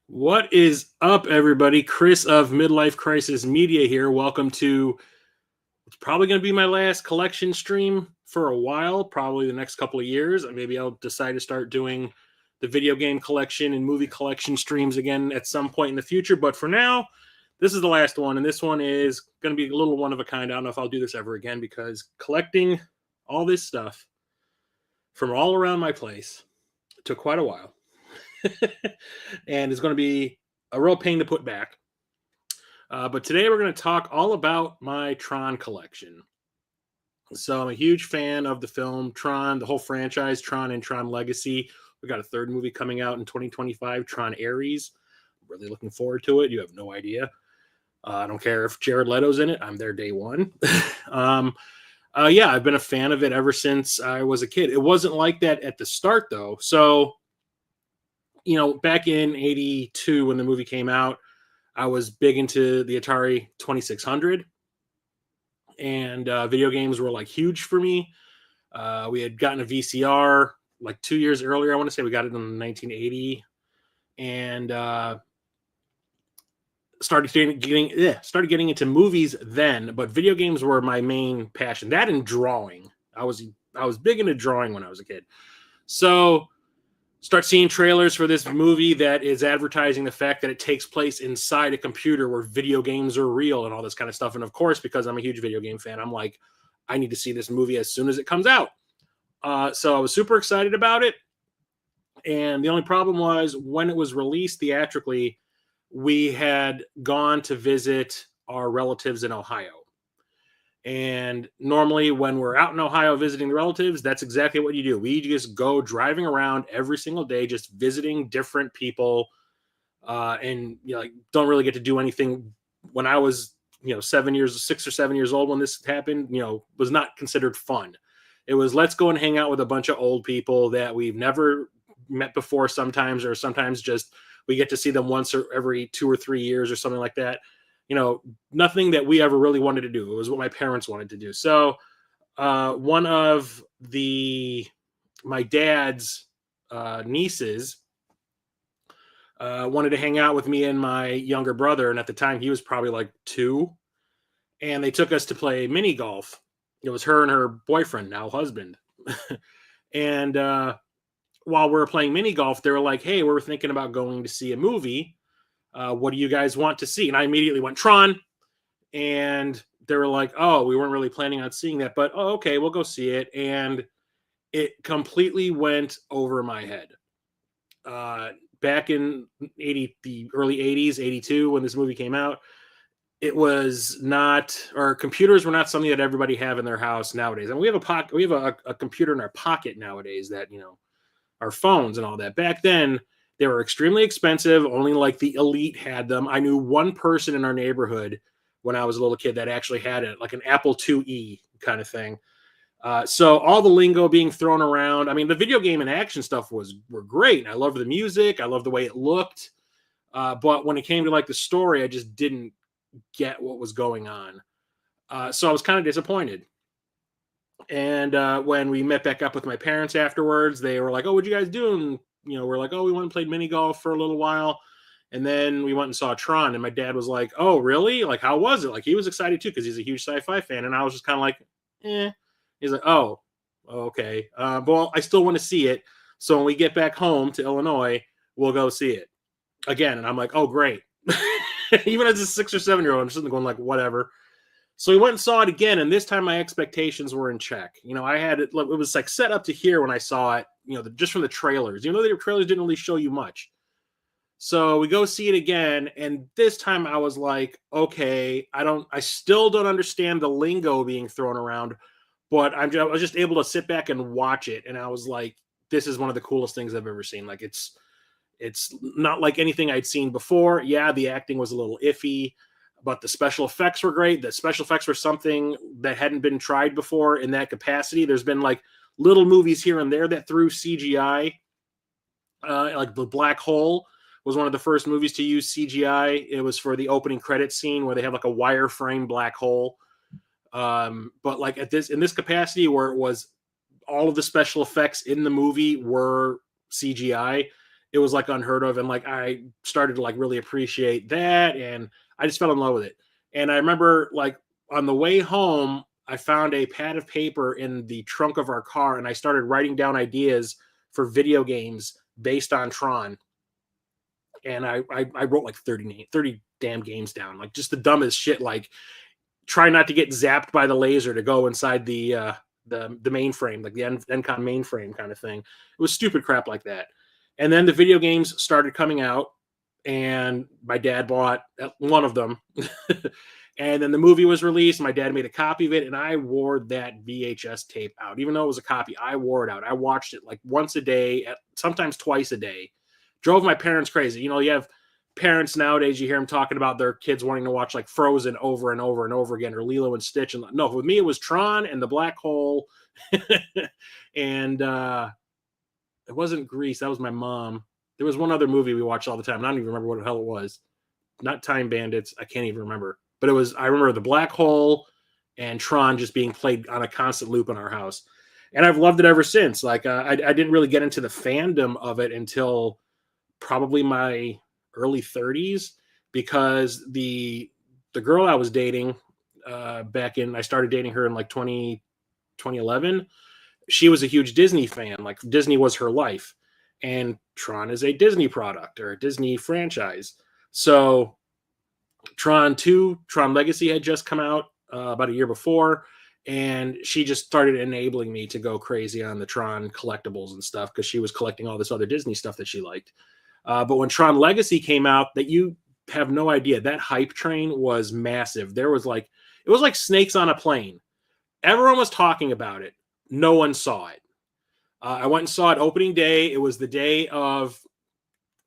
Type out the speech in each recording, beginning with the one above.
What is up, everybody? Chris of Midlife Crisis Media here. Welcome to what's probably going to be my last collection stream for a while, probably the next couple of years. Maybe I'll decide to start doing the video game collection and movie collection streams again at some point in the future. But for now, this is the last one, and this one is going to be a little one of a kind. I don't know if I'll do this ever again because collecting all this stuff from all around my place took quite a while. And it's going to be a real pain to put back. But today we're going to talk all about my TRON collection. So I'm a huge fan of the film TRON, the whole franchise, TRON and TRON Legacy. We got a third movie coming out in 2025, TRON Ares. I'm really looking forward to it. You have no idea. I don't care if Jared Leto's in it. I'm there day one. Yeah, I've been a fan of it ever since I was a kid. It wasn't like that at the start, though. So, you know, back in 82 when the movie came out, I was big into the Atari 2600. And video games were like huge for me. We had gotten a VCR like 2 years earlier. I want to say we got it in 1980. And started getting into movies then, but video games were my main passion. That and drawing. I was big into drawing when I was a kid. So start seeing trailers for this movie that is advertising the fact that it takes place inside a computer where video games are real and all this kind of stuff. And of course, because I'm a huge video game fan, I'm like, I need to see this movie as soon as it comes out. So I was super excited about it. And the only problem was when it was released theatrically, we had gone to visit our relatives in Ohio. And normally when we're out in Ohio visiting the relatives, that's exactly what you do. We just go driving around every single day, just visiting different people. And you know, like, don't really get to do anything. When I was, 6 or 7 years old when this happened, was not considered fun. It was, let's go and hang out with a bunch of old people that we've never met before sometimes, or sometimes just we get to see them once or every 2 or 3 years or something like that. Nothing that we ever really wanted to do. It was what my parents wanted to do. So one of my dad's nieces wanted to hang out with me and my younger brother, and at the time he was probably like 2, and they took us to play mini golf. It was her and her boyfriend, now husband. And while we were playing mini golf, they were like, "Hey, we're thinking about going to see a movie. What do you guys want to see?" And I immediately went Tron, and they were like, "Oh, we weren't really planning on seeing that, but oh, okay, we'll go see it." And it completely went over my head. Back in the early 80s, 82, when this movie came out, it was not, or computers were not something that everybody have in their house nowadays. And we have a computer in our pocket nowadays, that, our phones and all that. Back then, they were extremely expensive. Only like the elite had them. I knew one person in our neighborhood when I was a little kid that actually had it, like an Apple IIe kind of thing. So all the lingo being thrown around. I mean, the video game and action stuff were great. I loved the music. I loved the way it looked. But when it came to like the story, I just didn't get what was going on. So I was kind of disappointed. And when we met back up with my parents afterwards, they were like, "Oh, what you guys doing?" We're like, "Oh, we went and played mini golf for a little while." And then we went and saw Tron. And my dad was like, "Oh, really? Like, how was it?" Like, he was excited too, because he's a huge sci-fi fan. And I was just kind of like, eh. He's like, "Oh, okay. Well, I still want to see it. So when we get back home to Illinois, we'll go see it again." And I'm like, "Oh, great." Even as a 6 or 7-year-old, I'm sitting there going like, whatever. So we went and saw it again, and this time my expectations were in check. I had it was like set up to here when I saw it, just from the trailers. The trailers didn't really show you much. So we go see it again, and this time I was like, okay, I still don't understand the lingo being thrown around, but I was just able to sit back and watch it, and I was like, this is one of the coolest things I've ever seen. Like, it's not like anything I'd seen before. Yeah, the acting was a little iffy, but the special effects were great. The special effects were something that hadn't been tried before in that capacity. There's been like little movies here and there that threw CGI. Like The Black Hole was one of the first movies to use CGI. It was for the opening credits scene where they have like a wireframe black hole. But like in this capacity where it was all of the special effects in the movie were CGI, it was like unheard of. And like, I started to like really appreciate that. And I just fell in love with it. And I remember like on the way home, I found a pad of paper in the trunk of our car, and I started writing down ideas for video games based on Tron. And I wrote like 30 damn games down, like just the dumbest shit, like try not to get zapped by the laser to go inside the mainframe, like the Encom mainframe kind of thing. It was stupid crap like that. And then the video games started coming out, and my dad bought one of them. And then the movie was released. My dad made a copy of it, and I wore that VHS tape out. Even though it was a copy, I wore it out. I watched it like once a day, sometimes twice a day. Drove my parents crazy. You have parents nowadays, you hear them talking about their kids wanting to watch like Frozen over and over and over again, or Lilo and Stitch. And no, with me, it was Tron and The Black Hole. And it wasn't Grease. That was my mom. There was one other movie we watched all the time. I don't even remember what the hell it was. Not Time Bandits. I can't even remember. But I remember The Black Hole and Tron just being played on a constant loop in our house. And I've loved it ever since. Like, I didn't really get into the fandom of it until probably my early 30s, because the girl I was dating I started dating her in like 2011. She was a huge Disney fan. Like, Disney was her life. And Tron is a Disney product, or a Disney franchise. So Tron 2, Tron Legacy had just come out about a year before, and she just started enabling me to go crazy on the Tron collectibles and stuff, because she was collecting all this other Disney stuff that she liked. But when Tron Legacy came out, that you have no idea, that hype train was massive. It was like snakes on a plane. Everyone was talking about it. No one saw it. I went and saw it opening day. It was the day of,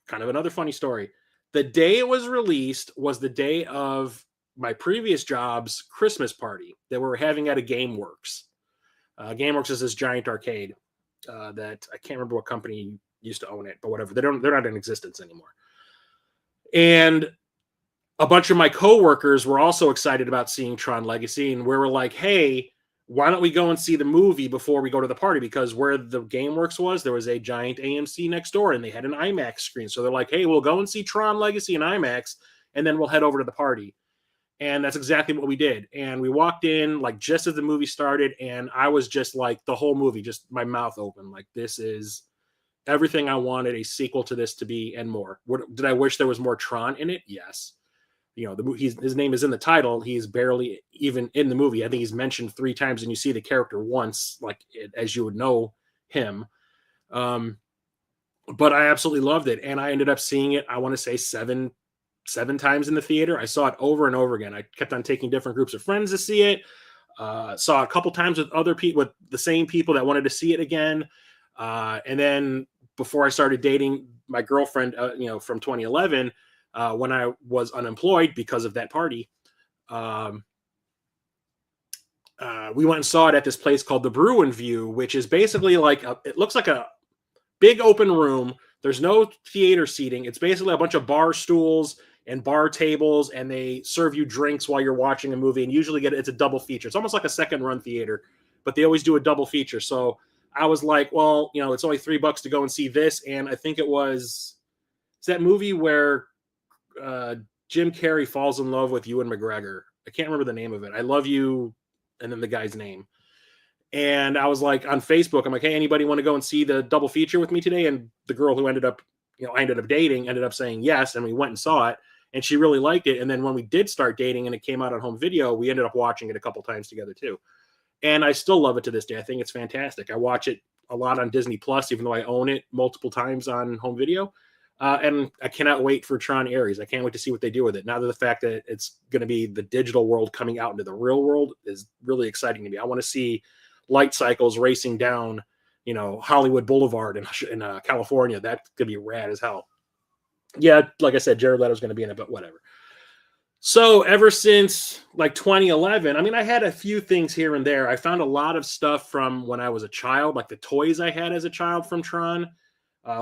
kind of another funny story. The day it was released was the day of my previous job's Christmas party that we were having at a GameWorks. GameWorks is this giant arcade that I can't remember what company used to own it, but whatever. They're not in existence anymore. And a bunch of my coworkers were also excited about seeing Tron Legacy, and we were like, hey, why don't we go and see the movie before we go to the party? Because where the GameWorks was, there was a giant AMC next door, and they had an IMAX screen. So they're like, hey, we'll go and see Tron Legacy in IMAX, and then we'll head over to the party. And that's exactly what we did. And we walked in like just as the movie started, and I was just like the whole movie, just my mouth open. Like, this is everything I wanted a sequel to this to be and more. Did I wish there was more Tron in it? Yes. You know, his name is in the title. He's barely even in the movie. I think he's mentioned 3 times, and you see the character once, like as you would know him. But I absolutely loved it, and I ended up seeing it, I want to say seven times in the theater. I saw it over and over again. I kept on taking different groups of friends to see it. Saw a couple times with other people, with the same people that wanted to see it again. And then before I started dating my girlfriend, from 2011. When I was unemployed because of that party, we went and saw it at this place called the Bruin View, which is basically like it looks like a big open room. There's no theater seating. It's basically a bunch of bar stools and bar tables, and they serve you drinks while you're watching a movie. And usually it's a double feature. It's almost like a second run theater, but they always do a double feature. So I was like, well, it's only $3 to go and see this. And I think it's that movie where Jim Carrey falls in love with Ewan McGregor. I can't remember the name of it. I love you, and then the guy's name. And I was like on Facebook, I'm like, hey, anybody want to go and see the double feature with me today? And the girl who I ended up dating ended up saying yes, and we went and saw it, and she really liked it. And then when we did start dating and it came out on home video, we ended up watching it a couple times together too. And I still love it to this day. I think it's fantastic. I watch it a lot on Disney Plus, even though I own it multiple times on home video. And I cannot wait for Tron Ares. I can't wait to see what they do with it. Now that the fact that it's going to be the digital world coming out into the real world is really exciting to me. I want to see light cycles racing down, Hollywood Boulevard in California. That's going to be rad as hell. Yeah, like I said, Jared Leto's going to be in it, but whatever. So ever since like 2011, I mean, I had a few things here and there. I found a lot of stuff from when I was a child, like the toys I had as a child from Tron.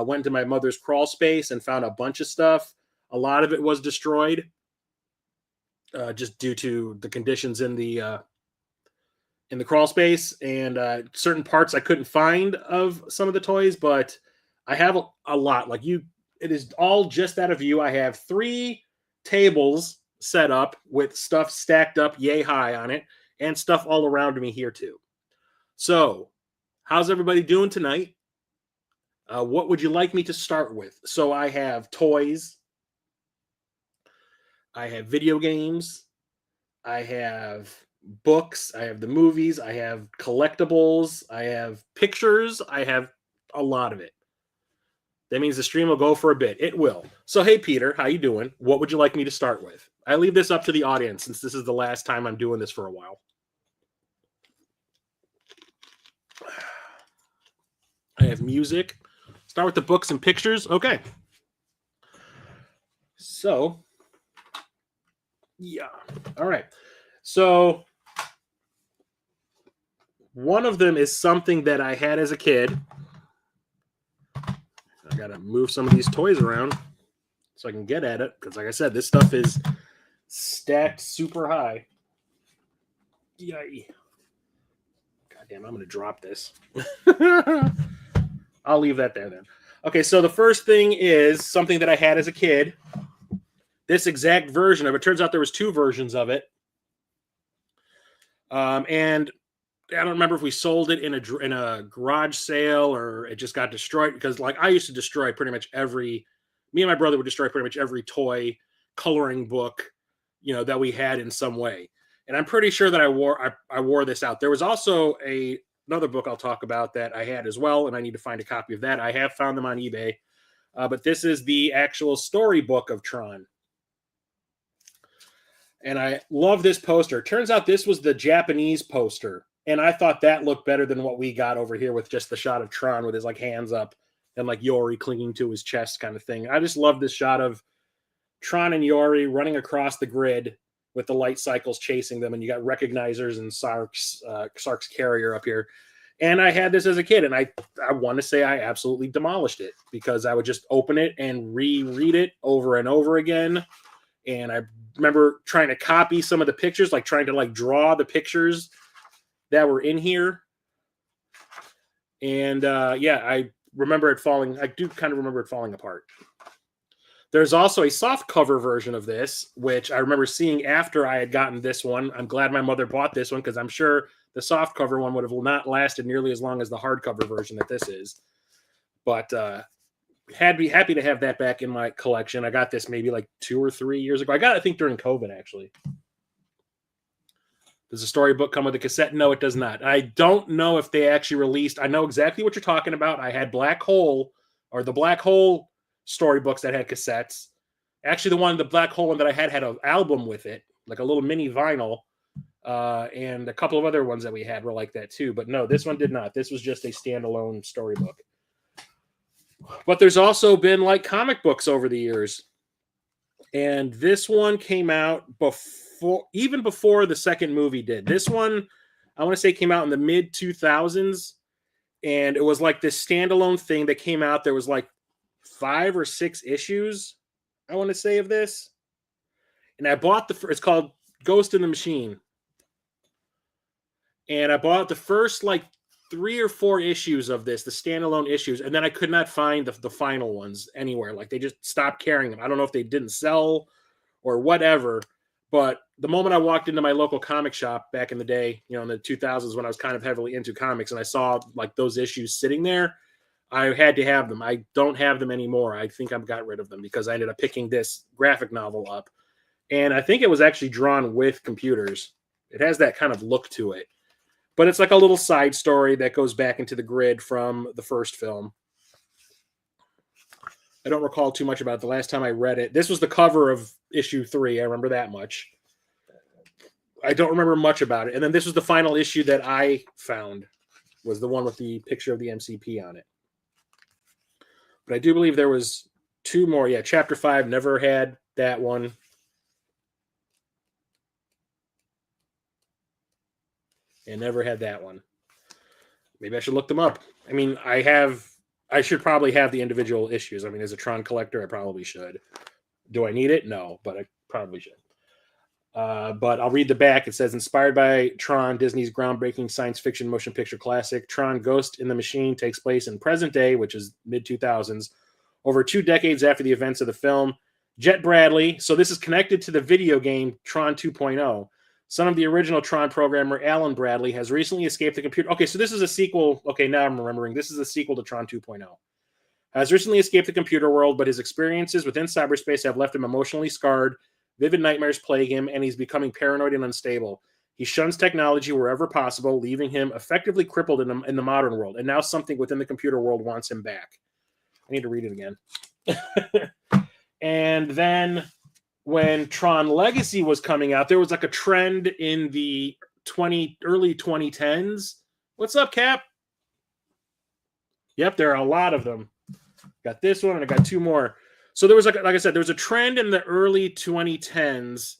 Went to my mother's crawl space and found a bunch of stuff. A lot of it was destroyed just due to the conditions in the crawl space, and certain parts I couldn't find of some of the toys, but I have a lot. Like it is all just out of view. I have 3 tables set up with stuff stacked up yay high on it, and stuff all around me here too. So, how's everybody doing tonight? What would you like me to start with? So I have toys. I have video games. I have books. I have the movies. I have collectibles. I have pictures. I have a lot of it. That means the stream will go for a bit. It will. So, hey, Peter, how you doing? What would you like me to start with? I leave this up to the audience since this is the last time I'm doing this for a while. I have music. Start with the books and pictures. Okay. So, yeah. All right. So, one of them is something that I had as a kid. I got to move some of these toys around so I can get at it. Because like I said, this stuff is stacked super high. Yay. Goddamn, I'm going to drop this. I'll leave that there then. Okay, so the first thing is something that I had as a kid. This exact version of it. Turns out there was 2 versions of it. And I don't remember if we sold it in a garage sale or it just got destroyed, because like I used to destroy pretty much me and my brother would destroy pretty much every toy coloring book, that we had in some way. And I'm pretty sure that I wore this out. There was also another book I'll talk about that I had as well, and I need to find a copy of that. I have found them on eBay. But this is the actual storybook of Tron. And I love this poster. Turns out this was the Japanese poster. And I thought that looked better than what we got over here with just the shot of Tron with his like hands up and like Yori clinging to his chest kind of thing. I just love this shot of Tron and Yori running across the grid with the light cycles chasing them. And you got recognizers and Sark's carrier up here. And I had this as a kid, and I want to say I absolutely demolished it because I would just open it and reread it over and over again. And I remember trying to copy some of the pictures, like trying to like draw the pictures that were in here. And yeah, I remember it falling. I do kind of remember it falling apart. There's also a soft cover version of this, which I remember seeing after I had gotten this one. I'm glad my mother bought this one because I'm sure the soft cover one would have not lasted nearly as long as the hardcover version that this is. But had be happy to have that back in my collection. I got this maybe like 2 or 3 years ago. I got it, I think, during COVID, actually. Does the storybook come with a cassette? No, it does not. I don't know if they actually released. I know exactly what you're talking about. I had Black Hole, or the Black Hole storybooks that had cassettes. Actually, the Black Hole one that I had an album with it, like a little mini vinyl. And a couple of other ones that we had were like that too. But no, this one did not. This was just a standalone storybook. But there's also been like comic books over the years. And this one came out even before the second movie did. This one, I want to say, came out in the mid 2000s. And it was like this standalone thing that came out. There was like 5 or 6 issues, I want to say, of this. And I bought it's called Ghost in the Machine. And I bought the first like 3 or 4 issues of this, the standalone issues, and then I could not find the final ones anywhere. Like, they just stopped carrying them. I don't know if they didn't sell or whatever, but the moment I walked into my local comic shop back in the day, in the 2000s, when I was kind of heavily into comics, and I saw like those issues sitting there, I had to have them. I don't have them anymore. I think I've got rid of them because I ended up picking this graphic novel up, and I think it was actually drawn with computers. It has that kind of look to it. But it's like a little side story that goes back into the grid from the first film. I don't recall too much about it. The last time I read it, this was the cover of issue 3. I remember that much. I don't remember much about it. And then this was the final issue that I found, was the one with the picture of the MCP on it. But I do believe there was 2 more. Yeah, Chapter 5, never had that one. And never had that one. Maybe I should look them up. I mean, I should probably have the individual issues. I mean, as a Tron collector, I probably should. Do I need it? No, but I probably should. But I'll read the back. It says, inspired by Tron, Disney's groundbreaking science fiction motion picture classic, Tron Ghost in the Machine takes place in present day, which is mid-2000s, over 2 decades after the events of the film. Jet Bradley, so this is connected to the video game Tron 2.0. Son of the original Tron programmer Alan Bradley has recently escaped the computer. Okay, so this is a sequel. Okay, now I'm remembering. This is a sequel to Tron 2.0. Has recently escaped the computer world, but his experiences within cyberspace have left him emotionally scarred. Vivid nightmares plague him, and he's becoming paranoid and unstable. He shuns technology wherever possible, leaving him effectively crippled in the modern world. And now something within the computer world wants him back. I need to read it again. And then when Tron Legacy was coming out, there was like a trend in the early 2010s. What's up, Cap? Yep, there are a lot of them. Got this one, and I got 2 more. So there was like I said, there was a trend in the early 2010s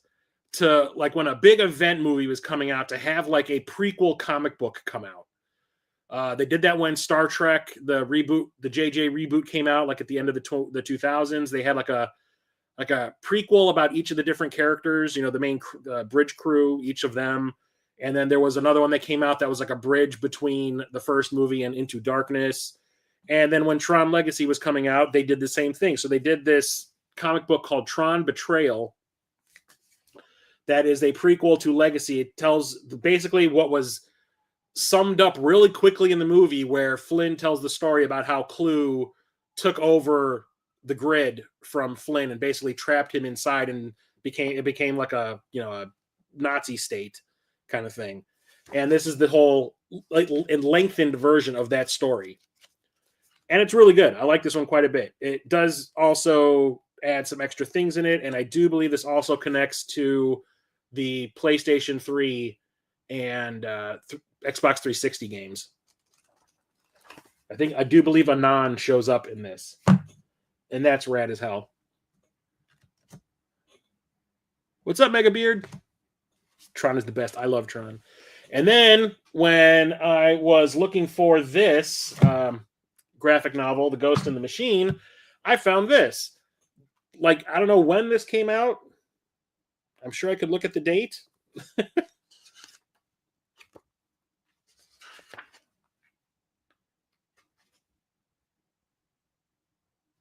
to, like, when a big event movie was coming out, to have like a prequel comic book come out. They did that when Star Trek, the JJ reboot, came out, like at the end of the 2000s. They had like a prequel about each of the different characters, the main bridge crew, each of them. And then there was another one that came out that was like a bridge between the first movie and Into Darkness. And then when Tron Legacy was coming out, they did the same thing. So they did this comic book called Tron Betrayal. That is a prequel to Legacy. It tells basically what was summed up really quickly in the movie, where Flynn tells the story about how Clue took over the grid from Flynn and basically trapped him inside, and it became like a Nazi state kind of thing. And this is the whole lengthened version of that story. And it's really good. I like this one quite a bit. It does also add some extra things in it, and I do believe this also connects to the PlayStation 3 and Xbox 360 games. I do believe Anon shows up in this. And that's rad as hell. What's up, Mega Beard? Tron is the best. I love Tron. And then when I was looking for this graphic novel, The Ghost in the Machine, I found this. Like, I don't know when this came out. I'm sure I could look at the date.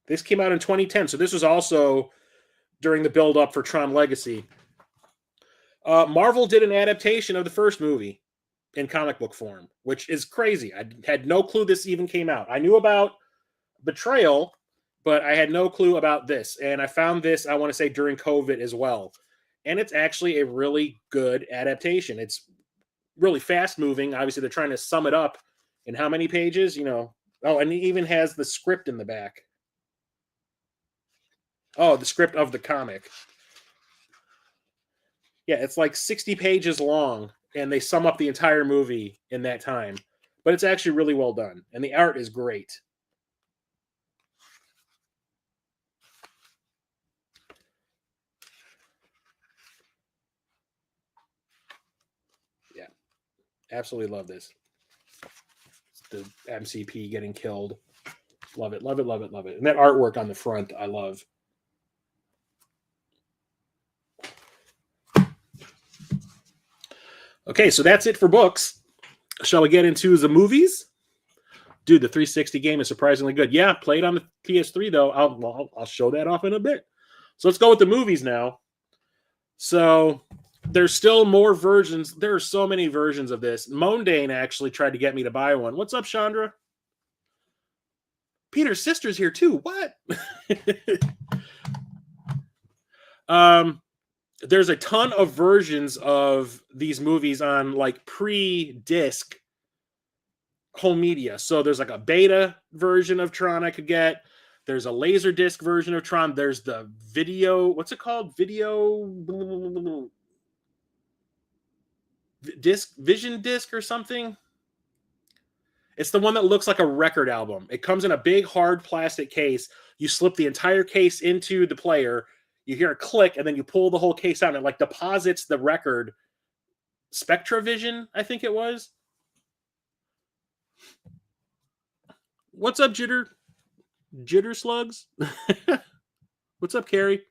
This came out in 2010, so this was also during the build-up for Tron Legacy. Marvel did an adaptation of the first movie in comic book form, which is crazy. I had no clue this even came out. I knew about Betrayal, but I had no clue about this. And I found this, I want to say, during COVID as well. And it's actually a really good adaptation. It's really fast moving. Obviously, they're trying to sum it up in how many pages, Oh, and it even has the script in the back. Oh, the script of the comic. Yeah, it's like 60 pages long, and they sum up the entire movie in that time. But it's actually really well done, and the art is great. Yeah, absolutely love this. The MCP getting killed. Love it, love it, love it, love it. And that artwork on the front, I love. Okay, so that's it for books. Shall we get into the movies? Dude, the 360 game is surprisingly good. Yeah, played on the PS3 though. I'll show that off in a bit. So let's go with the movies now. So there's still more versions. There are so many versions of this. Mondane actually tried to get me to buy one. What's up, Chandra? Peter's sister's here too. What? There's a ton of versions of these movies on like pre-disc home media. So there's like a beta version of Tron I could get. There's a laser disc version of Tron. There's the video. What's it called? Vision disc or something. It's the one that looks like a record album. It comes in a big hard plastic case. You slip the entire case into the player. You hear a click, and then you pull the whole case out, and it like deposits the record. SpectraVision, I think it was. What's up, Jitter Slugs? What's up, Carrie?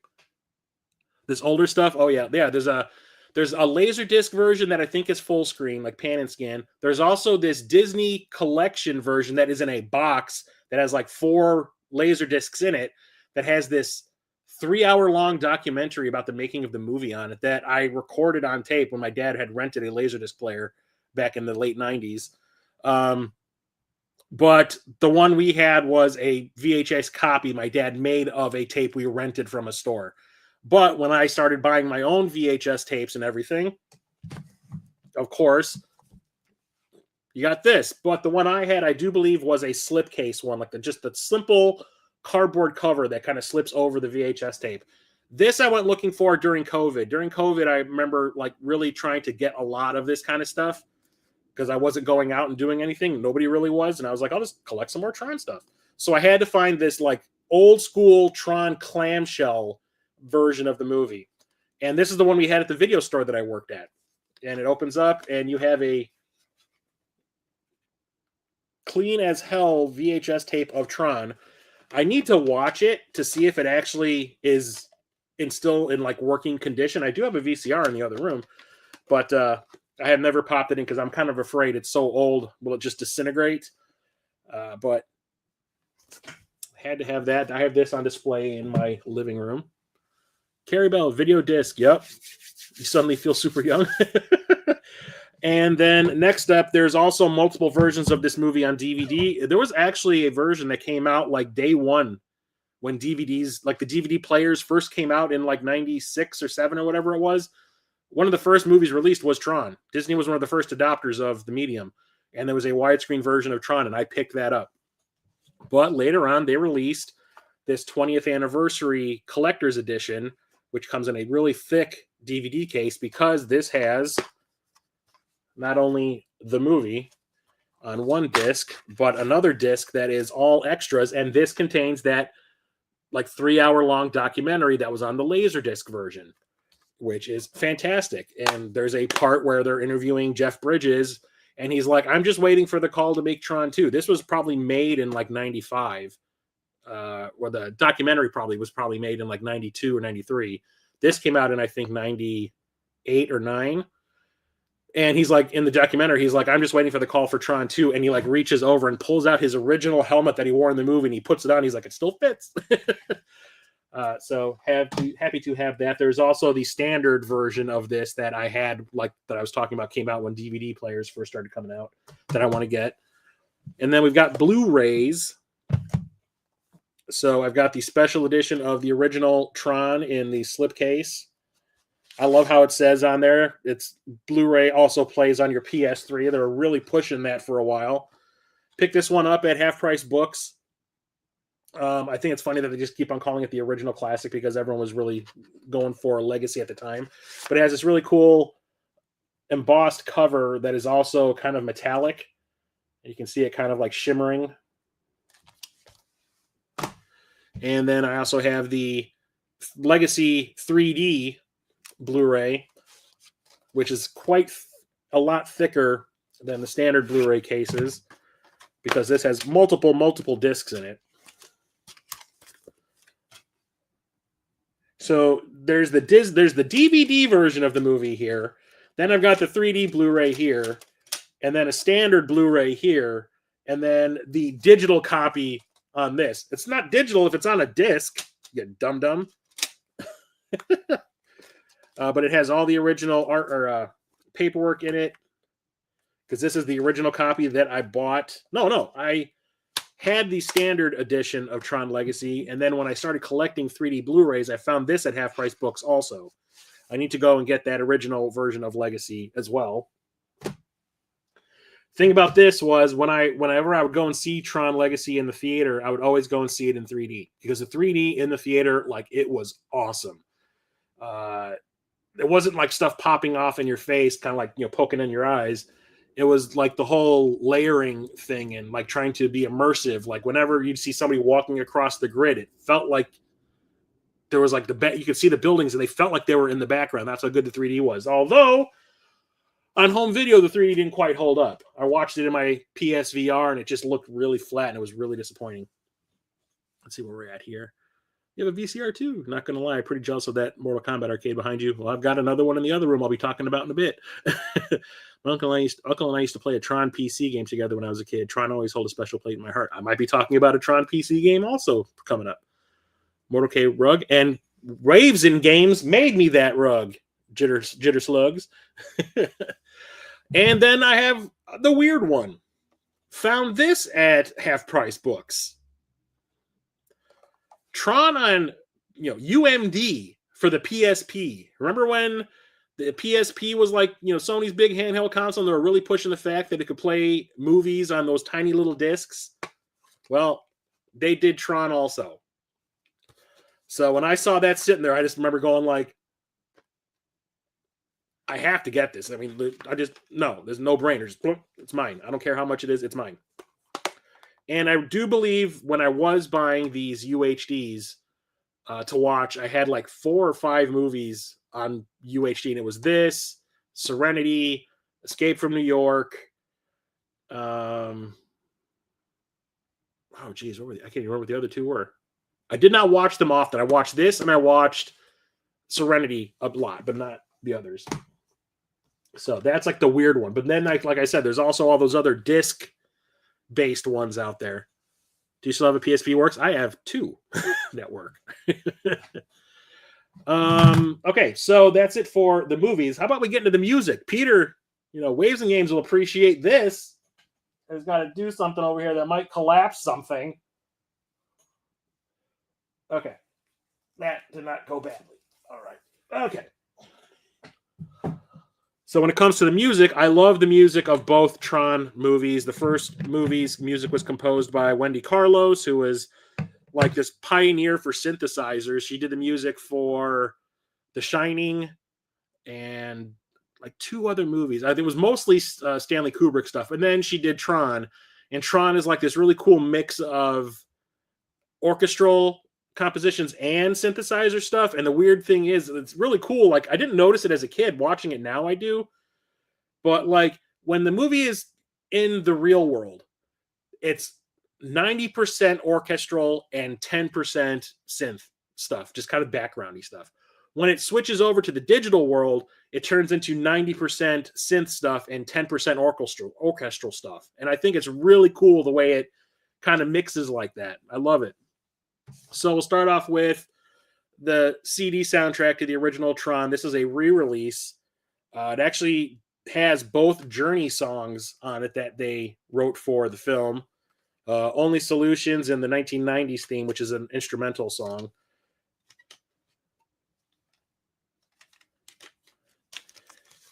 This older stuff. Oh yeah. There's a Laserdisc version that I think is full screen, like pan and scan. There's also this Disney Collection version that is in a box that has like 4 Laserdiscs in it that has this 3-hour long documentary about the making of the movie on it that I recorded on tape when my dad had rented a Laserdisc player back in the late 90s. But the one we had was a VHS copy my dad made of a tape we rented from a store. But when I started buying my own VHS tapes and everything, of course, you got this. But the one I had, I do believe, was a slipcase one, like just the simple cardboard cover that kind of slips over the VHS tape. This I went looking for during COVID. During COVID, I remember like really trying to get a lot of this kind of stuff because I wasn't going out and doing anything. Nobody really was. And I was like, I'll just collect some more Tron stuff. So I had to find this like old school Tron clamshell version of the movie. And this is the one we had at the video store that I worked at. And it opens up and you have a clean as hell VHS tape of Tron. I need to watch it to see if it actually is still in like working condition. I do have a VCR in the other room, but I have never popped it in because I'm kind of afraid it's so old. Will it just disintegrate? But I had to have that. I have this on display in my living room. Carrie Bell, video disc. Yep. You suddenly feel super young. And then next up, there's also multiple versions of this movie on DVD. There was actually a version that came out like day one when DVDs, like the DVD players first came out in like 96 or 7 or whatever it was. One of the first movies released was Tron. Disney was one of the first adopters of the medium. And there was a widescreen version of Tron, and I picked that up. But later on, they released this 20th anniversary collector's edition, which comes in a really thick DVD case because this has not only the movie on one disc, but another disc that is all extras. And this contains that like 3-hour long documentary that was on the Laserdisc version, which is fantastic. And there's a part where they're interviewing Jeff Bridges, and he's like, I'm just waiting for the call to make Tron 2. This was probably made in like 95, or the documentary was probably made in like 92 or 93. This came out in, I think, 98 or 9. And he's like, in the documentary, he's like, I'm just waiting for the call for Tron 2. And he like reaches over and pulls out his original helmet that he wore in the movie and he puts it on. He's like, it still fits. So happy to have that. There's also the standard version of this that I had, like that I was talking about, came out when DVD players first started coming out, that I want to get. And then we've got Blu-rays. So I've got the special edition of the original Tron in the slipcase. I love how it says on there, it's Blu-ray also plays on your PS3. They were really pushing that for a while. Pick this one up at Half Price Books. I think it's funny that they just keep on calling it the original classic because everyone was really going for a legacy at the time. But it has this really cool embossed cover that is also kind of metallic. You can see it kind of like shimmering. And then I also have the Legacy 3D Blu-ray, which is quite a lot thicker than the standard Blu-ray cases because this has multiple discs in it. So there's the DVD version of the movie here. Then I've got the 3D Blu-ray here, and then a standard Blu-ray here, and then the digital copy on this. It's not digital if it's on a disc, you dum-dum. But it has all the original art or paperwork in it, because this is the original copy that I bought. No, I had the standard edition of Tron Legacy, and then when I started collecting 3D Blu-rays, I found this at Half Price Books also. I need to go and get that original version of Legacy as well. Thing about this was whenever I would go and see Tron Legacy in the theater, I would always go and see it in 3D, because the 3D in the theater, like, it was awesome. It wasn't like stuff popping off in your face, kind of like, poking in your eyes. It was like the whole layering thing and like trying to be immersive. Like whenever you'd see somebody walking across the grid, it felt like there was like you could see the buildings and they felt like they were in the background. That's how good the 3D was. Although on home video, the 3D didn't quite hold up. I watched it in my PSVR and it just looked really flat and it was really disappointing. Let's see where we're at here. You have a VCR too. Not going to lie, pretty jealous of that Mortal Kombat arcade behind you. Well, I've got another one in the other room I'll be talking about in a bit. My uncle and I used to play a Tron PC game together when I was a kid. Tron always hold a special place in my heart. I might be talking about a Tron PC game also coming up. Mortal K rug and Raves in Games made me that rug. Jitter slugs. And then I have the weird one. Found this at Half Price Books. Tron on, UMD for the PSP. Remember when the PSP was like, Sony's big handheld console, and they were really pushing the fact that it could play movies on those tiny little discs? Well, they did Tron also. So when I saw that sitting there, I just remember going like, I have to get this. I mean, there's no brainer. It's mine. I don't care how much it is. It's mine. And I do believe when I was buying these UHDs to watch, I had like 4 or 5 movies on UHD, and it was this, Serenity, Escape from New York. Oh, geez, I can't even remember what the other 2 were. I did not watch them often. I watched this, and I watched Serenity a lot, but not the others. So that's like the weird one. But then, like I said, there's also all those other disc-based ones out there. Do you still have a PSP Works? I have 2 that work. Okay, so that's it for the movies. How about we get into the music? Peter, Waves and Games will appreciate this. He's got to do something over here that might collapse something. Okay. That did not go badly. All right. Okay. So when it comes to the music, I love the music of both Tron movies. The first movie's music was composed by Wendy Carlos, who was like this pioneer for synthesizers. She did the music for The Shining and like 2 other movies. I think it was mostly Stanley Kubrick stuff. And then she did Tron. And Tron is like this really cool mix of orchestral compositions and synthesizer stuff. And the weird thing is, it's really cool. Like, I didn't notice it as a kid. Watching it now, I do. But like when the movie is in the real world, it's 90% orchestral and 10% synth stuff, just kind of backgroundy stuff. When it switches over to the digital world, it turns into 90% synth stuff and 10% orchestral stuff. And I think it's really cool the way it kind of mixes like that. I love it. So we'll start off with the CD soundtrack to the original Tron. This is a re-release. It actually has both Journey songs on it that they wrote for the film. Only Solutions and the 1990s theme, which is an instrumental song.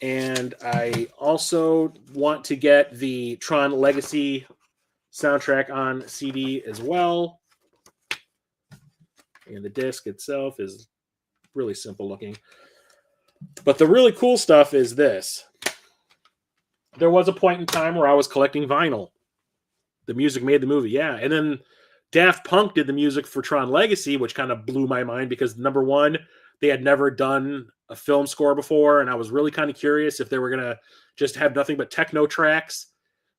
And I also want to get the Tron Legacy soundtrack on CD as well. And the disc itself is really simple looking. But the really cool stuff is this. There was a point in time where I was collecting vinyl. The music made the movie, yeah. And then Daft Punk did the music for Tron Legacy, which kind of blew my mind because, number one, they had never done a film score before, and I was really kind of curious if they were going to just have nothing but techno tracks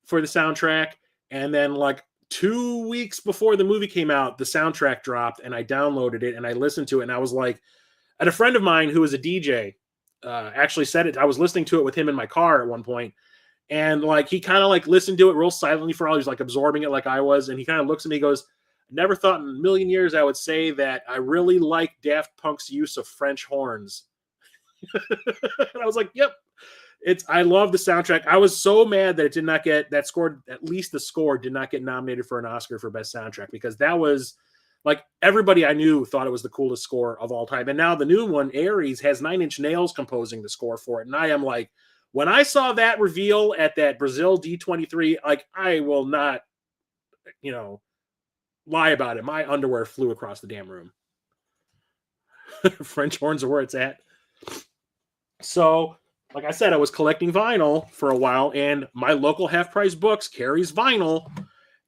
for the soundtrack. And then, like, 2 weeks before the movie came out, the soundtrack dropped, and I downloaded it, and I listened to it, and I was like, and a friend of mine who was a DJ actually said it. I was listening to it with him in my car at one point, and like he kind of like listened to it real silently for all. He was like absorbing it like I was, and he kind of looks at me and goes, never thought in a million years I would say that I really like Daft Punk's use of French horns. And I was like, yep. I love the soundtrack. I was so mad that it did not get that scored. At least the score did not get nominated for an Oscar for Best Soundtrack, because that was like everybody I knew thought it was the coolest score of all time. And now the new one, Aries, has 9 Inch Nails composing the score for it. And I am like, when I saw that reveal at that Brazil D23, like I will not, lie about it. My underwear flew across the damn room. French horns are where it's at. So, like I said, I was collecting vinyl for a while, and my local Half Price Books carries vinyl,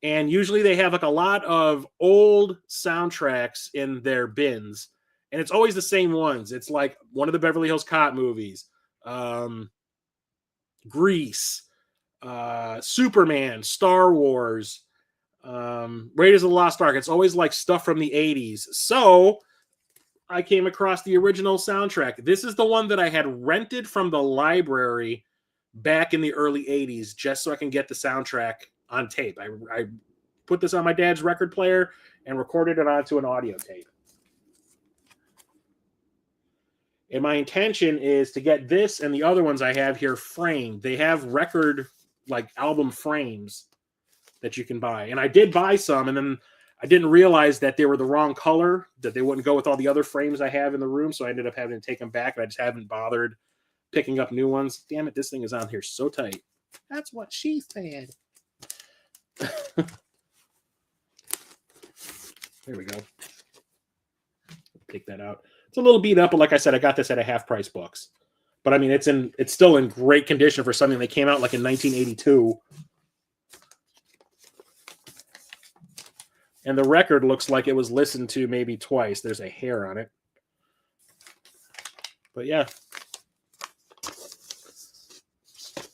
and usually they have like a lot of old soundtracks in their bins, and it's always the same ones. It's like one of the Beverly Hills Cop movies, Grease, Superman, Star Wars, Raiders of the Lost Ark. It's always like stuff from the 80s. So I came across the original soundtrack. This is the one that I had rented from the library back in the early 80s, just so I can get the soundtrack on tape. I put this on my dad's record player and recorded it onto an audio tape. And my intention is to get this and the other ones I have here framed. They have record, like album frames that you can buy. And I did buy some, and then I didn't realize that they were the wrong color, that they wouldn't go with all the other frames I have in the room. So I ended up having to take them back, and I just haven't bothered picking up new ones. Damn it, this thing is on here so tight. That's what she said. There we go. Take that out. It's a little beat up, but like I said, I got this at a Half Price Books. But I mean, it's still in great condition for something that came out like in 1982. And the record looks like it was listened to maybe twice. There's a hair on it. But yeah.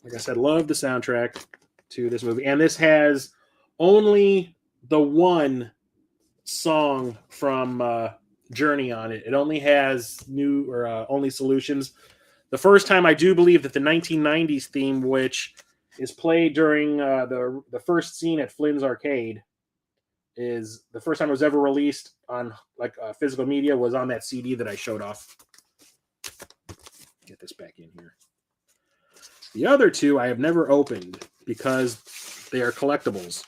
Like I said, love the soundtrack to this movie. And this has only the one song from Journey on it. It only has Only Solutions. The first time I do believe that the 1990s theme, which is played during the first scene at Flynn's Arcade, is the first time it was ever released on like physical media, was on that CD that I showed off. Get this back in here. The other two I have never opened because they are collectibles.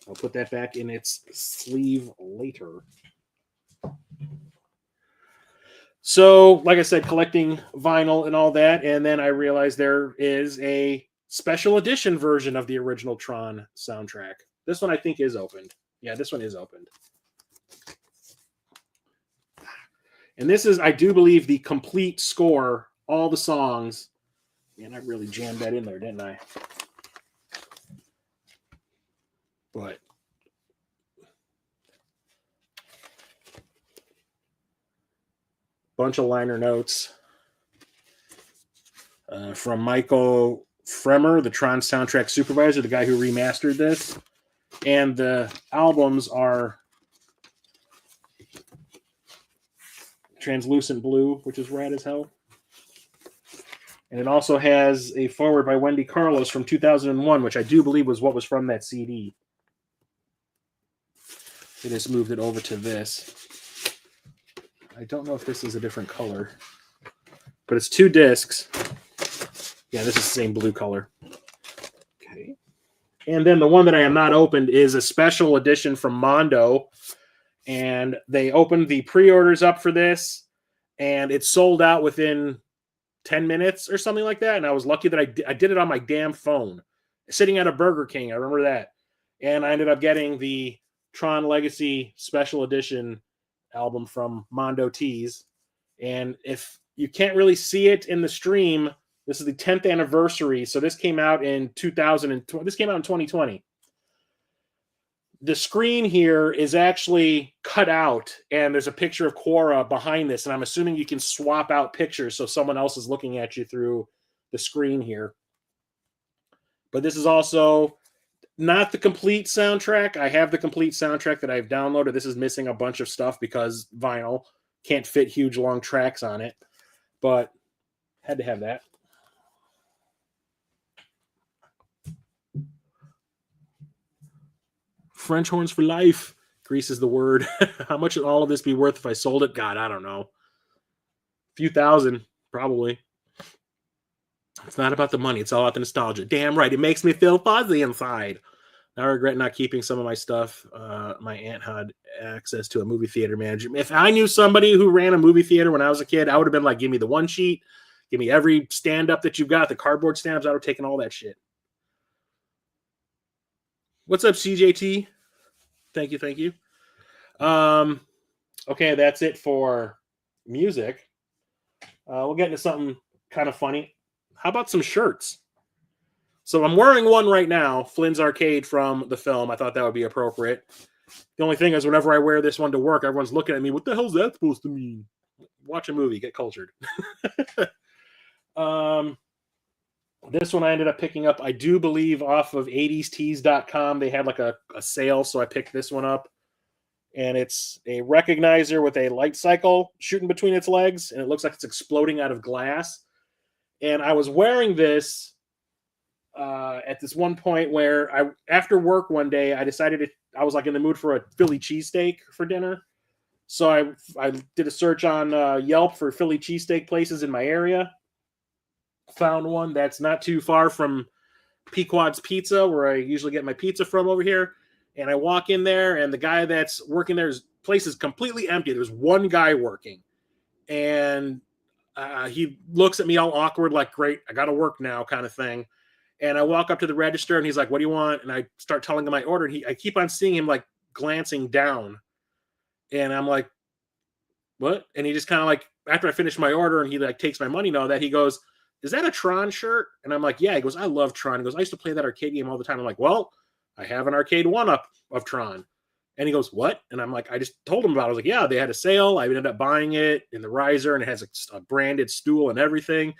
I'll put that back in its sleeve later. So, like I said, collecting vinyl and all that, and then I realized there is a special edition version of the original Tron soundtrack. This one I think is opened. Yeah, this one is opened. And this is, I do believe, the complete score, all the songs. Man, I really jammed that in there, didn't I? But bunch of liner notes from Michael Fremer, the Tron soundtrack supervisor, the guy who remastered this. And the albums are translucent blue, which is rad as hell. And it also has a foreword by Wendy Carlos from 2001, which I do believe was what was from that CD. They just moved it over to this. I don't know if this is a different color, but it's 2 discs. Yeah, this is the same blue color. Okay. And then the one that I have not opened is a special edition from Mondo. And they opened the pre-orders up for this, and it sold out within 10 minutes or something like that. And I was lucky that I did it on my damn phone, sitting at a Burger King. I remember that. And I ended up getting the Tron Legacy Special Edition album from Mondo Tees. And if you can't really see it in the stream, this is the 10th anniversary. So this came out in 2020. This came out in 2020. The screen here is actually cut out, and there's a picture of Quora behind this, and I'm assuming you can swap out pictures so someone else is looking at you through the screen here. But this is also not the complete soundtrack. I have the complete soundtrack that I've downloaded. This is missing a bunch of stuff because vinyl can't fit huge, long tracks on it, but had to have that. French horns for life. Grease is the word. How much would all of this be worth if I sold it? God, I don't know. A few thousand, probably. It's not about the money. It's all about the nostalgia. Damn right. It makes me feel fuzzy inside. I regret not keeping some of my stuff. My aunt had access to a movie theater manager. If I knew somebody who ran a movie theater when I was a kid, I would have been like, give me the one sheet. Give me every stand-up that you've got, the cardboard stand-ups. I would have taken all that shit. What's up, CJT? Thank you, thank you. Okay, that's it for music. We'll get into something kind of funny. How about some shirts? So I'm wearing one right now, Flynn's Arcade from the film. I thought that would be appropriate. The only thing is whenever I wear this one to work, everyone's looking at me. What the hell is that supposed to mean? Watch a movie, get cultured. This one I ended up picking up, I do believe, off of 80stees.com. They had like a sale, so I picked this one up. And it's a recognizer with a light cycle shooting between its legs, and it looks like it's exploding out of glass. And I was wearing this at this one point where after work one day, I decided I was like in the mood for a Philly cheesesteak for dinner. So I did a search on Yelp for Philly cheesesteak places in my area. Found one that's not too far from Pequod's Pizza, where I usually get my pizza from over here. And I walk in there, and the guy that's working there's place is completely empty. There's one guy working. And he looks at me all awkward, like, great, I got to work now kind of thing. And I walk up to the register, and he's like, what do you want? And I start telling him my order. And I keep on seeing him, like, glancing down. And I'm like, what? And he just kind of like, after I finish my order and he like takes my money and all that, he goes, is that a Tron shirt? And I'm like, yeah. He goes, I love Tron. He goes, I used to play that arcade game all the time. I'm like, well, I have an arcade one-up of Tron. And he goes, what? And I'm like, I just told him about it. I was like, yeah, they had a sale. I ended up buying it in the riser, and it has a branded stool and everything.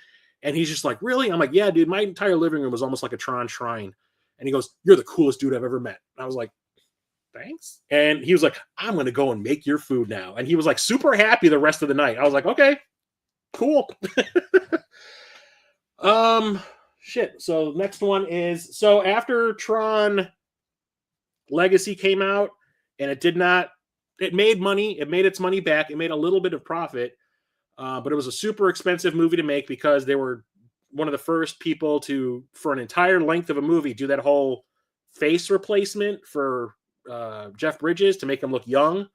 And he's just like, really? I'm like, yeah, dude, my entire living room was almost like a Tron shrine. And he goes, you're the coolest dude I've ever met. And I was like, thanks. And he was like, I'm going to go and make your food now. And he was like super happy the rest of the night. I was like, okay, cool. Shit. So next one is, so after Tron Legacy came out, and it made money. It made its money back. It made a little bit of profit. But it was a super expensive movie to make because they were one of the first people to, for an entire length of a movie, do that whole face replacement for Jeff Bridges to make him look young.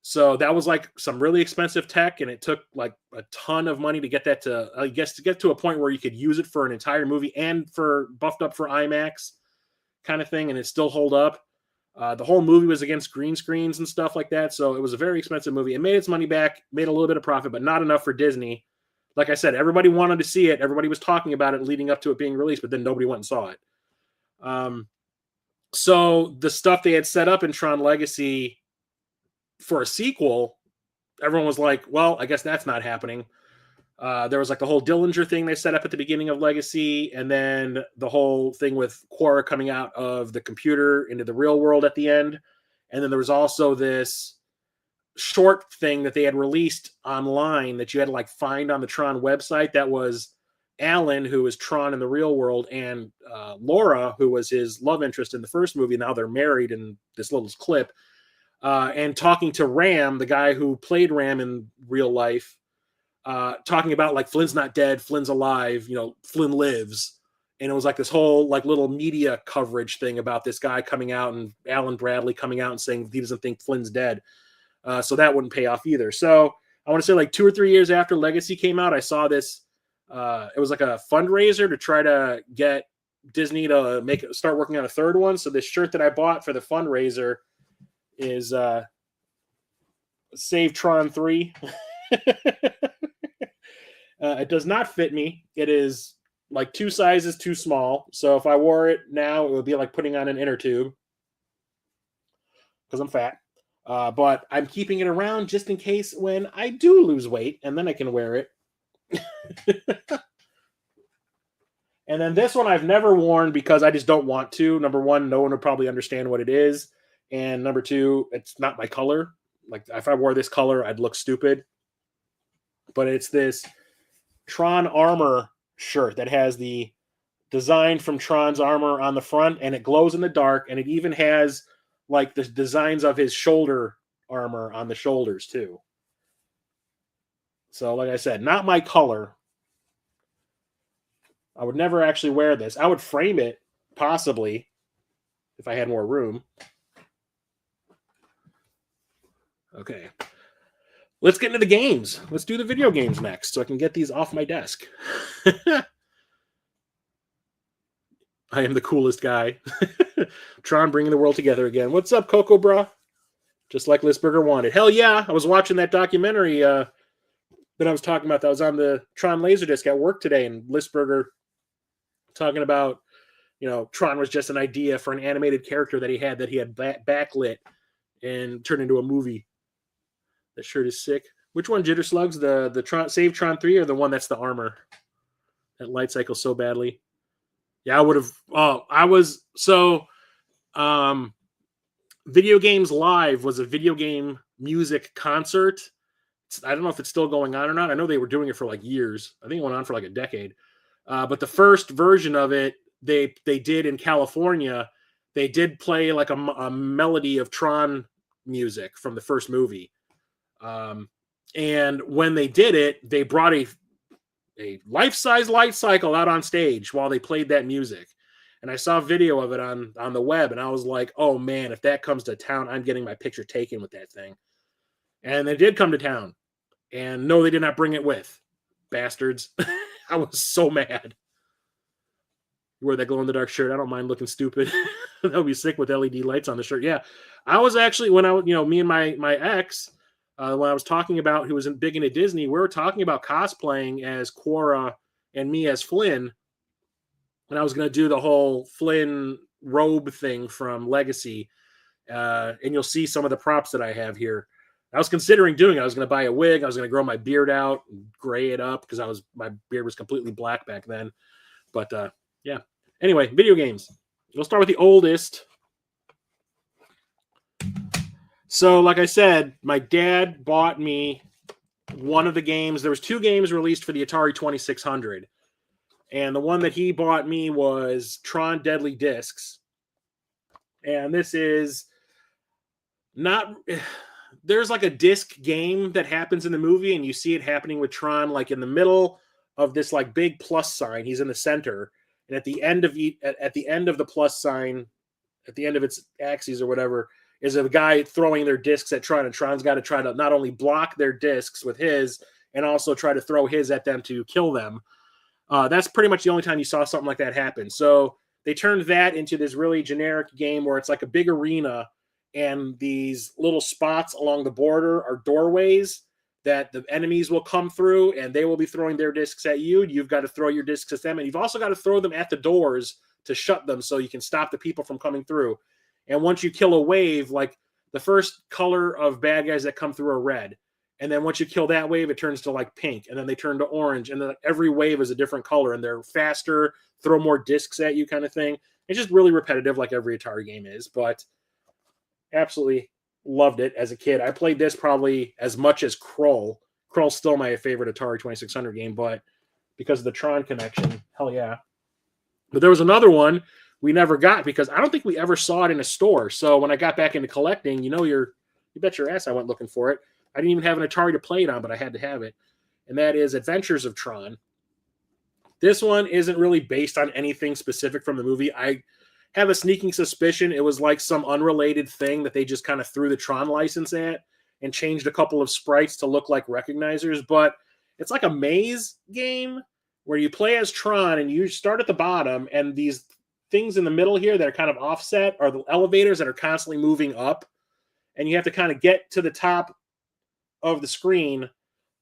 So that was like some really expensive tech, and it took like a ton of money to get that to, I guess, to get to a point where you could use it for an entire movie and for buffed up for IMAX kind of thing, and it still hold up. The whole movie was against green screens and stuff like that, so it was a very expensive movie. It made its money back, made a little bit of profit, but not enough for Disney. Like I said, everybody wanted to see it. Everybody was talking about it leading up to it being released, but then nobody went and saw it. So the stuff they had set up in Tron Legacy for a sequel, everyone was like, well, I guess that's not happening. There was like the whole Dillinger thing they set up at the beginning of Legacy, and then the whole thing with Quora coming out of the computer into the real world at the end. And then there was also this short thing that they had released online that you had to like find on the Tron website. That was Alan, who was Tron in the real world, and Laura, who was his love interest in the first movie. Now they're married in this little clip. And talking to Ram, the guy who played Ram in real life, talking about like Flynn's not dead, Flynn's alive, Flynn lives. And it was like this whole like little media coverage thing about this guy coming out and Alan Bradley coming out and saying he doesn't think Flynn's dead. So that wouldn't pay off either. So I want to say like 2 or 3 years after Legacy came out, I saw this. It was like a fundraiser to try to get Disney to start working on a third one. So this shirt that I bought for the fundraiser is Save Tron 3. It does not fit me. It is like 2 sizes too small. So if I wore it now, it would be like putting on an inner tube because I'm fat. But I'm keeping it around just in case when I do lose weight, and then I can wear it. And then this one I've never worn because I just don't want to. Number one, no one would probably understand what it is. And number two, it's not my color. Like if I wore this color, I'd look stupid. But it's this Tron armor shirt that has the design from Tron's armor on the front, and it glows in the dark, and it even has like the designs of his shoulder armor on the shoulders too. So like I said, not my color. I would never actually wear this. I would frame it, possibly, if I had more room. Okay. Let's get into the games. Let's do the video games next so I can get these off my desk. I am the coolest guy. Tron bringing the world together again. What's up, Coco Bra? Just like Lisberger wanted. Hell yeah. I was watching that documentary that I was talking about. That was on the Tron Laserdisc at work today, and Lisberger talking about, Tron was just an idea for an animated character that he had backlit and turned into a movie. That shirt is sick. Which one, Jitter Slugs? The Tron Save Tron 3 or the one that's the armor? That light cycle so badly. Yeah, I would have. Video Games Live was a video game music concert. I don't know if it's still going on or not. I know they were doing it for like years. I think it went on for like a decade. But the first version of it, they did in California. They did play like a melody of Tron music from the first movie. And when they did it, they brought a life-size light cycle out on stage while they played that music. And I saw a video of it on the web, and I was like, oh man, if that comes to town, I'm getting my picture taken with that thing. And they did come to town. And no, they did not bring it with. Bastards. I was so mad. You wear that glow-in-the-dark shirt. I don't mind looking stupid. That would be sick with LED lights on the shirt. Yeah. I was actually, when me and my ex, when I was talking about who was big into Disney, we were talking about cosplaying as Quora and me as Flynn. And I was going to do the whole Flynn robe thing from Legacy. And you'll see some of the props that I have here. I was considering doing it. I was going to buy a wig. I was going to grow my beard out and gray it up because my beard was completely black back then. But yeah. Anyway, video games. We'll start with the oldest. So, like I said, my dad bought me one of the games. There was 2 games released for the Atari 2600. And the one that he bought me was Tron Deadly Discs. And this is not... There's like a disc game that happens in the movie, and you see it happening with Tron, like in the middle of this like big plus sign. He's in the center, and at the end of the plus sign, at the end of its axes or whatever, is a guy throwing their discs at Tron, and Tron's got to try to not only block their discs with his, and also try to throw his at them to kill them. That's pretty much the only time you saw something like that happen. So they turned that into this really generic game where it's like a big arena. And these little spots along the border are doorways that the enemies will come through, and they will be throwing their discs at you. You've got to throw your discs at them, and you've also got to throw them at the doors to shut them so you can stop the people from coming through. And once you kill a wave, like the first color of bad guys that come through are red. And then once you kill that wave, it turns to like pink, and then they turn to orange, and then every wave is a different color, and they're faster, throw more discs at you kind of thing. It's just really repetitive like every Atari game is, but... absolutely Loved it as a kid. I played this probably as much as Kroll. Kroll's still my favorite Atari 2600 game, but because of the Tron connection, hell yeah. But there was another one we never got because I don't think we ever saw it in a store. So when I got back into collecting, you bet your ass I went looking for it. I didn't even have an Atari to play it on, but I had to have it. And that is Adventures of Tron. This one isn't really based on anything specific from the movie. I have a sneaking suspicion it was like some unrelated thing that they just kind of threw the Tron license at and changed a couple of sprites to look like recognizers. But it's like a maze game where you play as Tron and you start at the bottom, and these things in the middle here that are kind of offset are the elevators that are constantly moving up, and you have to kind of get to the top of the screen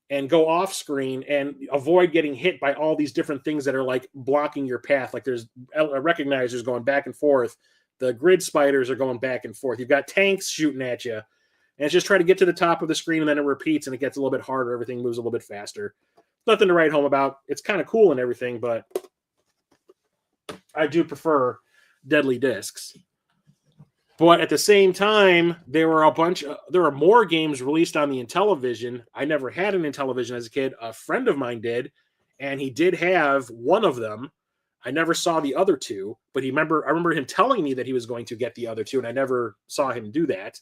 and go off screen and avoid getting hit by all these different things that are like blocking your path. Like there's recognizers going back and forth. The grid spiders are going back and forth. You've got tanks shooting at you. And it's just try to get to the top of the screen, and then it repeats and it gets a little bit harder. Everything moves a little bit faster. Nothing to write home about. It's kind of cool and everything, but I do prefer Deadly Discs. But at the same time, there are more games released on the Intellivision. I never had an Intellivision as a kid. A friend of mine did, and he did have one of them. I never saw the other two, but I remember him telling me that he was going to get the other two, and I never saw him do that.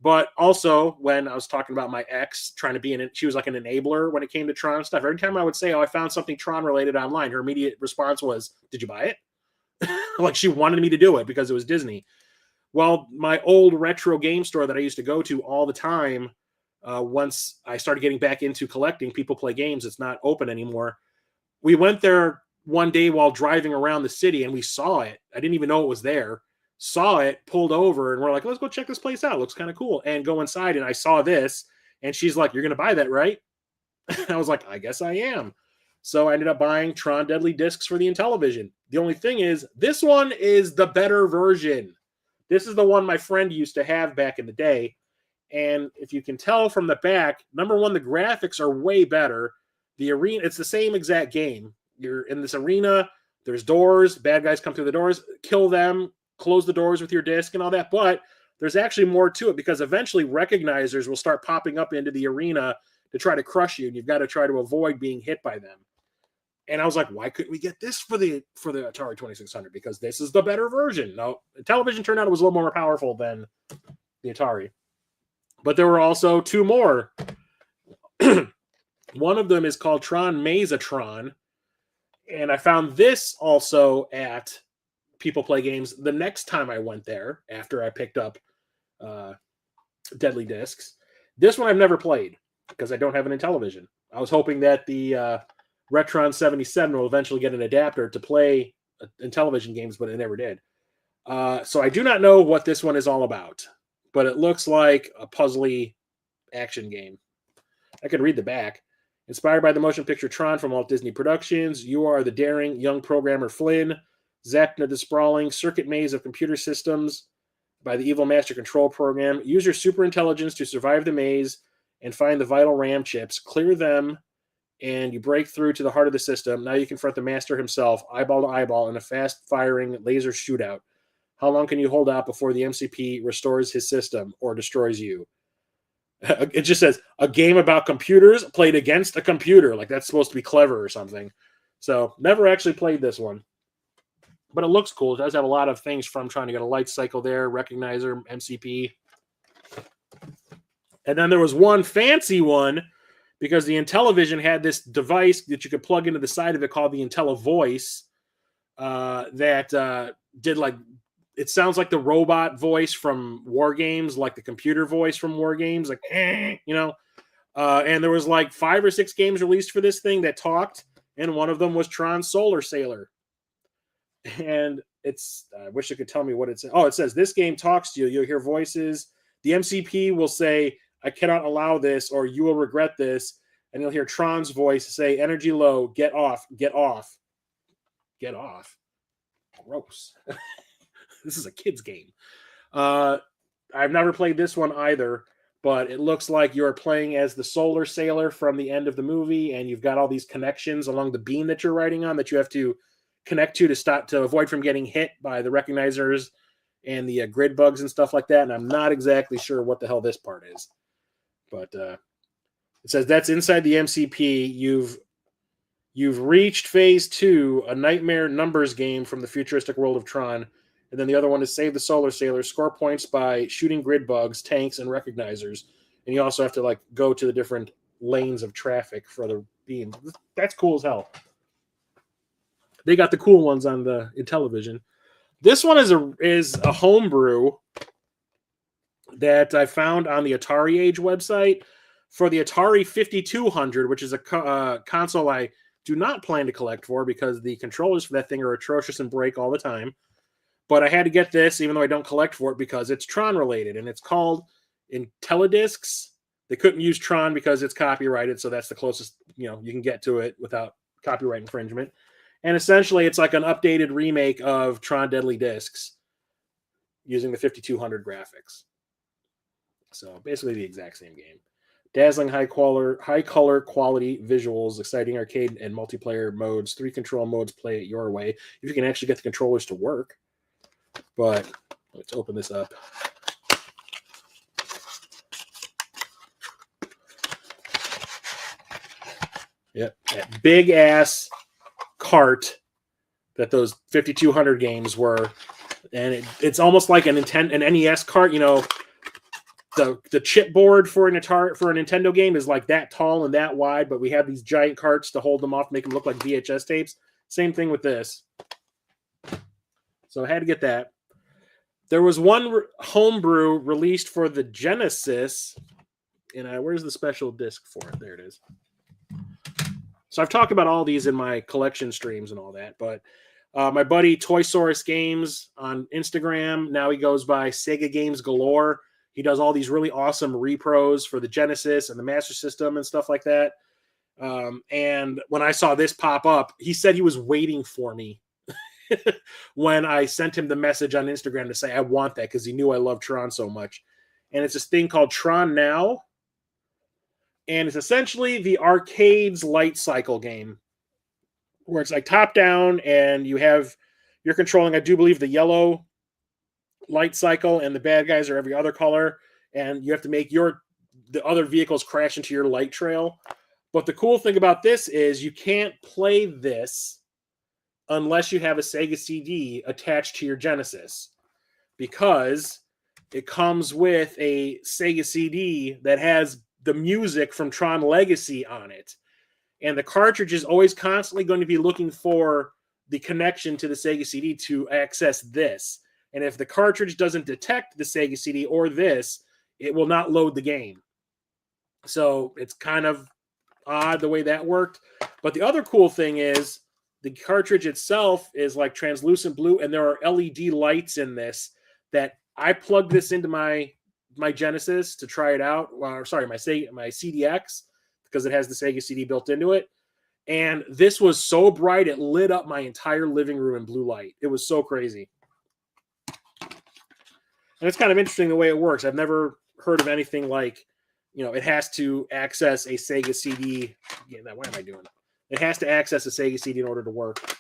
But also, when I was talking about my ex trying to she was like an enabler when it came to Tron stuff. Every time I would say, "Oh, I found something Tron related online," her immediate response was, "Did you buy it?" Like she wanted me to do it because it was Disney. Well, my old retro game store that I used to go to all the time, once I started getting back into collecting, People Play Games, it's not open anymore. We went there one day while driving around the city, and we saw it. I didn't even know it was there. Saw it, pulled over, and we're like, let's go check this place out. It looks kind of cool. And go inside, and I saw this, and she's like, "You're going to buy that, right?" I was like, "I guess I am." So I ended up buying Tron Deadly Discs for the Intellivision. The only thing is, this one is the better version. This is the one my friend used to have back in the day. And if you can tell from the back, number one, the graphics are way better. The arena, it's the same exact game. You're in this arena, there's doors, bad guys come through the doors, kill them, close the doors with your disc and all that. But there's actually more to it because eventually recognizers will start popping up into the arena to try to crush you. And you've got to try to avoid being hit by them. And I was like, why couldn't we get this for the Atari 2600? Because this is the better version. No, the television turned out it was a little more powerful than the Atari. But there were also two more. One of them is called Tron Mazatron. And I found this also at People Play Games the next time I went there after I picked up Deadly Discs. This one I've never played because I don't have an Intellivision. I was hoping that the Retron 77 will eventually get an adapter to play Intellivision games, but it never did. So I do not know what this one is all about, but it looks like a puzzly action game. I could read the back. Inspired by the motion picture Tron from Walt Disney Productions, you are the daring young programmer Flynn, zapped into the sprawling circuit maze of computer systems by the evil master control program. Use your super intelligence to survive the maze and find the vital RAM chips, clear them, and you break through to the heart of the system. Now you confront the master himself, eyeball to eyeball, in a fast-firing laser shootout. How long can you hold out before the MCP restores his system or destroys you? It just says, a game about computers played against a computer. Like, that's supposed to be clever or something. So, never actually played this one. But it looks cool. It does have a lot of things from trying to get a light cycle there, recognizer, MCP. And then there was one fancy one, because the Intellivision had this device that you could plug into the side of it called the IntelliVoice that did like, it sounds like the robot voice from War Games, like the computer voice from War Games, like, you know. And there was like 5 or 6 games released for this thing that talked, and one of them was Tron Solar Sailor. And it's, I wish it could tell me what it says. Oh, it says, this game talks to you. You'll hear voices. The MCP will say, I cannot allow this, or you will regret this. And you'll hear Tron's voice say, energy low, get off, get off. Get off. Gross. This is a kid's game. I've never played this one either, but it looks like you're playing as the Solar Sailor from the end of the movie, and you've got all these connections along the beam that you're riding on that you have to connect to stop, to avoid from getting hit by the recognizers and the grid bugs and stuff like that. And I'm not exactly sure what the hell this part is. But it says that's inside the MCP. You've reached phase 2, a nightmare numbers game from the futuristic world of Tron. And then the other one is save the solar sailors, score points by shooting grid bugs, tanks, and recognizers. And you also have to go to the different lanes of traffic for the beams. That's cool as hell. They got the cool ones on the Intellivision. This one is a homebrew that I found on the Atari Age website for the Atari 5200, which is a console I do not plan to collect for because the controllers for that thing are atrocious and break all the time. But I had to get this, even though I don't collect for it, because it's Tron related, and it's called IntelliDiscs. They couldn't use Tron because it's copyrighted, so that's the closest you can get to it without copyright infringement. And essentially, it's like an updated remake of Tron Deadly Discs using the 5200 graphics. So basically the exact same game. Dazzling high color quality visuals, exciting arcade and multiplayer modes, 3 control modes, play it your way. If you can actually get the controllers to work. But let's open this up. Yep, that big ass cart that those 5200 games were, and it's almost like an NES cart. The chipboard for a Nintendo game is like that tall and that wide, but we have these giant carts to hold them off, make them look like VHS tapes. Same thing with this. So I had to get that. There was one homebrew released for the Genesis, and where's the special disc for it? There it is. So I've talked about all these in my collection streams and all that, but my buddy Toysaurus Games on Instagram, now he goes by Sega Games Galore. He does all these really awesome repros for the Genesis and the Master System and stuff like that. And when I saw this pop up, he said he was waiting for me when I sent him the message on Instagram to say I want that because he knew I love Tron so much. And it's this thing called Tron Now. And it's essentially the arcade's light cycle game where it's like top down and you're controlling, I do believe, the yellow light cycle and the bad guys are every other color. And you have to make the other vehicles crash into your light trail. But the cool thing about this is you can't play this unless you have a Sega CD attached to your Genesis because it comes with a Sega CD that has the music from Tron Legacy on it. And the cartridge is always constantly going to be looking for the connection to the Sega CD to access this. And if the cartridge doesn't detect the Sega CD or this, it will not load the game. So it's kind of odd the way that worked. But the other cool thing is the cartridge itself is like translucent blue, and there are LED lights in this that I plugged this into my Genesis to try it out. My CDX, because it has the Sega CD built into it. And this was so bright, it lit up my entire living room in blue light. It was so crazy. And it's kind of interesting the way it works. I've never heard of anything like, it has to access a Sega CD. What am I doing? It has to access a Sega CD in order to work.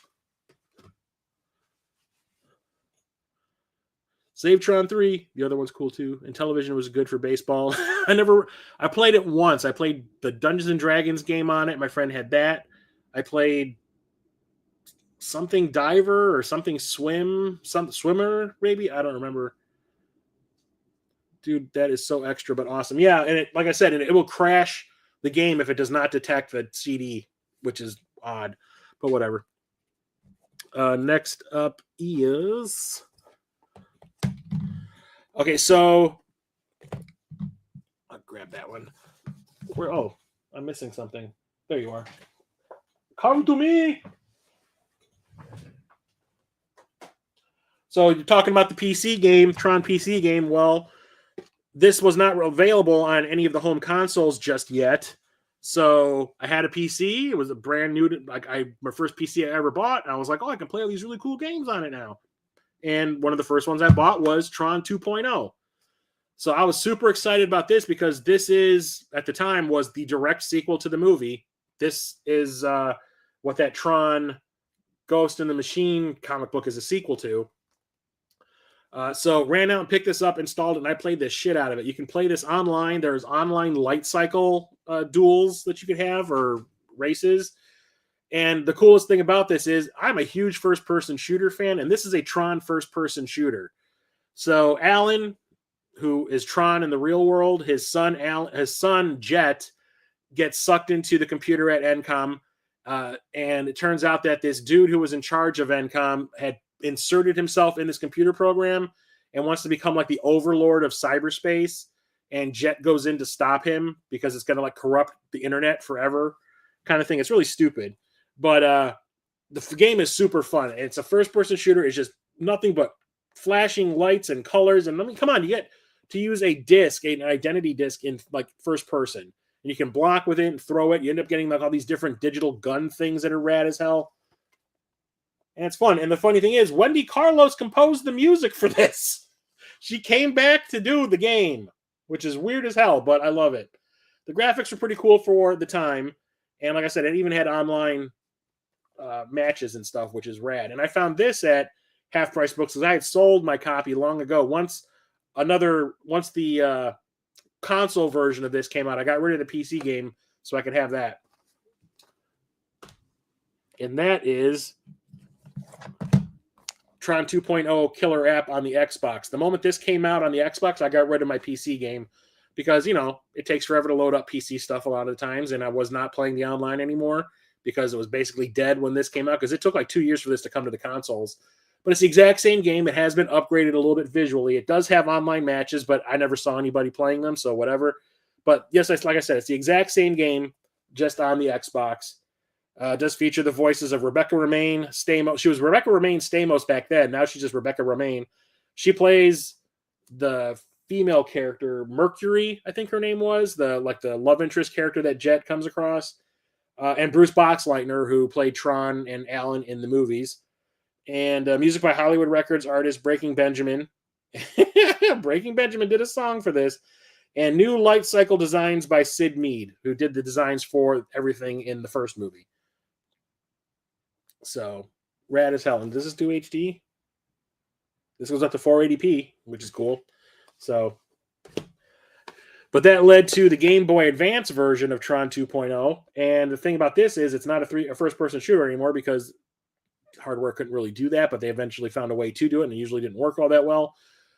Save Tron 3, the other one's cool too. And Intellivision was good for baseball. I played it once. I played the Dungeons and Dragons game on it. My friend had that. I played something diver or something swimmer, maybe. I don't remember. Dude, that is so extra, but awesome. Yeah, and like I said, it will crash the game if it does not detect the CD, which is odd, but whatever. Next up is... Okay, so I'll grab that one. I'm missing something. There you are. Come to me. So you're talking about the PC game, Tron PC game. Well, this was not available on any of the home consoles just yet. So I had a PC. It was a brand new, my first PC I ever bought. And I was like, I can play all these really cool games on it now. And one of the first ones I bought was Tron 2.0. So I was super excited about this because this is, at the time, was the direct sequel to the movie. This is what that Tron Ghost in the Machine comic book is a sequel to. So ran out and picked this up, installed it, and I played the shit out of it. You can play this online. There's online light cycle duels that you could have, or races. And the coolest thing about this is I'm a huge first-person shooter fan, and this is a Tron first-person shooter. So Alan, who is Tron in the real world, his son Jet gets sucked into the computer at Encom, and it turns out that this dude who was in charge of Encom had inserted himself in this computer program and wants to become like the overlord of cyberspace. And Jet goes in to stop him because it's going to like corrupt the internet forever, kind of thing. It's really stupid, but the game is super fun. It's a first-person shooter. It's just nothing but flashing lights and colors. And I mean, come on, you get to use a disc, an identity disc in like first person. And you can block with it and throw it. You end up getting like all these different digital gun things that are rad as hell. And it's fun. And the funny thing is, Wendy Carlos composed the music for this. She came back to do the game, which is weird as hell, but I love it. The graphics are pretty cool for the time. And like I said, it even had online matches and stuff, which is rad. And I found this at Half Price Books because I had sold my copy long ago. Once the console version of this came out, I got rid of the PC game so I could have that. And that is Tron 2.0 killer app on the Xbox. The moment this came out on the Xbox, I got rid of my PC game because, you know, it takes forever to load up PC stuff a lot of the times, and I was not playing the online anymore because it was basically dead when this came out, because it took like 2 years for this to come to the consoles. But it's the exact same game. It has been upgraded a little bit visually. It does have online matches, but I never saw anybody playing them, so whatever. But yes, like I said, it's the exact same game, just on the Xbox. It does feature the voices of Rebecca Romaine Stamos. She was Rebecca Romaine Stamos back then. Now she's just Rebecca Romaine. She plays the female character Mercury, I think her name was, the love interest character that Jet comes across, and Bruce Boxleitner, who played Tron and Alan in the movies. And music by Hollywood Records artist Breaking Benjamin. Breaking Benjamin did a song for this. And new light cycle designs by Sid Mead, who did the designs for everything in the first movie. So, rad as hell. And does this do HD? This goes up to 480p, which is cool. So, but that led to the Game Boy Advance version of Tron 2.0. And the thing about this is it's not a first-person shooter anymore because hardware couldn't really do that, but they eventually found a way to do it, and it usually didn't work all that well.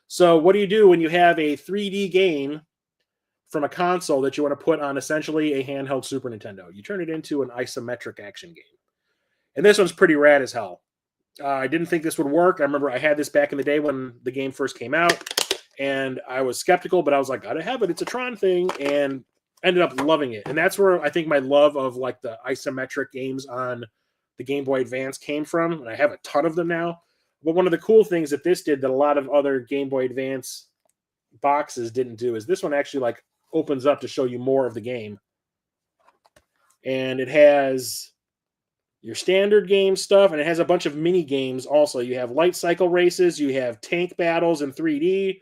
So what do you do when you have a 3D game from a console that you want to put on essentially a handheld Super Nintendo? You turn it into an isometric action game. And this one's pretty rad as hell. I didn't think this would work. I remember I had this back in the day when the game first came out, and I was skeptical, but I was like, gotta have it. It's a Tron thing, and ended up loving it. And that's where I think my love of like the isometric games on the Game Boy Advance came from, and I have a ton of them now. But one of the cool things that this did that a lot of other Game Boy Advance boxes didn't do is this one actually like opens up to show you more of the game. And it has your standard game stuff, and it has a bunch of mini games also. You have light cycle races, you have tank battles in 3D,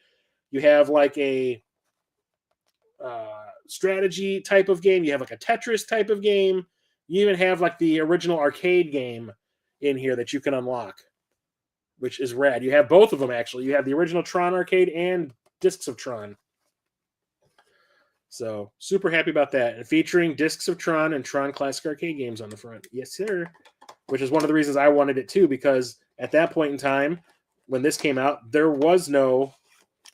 you have like a strategy type of game, you have like a Tetris type of game. You even have like the original arcade game in here that you can unlock, which is rad. You have both of them, actually. You have the original Tron arcade and Discs of Tron. So super happy about that. And featuring Discs of Tron and Tron Classic Arcade games on the front. Yes, sir. Which is one of the reasons I wanted it too, because at that point in time, when this came out, there was no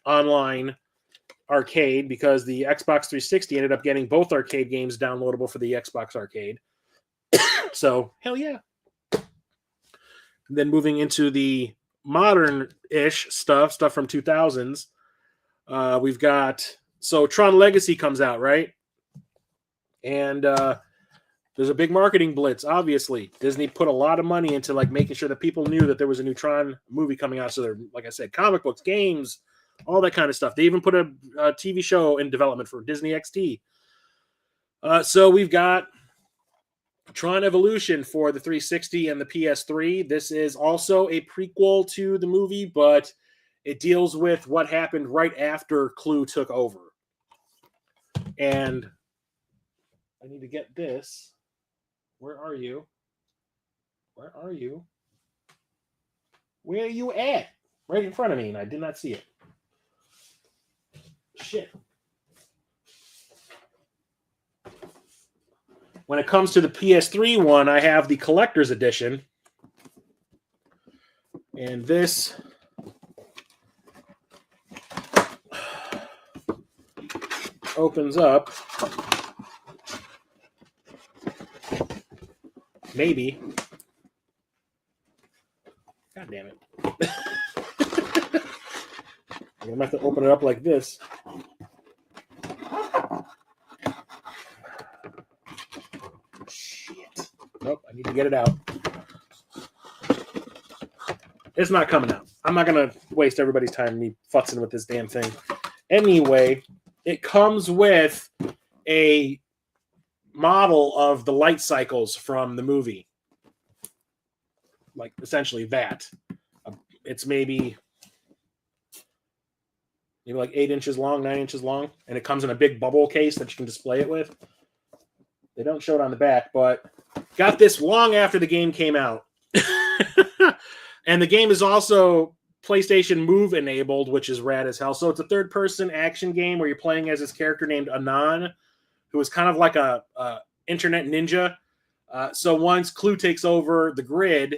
online arcade because the Xbox 360 ended up getting both arcade games downloadable for the Xbox Arcade. So, hell yeah. Then moving into the modern-ish stuff from 2000s, we've got... So, Tron Legacy comes out, right? And there's a big marketing blitz, obviously. Disney put a lot of money into like making sure that people knew that there was a new Tron movie coming out. So, they're, like I said, comic books, games, all that kind of stuff. They even put a TV show in development for Disney XD. So, we've got Tron Evolution for the 360 and the PS3. This is also a prequel to the movie, but it deals with what happened right after Clue took over. And I need to get this. Where are you? Where are you? Where are you at? right in front of me, and I did not see it. Shit. When it comes to the PS3 one, I have the collector's edition. And this opens up. Maybe. God damn it. I'm going to have to open it up like this. Shit. Nope, I need to get it out. It's not coming out. I'm not going to waste everybody's time me futzing with this damn thing. Anyway, it comes with a model of the light cycles from the movie. Like, essentially that. It's maybe like 8 inches long, 9 inches long, and it comes in a big bubble case that you can display it with. They don't show it on the back, but got this long after the game came out. And the game is also PlayStation Move enabled, which is rad as hell. So it's a third-person action game where you're playing as this character named Anon, who is kind of like a internet ninja. So once Clue takes over the grid,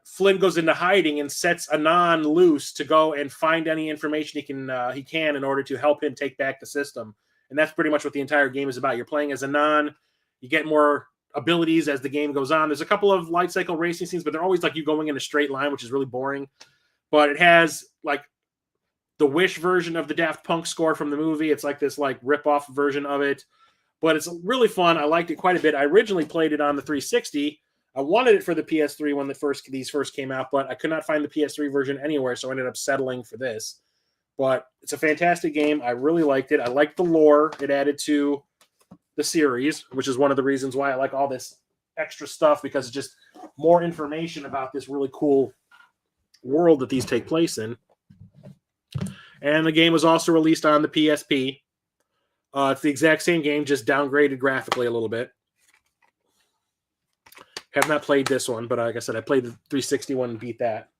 Flynn goes into hiding and sets Anon loose to go and find any information he can in order to help him take back the system. And that's pretty much what the entire game is about. You're playing as Anon. You get more abilities as the game goes on. There's a couple of light cycle racing scenes, but they're always like you going in a straight line, which is really boring. But it has like the Wish version of the Daft Punk score from the movie. It's like this like rip-off version of it. But it's really fun. I liked it quite a bit. I originally played it on the 360. I wanted it for the PS3 when these first came out, but I could not find the PS3 version anywhere, so I ended up settling for this. But it's a fantastic game. I really liked it. I liked the lore it added to the series, which is one of the reasons why I like all this extra stuff, because it's just more information about this really cool world that these take place in. And the game was also released on the PSP. It's the exact same game, just downgraded graphically a little bit. Have not played this one, but like I said, I played the 360 one and beat that.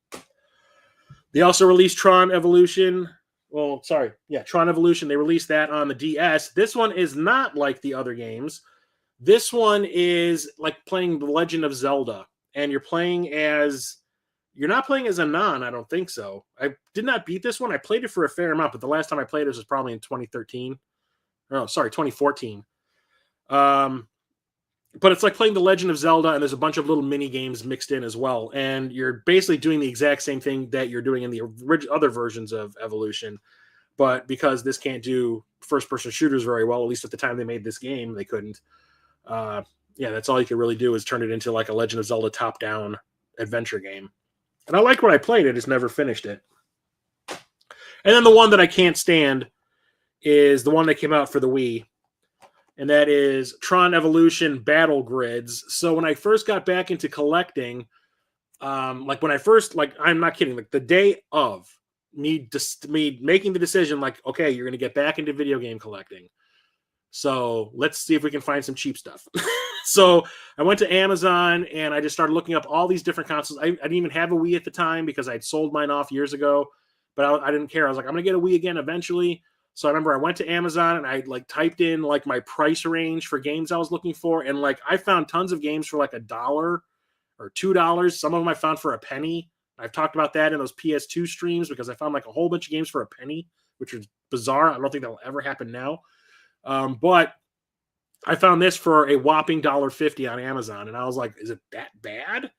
They also released Tron Evolution. Tron Evolution. They released that on the DS. This one is not like the other games. This one is like playing The Legend of Zelda, and you're not playing as Anon, I don't think so. I did not beat this one. I played it for a fair amount, but the last time I played it was probably in 2013. 2014. But it's like playing The Legend of Zelda, and there's a bunch of little mini games mixed in as well. And you're basically doing the exact same thing that you're doing in the other versions of Evolution. But because this can't do first-person shooters very well, at least at the time they made this game, they couldn't. That's all you can really do is turn it into like a Legend of Zelda top-down adventure game. And I liked what I played. I just never finished it. And then the one that I can't stand is the one that came out for the Wii. And that is Tron Evolution Battle Grids. So when I first got back into collecting, I'm not kidding, like the day of me making the decision, like, okay, you're going to get back into video game collecting. So let's see if we can find some cheap stuff. So I went to Amazon and I just started looking up all these different consoles. I didn't even have a Wii at the time because I'd sold mine off years ago, but I didn't care. I was like, I'm going to get a Wii again eventually. So I remember I went to Amazon and I like typed in like my price range for games I was looking for. And like, I found tons of games for like $1 or $2. Some of them I found for a penny. I've talked about that in those PS2 streams because I found like a whole bunch of games for a penny, which is bizarre. I don't think that'll ever happen now. But I found this for a whopping $1.50 on Amazon. And I was like, is it that bad?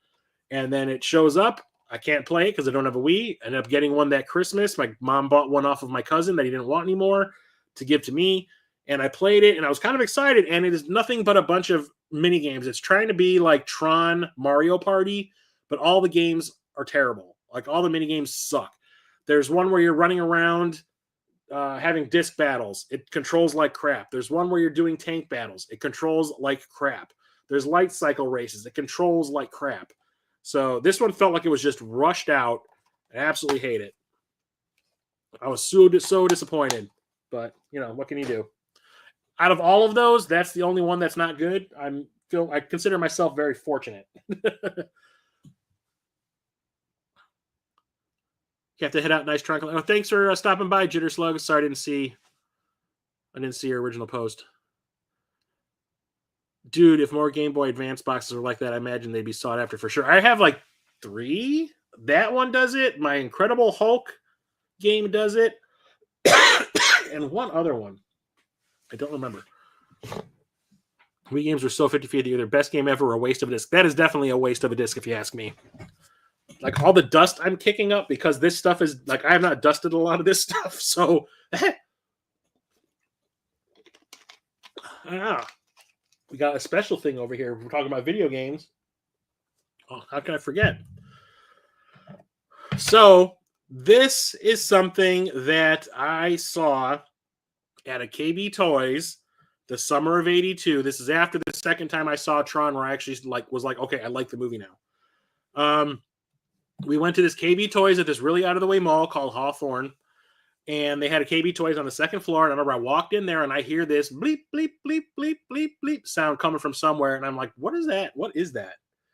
And then it shows up. I can't play it because I don't have a Wii. I ended up getting one that Christmas. My mom bought one off of my cousin that he didn't want anymore to give to me. And I played it, and I was kind of excited. And it is nothing but a bunch of mini games. It's trying to be like Tron Mario Party, but all the games are terrible. Like, all the mini games suck. There's one where you're running around having disc battles. It controls like crap. There's one where you're doing tank battles. It controls like crap. There's light cycle races. It controls like crap. So this one felt like it was just rushed out. I absolutely hate it. I was so disappointed. But, what can you do? Out of all of those, that's the only one that's not good. I consider myself very fortunate. You have to hit out nice TRON Collection. Oh, thanks for stopping by, Jitter Slug. Sorry, I didn't see your original post. Dude, if more Game Boy Advance boxes were like that, I imagine they'd be sought after for sure. I have like 3. That one does it. My Incredible Hulk game does it. And one other one. I don't remember. Wii games were so 50-50 either best game ever or a waste of a disc. That is definitely a waste of a disc if you ask me. Like all the dust I'm kicking up because this stuff is like I have not dusted a lot of this stuff. So we got a special thing over here. We're talking about video games. Oh, how can I forget? So this is something that I saw at a KB Toys the summer of '82. This is after the second time I saw Tron, where I actually was like, okay, I like the movie now. We went to this KB Toys at this really out of the way mall called Hawthorne, and they had a KB Toys on the second floor. And I remember I walked in there and I hear this bleep, bleep, bleep, bleep, bleep, bleep sound coming from somewhere. And I'm like, what is that? What is that?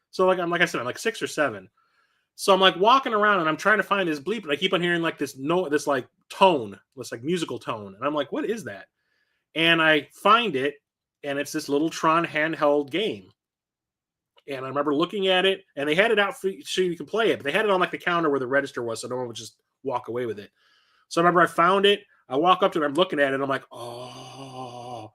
So like I said, I'm like 6 or 7. So I'm like walking around and I'm trying to find this bleep, and I keep on hearing like this like tone, this like musical tone. And I'm like, what is that? And I find it, and it's this little Tron handheld game. And I remember looking at it, and they had it out so you can play it, but they had it on like the counter where the register was, so no one would just walk away with it. So I remember I found it. I walk up to it, I'm looking at it, and I'm like, oh.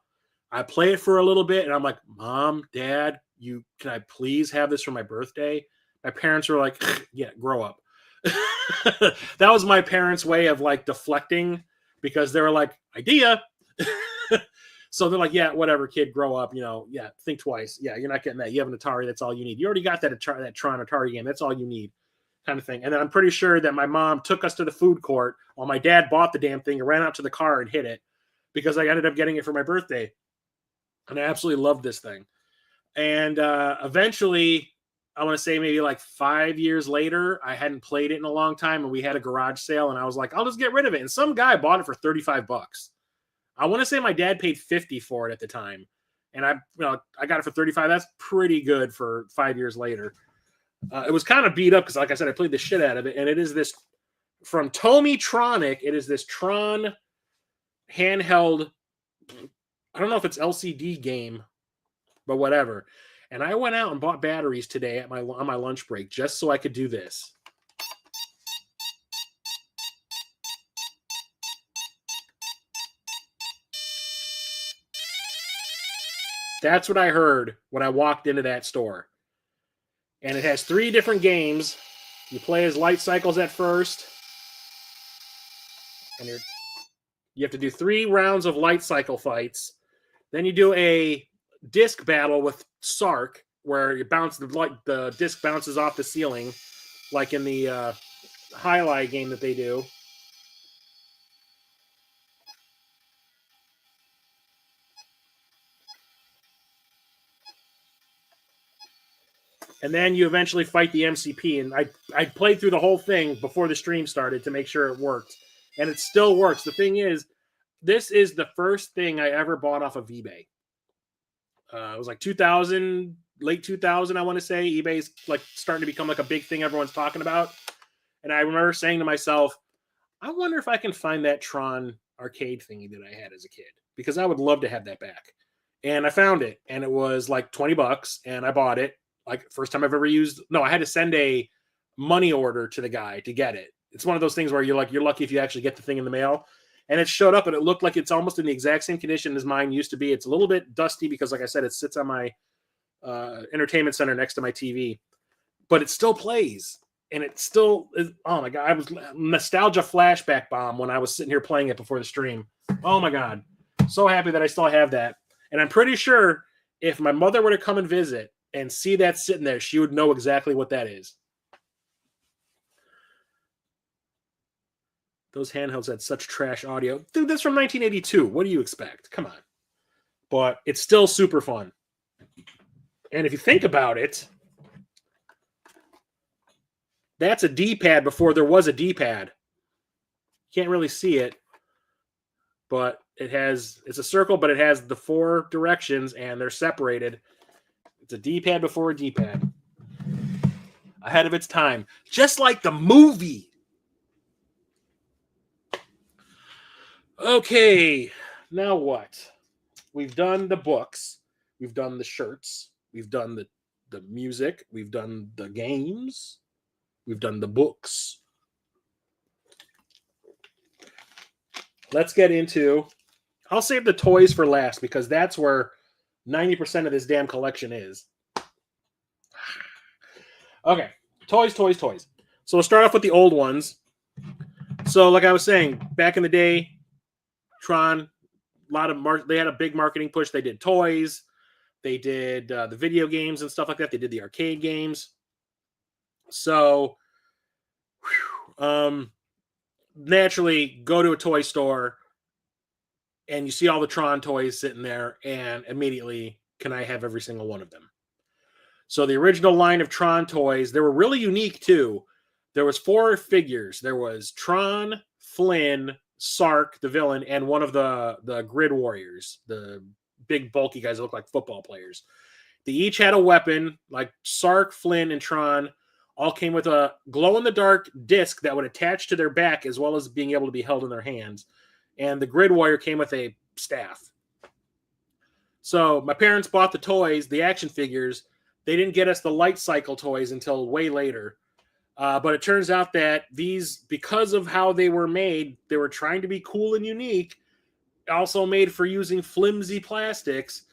I play it for a little bit, and I'm like, Mom, Dad, can I please have this for my birthday? My parents were like, yeah, grow up. That was my parents' way of like deflecting, because they were like, idea. So they're like, yeah, whatever, kid, grow up. Yeah, think twice. Yeah, you're not getting that. You have an Atari. That's all you need. You already got that Tron Atari game. That's all you need, kind of thing. And then I'm pretty sure that my mom took us to the food court while my dad bought the damn thing and ran out to the car and hid it, because I ended up getting it for my birthday. And I absolutely loved this thing. And eventually, I want to say maybe like 5 years later, I hadn't played it in a long time, and we had a garage sale, and I was like, I'll just get rid of it. And some guy bought it for $35. I want to say my dad paid $50 for it at the time, and I got it for $35. That's pretty good for 5 years later. It was kind of beat up because, like I said, I played the shit out of it, and it is this from Tomitronic. It is this Tron handheld. I don't know if it's LCD game, but whatever. And I went out and bought batteries today on my lunch break just so I could do this. That's what I heard when I walked into that store. And it has 3 different games. You play as light cycles at first. And you have to do 3 rounds of light cycle fights. Then you do a disc battle with Sark, where you bounce the disc bounces off the ceiling, like in the highlight game that they do. And then you eventually fight the MCP. And I played through the whole thing before the stream started to make sure it worked. And it still works. The thing is, this is the first thing I ever bought off of eBay. It was like 2000, late 2000, I want to say. eBay's like starting to become like a big thing everyone's talking about. And I remember saying to myself, I wonder if I can find that Tron arcade thingy that I had as a kid, because I would love to have that back. And I found it, and it was like $20, and I bought it. Like, first time I've ever used. No, I had to send a money order to the guy to get it. It's one of those things where you're lucky if you actually get the thing in the mail. And it showed up, and it looked like it's almost in the exact same condition as mine used to be. It's a little bit dusty because, like I said, it sits on my entertainment center next to my TV. But it still plays. And it still is. Oh, my God. I was nostalgia flashback bomb when I was sitting here playing it before the stream. Oh, my God. So happy that I still have that. And I'm pretty sure if my mother were to come and visit and see that sitting there, she would know exactly what that is. Those handhelds had such trash audio. Dude, that's from 1982. What do you expect? Come on. But it's still super fun. And if you think about it, that's a D-pad before there was a D-pad. Can't really see it, but it's a circle, but it has the 4 directions, and they're separated. It's a D-pad before a D-pad. Ahead of its time. Just like the movie. Okay, now what? We've done the books, we've done the shirts, we've done the music, we've done the games, we've done the books. Let's get into. I'll save the toys for last because that's where 90% of this damn collection is. Okay, toys, toys, toys. So we'll start off with the old ones. So, like I was saying, back in the day, Tron, they had a big marketing push. They did toys, they did the video games and stuff like that. They did the arcade games. So, naturally, go to a toy store and you see all the Tron toys sitting there, and immediately, can I have every single one of them? So the original line of Tron toys, they were really unique too. There was 4 figures. There was Tron, Flynn, Sark, the villain, and one of the Grid Warriors, the big bulky guys that look like football players. They each had a weapon, like Sark, Flynn, and Tron all came with a glow-in-the-dark disc that would attach to their back as well as being able to be held in their hands. And the Grid Warrior came with a staff. So my parents bought the toys, the action figures. They didn't get us the light cycle toys until way later. But it turns out that these, because of how they were made, they were trying to be cool and unique, also made for using flimsy plastics.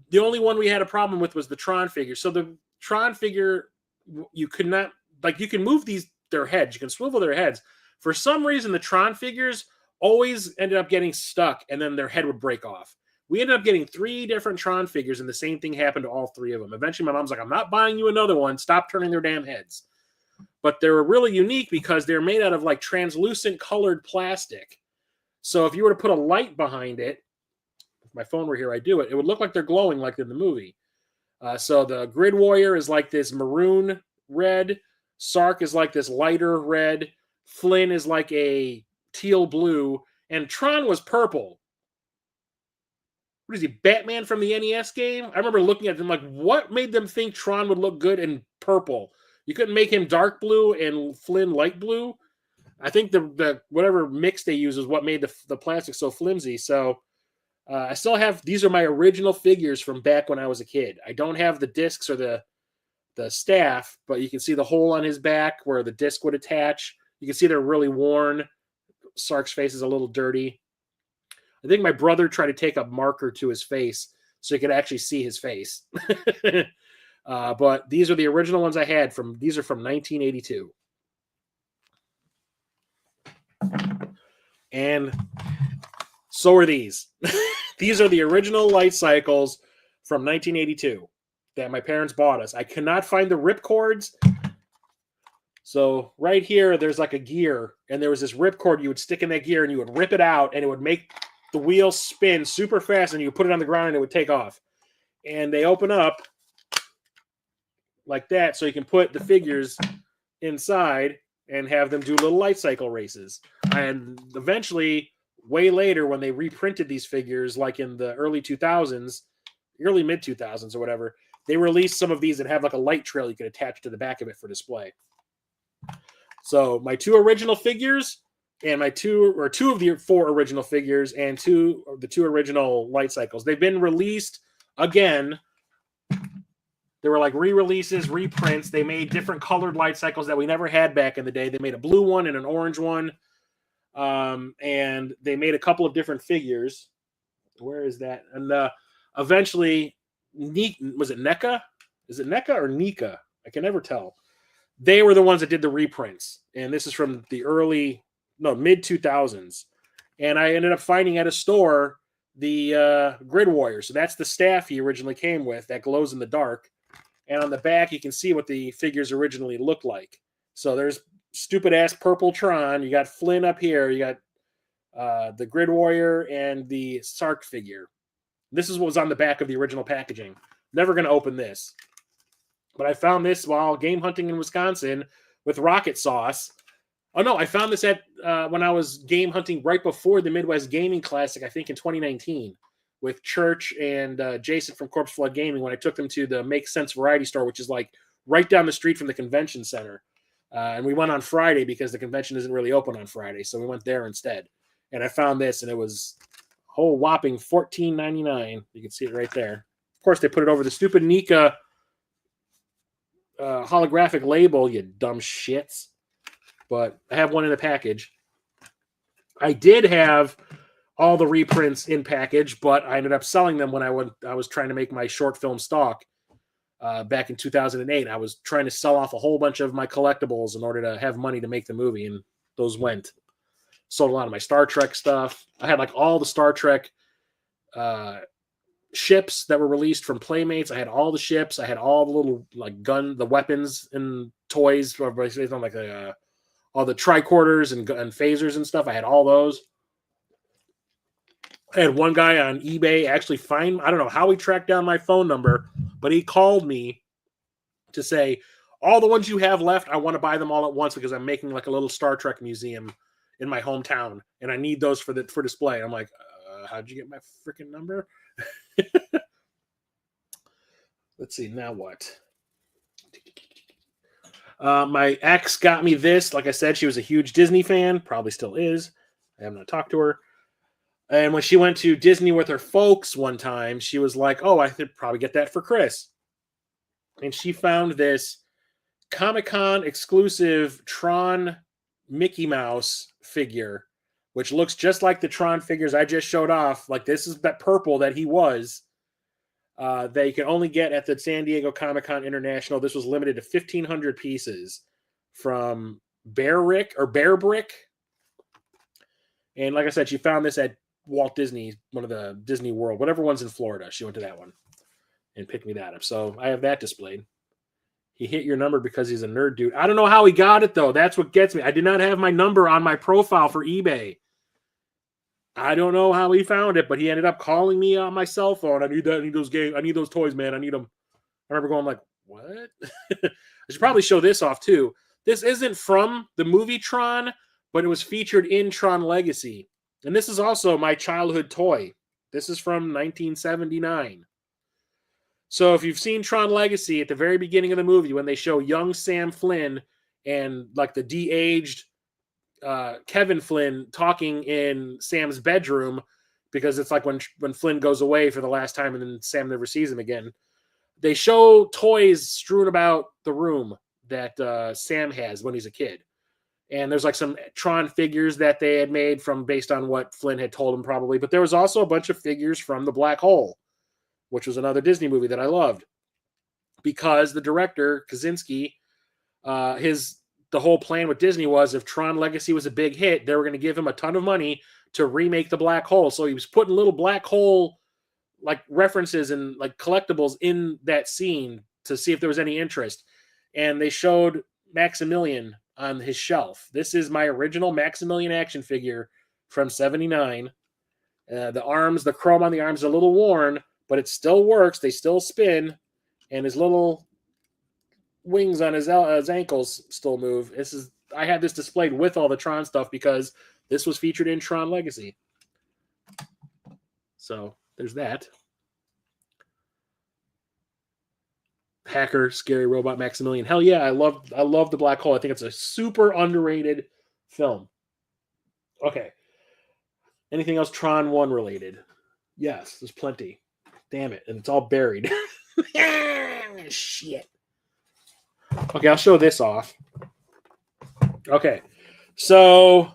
The only one we had a problem with was the Tron figure. So the Tron figure, you could not, like, you can move their heads, you can swivel their heads. For some reason, the Tron figures always ended up getting stuck and then their head would break off. We ended up getting 3 different Tron figures and the same thing happened to all 3 of them. Eventually, my mom's like, I'm not buying you another one. Stop turning their damn heads. But they were really unique because they're made out of like translucent colored plastic. So if you were to put a light behind it, if my phone were here, I'd do it. It would look like they're glowing like in the movie. So the Grid Warrior is like this maroon red. Sark is like this lighter red. Flynn is like a teal blue. And Tron was purple. What is he, Batman from the NES game? I remember looking at them like, what made them think Tron would look good in purple? You couldn't make him dark blue and Flynn light blue. I think the whatever mix they use is what made the plastic so flimsy. So I still have, these are my original figures from back when I was a kid. I don't have the discs or the staff, but you can see the hole on his back where the disc would attach. You can see they're really worn. Sark's face is a little dirty. I think my brother tried to take a marker to his face so you could actually see his face. But these are the original ones I had these are from 1982. And so are these. These are the original light cycles from 1982 that my parents bought us. I cannot find the rip cords. So right here, there's like a gear, and there was this rip cord you would stick in that gear, and you would rip it out, and it would make the wheel spin super fast, and you put it on the ground, and it would take off. And they open up like that, so you can put the figures inside and have them do little light cycle races. And eventually, way later, when they reprinted these figures, like in the early 2000s, early mid 2000s or whatever, they released some of these that have like a light trail you could attach to the back of it for display. So my 2 original figures and my 2 of the 4 original figures and the 2 original light cycles, they've been released again. They were like re-releases, reprints. They made different colored light cycles that we never had back in the day. They made a blue one and an orange one. And they made a couple of different figures. Where is that? And eventually, was it NECA? Is it NECA or NECA? I can never tell. They were the ones that did the reprints. And this is from the mid 2000s. And I ended up finding at a store the Grid Warrior. So that's the staff he originally came with that glows in the dark. And on the back, you can see what the figures originally looked like. So there's stupid ass purple Tron. You got Flynn up here. You got the Grid Warrior and the Sark figure. This is what was on the back of the original packaging. Never going to open this. But I found this while game hunting in Wisconsin with rocket sauce. Oh, no, I found this when I was game hunting right before the Midwest Gaming Classic, I think in 2019, with Church and Jason from Corpse Flood Gaming when I took them to the Make Sense Variety Store, which is like right down the street from the convention center. And we went on Friday because the convention isn't really open on Friday, so we went there instead. and I found this, and it was a whole whopping $14.99. You can see it right there. Of course, they put it over the stupid Nika holographic label, you dumb shits. But I have one in the package. I did have all the reprints in package, but I ended up selling them when I was trying to make my short film stock back in 2008. I was trying to sell off a whole bunch of my collectibles in order to have money to make the movie, and those went. Sold a lot of my Star Trek stuff. I had like all the Star Trek ships that were released from Playmates. I had all the ships. I had all the little like the weapons and toys on like all the tricorders and phasers and stuff. I had all those. I had one guy on eBay actually find, I don't know how he tracked down my phone number, but he called me to say, all the ones you have left, I want to buy them all at once because I'm making like a little Star Trek museum in my hometown, and I need those for display. I'm like, how'd you get my freaking number? Let's see, now what? My ex got me this. Like I said, she was a huge Disney fan, probably still is. I have not talked to her. And when she went to Disney with her folks one time, she was like, oh, I could probably get that for Chris. And she found this Comic-Con exclusive Tron Mickey Mouse figure, which looks just like the Tron figures I just showed off. Like, this is that purple that he was. That you can only get at the San Diego Comic-Con International. This was limited to 1,500 pieces from Bear Brick. And like I said, she found this at Walt Disney, one of the Disney World, whatever one's in Florida. She went to that one and picked me that up. So I have that displayed. He hit your number because he's a nerd dude. I don't know how he got it, though. That's what gets me. I did not have my number on my profile for eBay. I don't know how he found it, but he ended up calling me on my cell phone. I need that. I need those games. I need those toys, man. I need them. I remember going like, what? I should probably show this off, too. This isn't from the movie Tron, but it was featured in Tron Legacy. And this is also my childhood toy. This is from 1979. So if you've seen Tron Legacy at the very beginning of the movie, when they show young Sam Flynn and like the de-aged Kevin Flynn talking in Sam's bedroom, because it's like when Flynn goes away for the last time and then Sam never sees him again, they show toys strewn about the room that Sam has when he's a kid. And there's like some Tron figures that they had made based on what Flynn had told him probably. But there was also a bunch of figures from The Black Hole, which was another Disney movie that I loved. Because the director, Kaczynski, the whole plan with Disney was if Tron Legacy was a big hit, they were going to give him a ton of money to remake The Black Hole. So he was putting little Black Hole like references and like collectibles in that scene to see if there was any interest. And they showed Maximilian on his shelf. This is my original Maximilian action figure from 79. The arms, the chrome on the arms is a little worn, but it still works. They still spin, and his little wings on his ankles still move. I had this displayed with all the Tron stuff because this was featured in Tron Legacy. So there's that. Hacker, scary robot Maximilian. Hell yeah, I love The Black Hole. I think it's a super underrated film. Okay. Anything else Tron 1 related? Yes, there's plenty. Damn it. And it's all buried. Shit. Okay, I'll show this off. Okay. So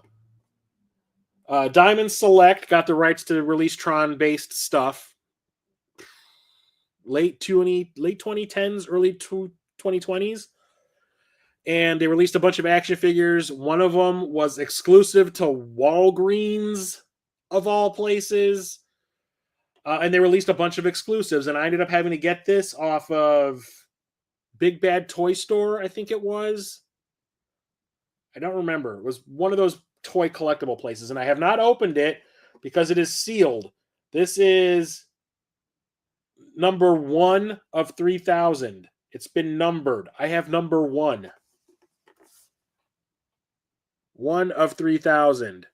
Diamond Select got the rights to release Tron-based stuff. Late 2010s, early 2020s. And they released a bunch of action figures. One of them was exclusive to Walgreens, of all places. And they released a bunch of exclusives. And I ended up having to get this off of Big Bad Toy Store, I think it was. I don't remember. It was one of those toy collectible places. And I have not opened it because it is sealed. This is number 1 of 3,000. It's been numbered. I have number 1. 1 of 3,000.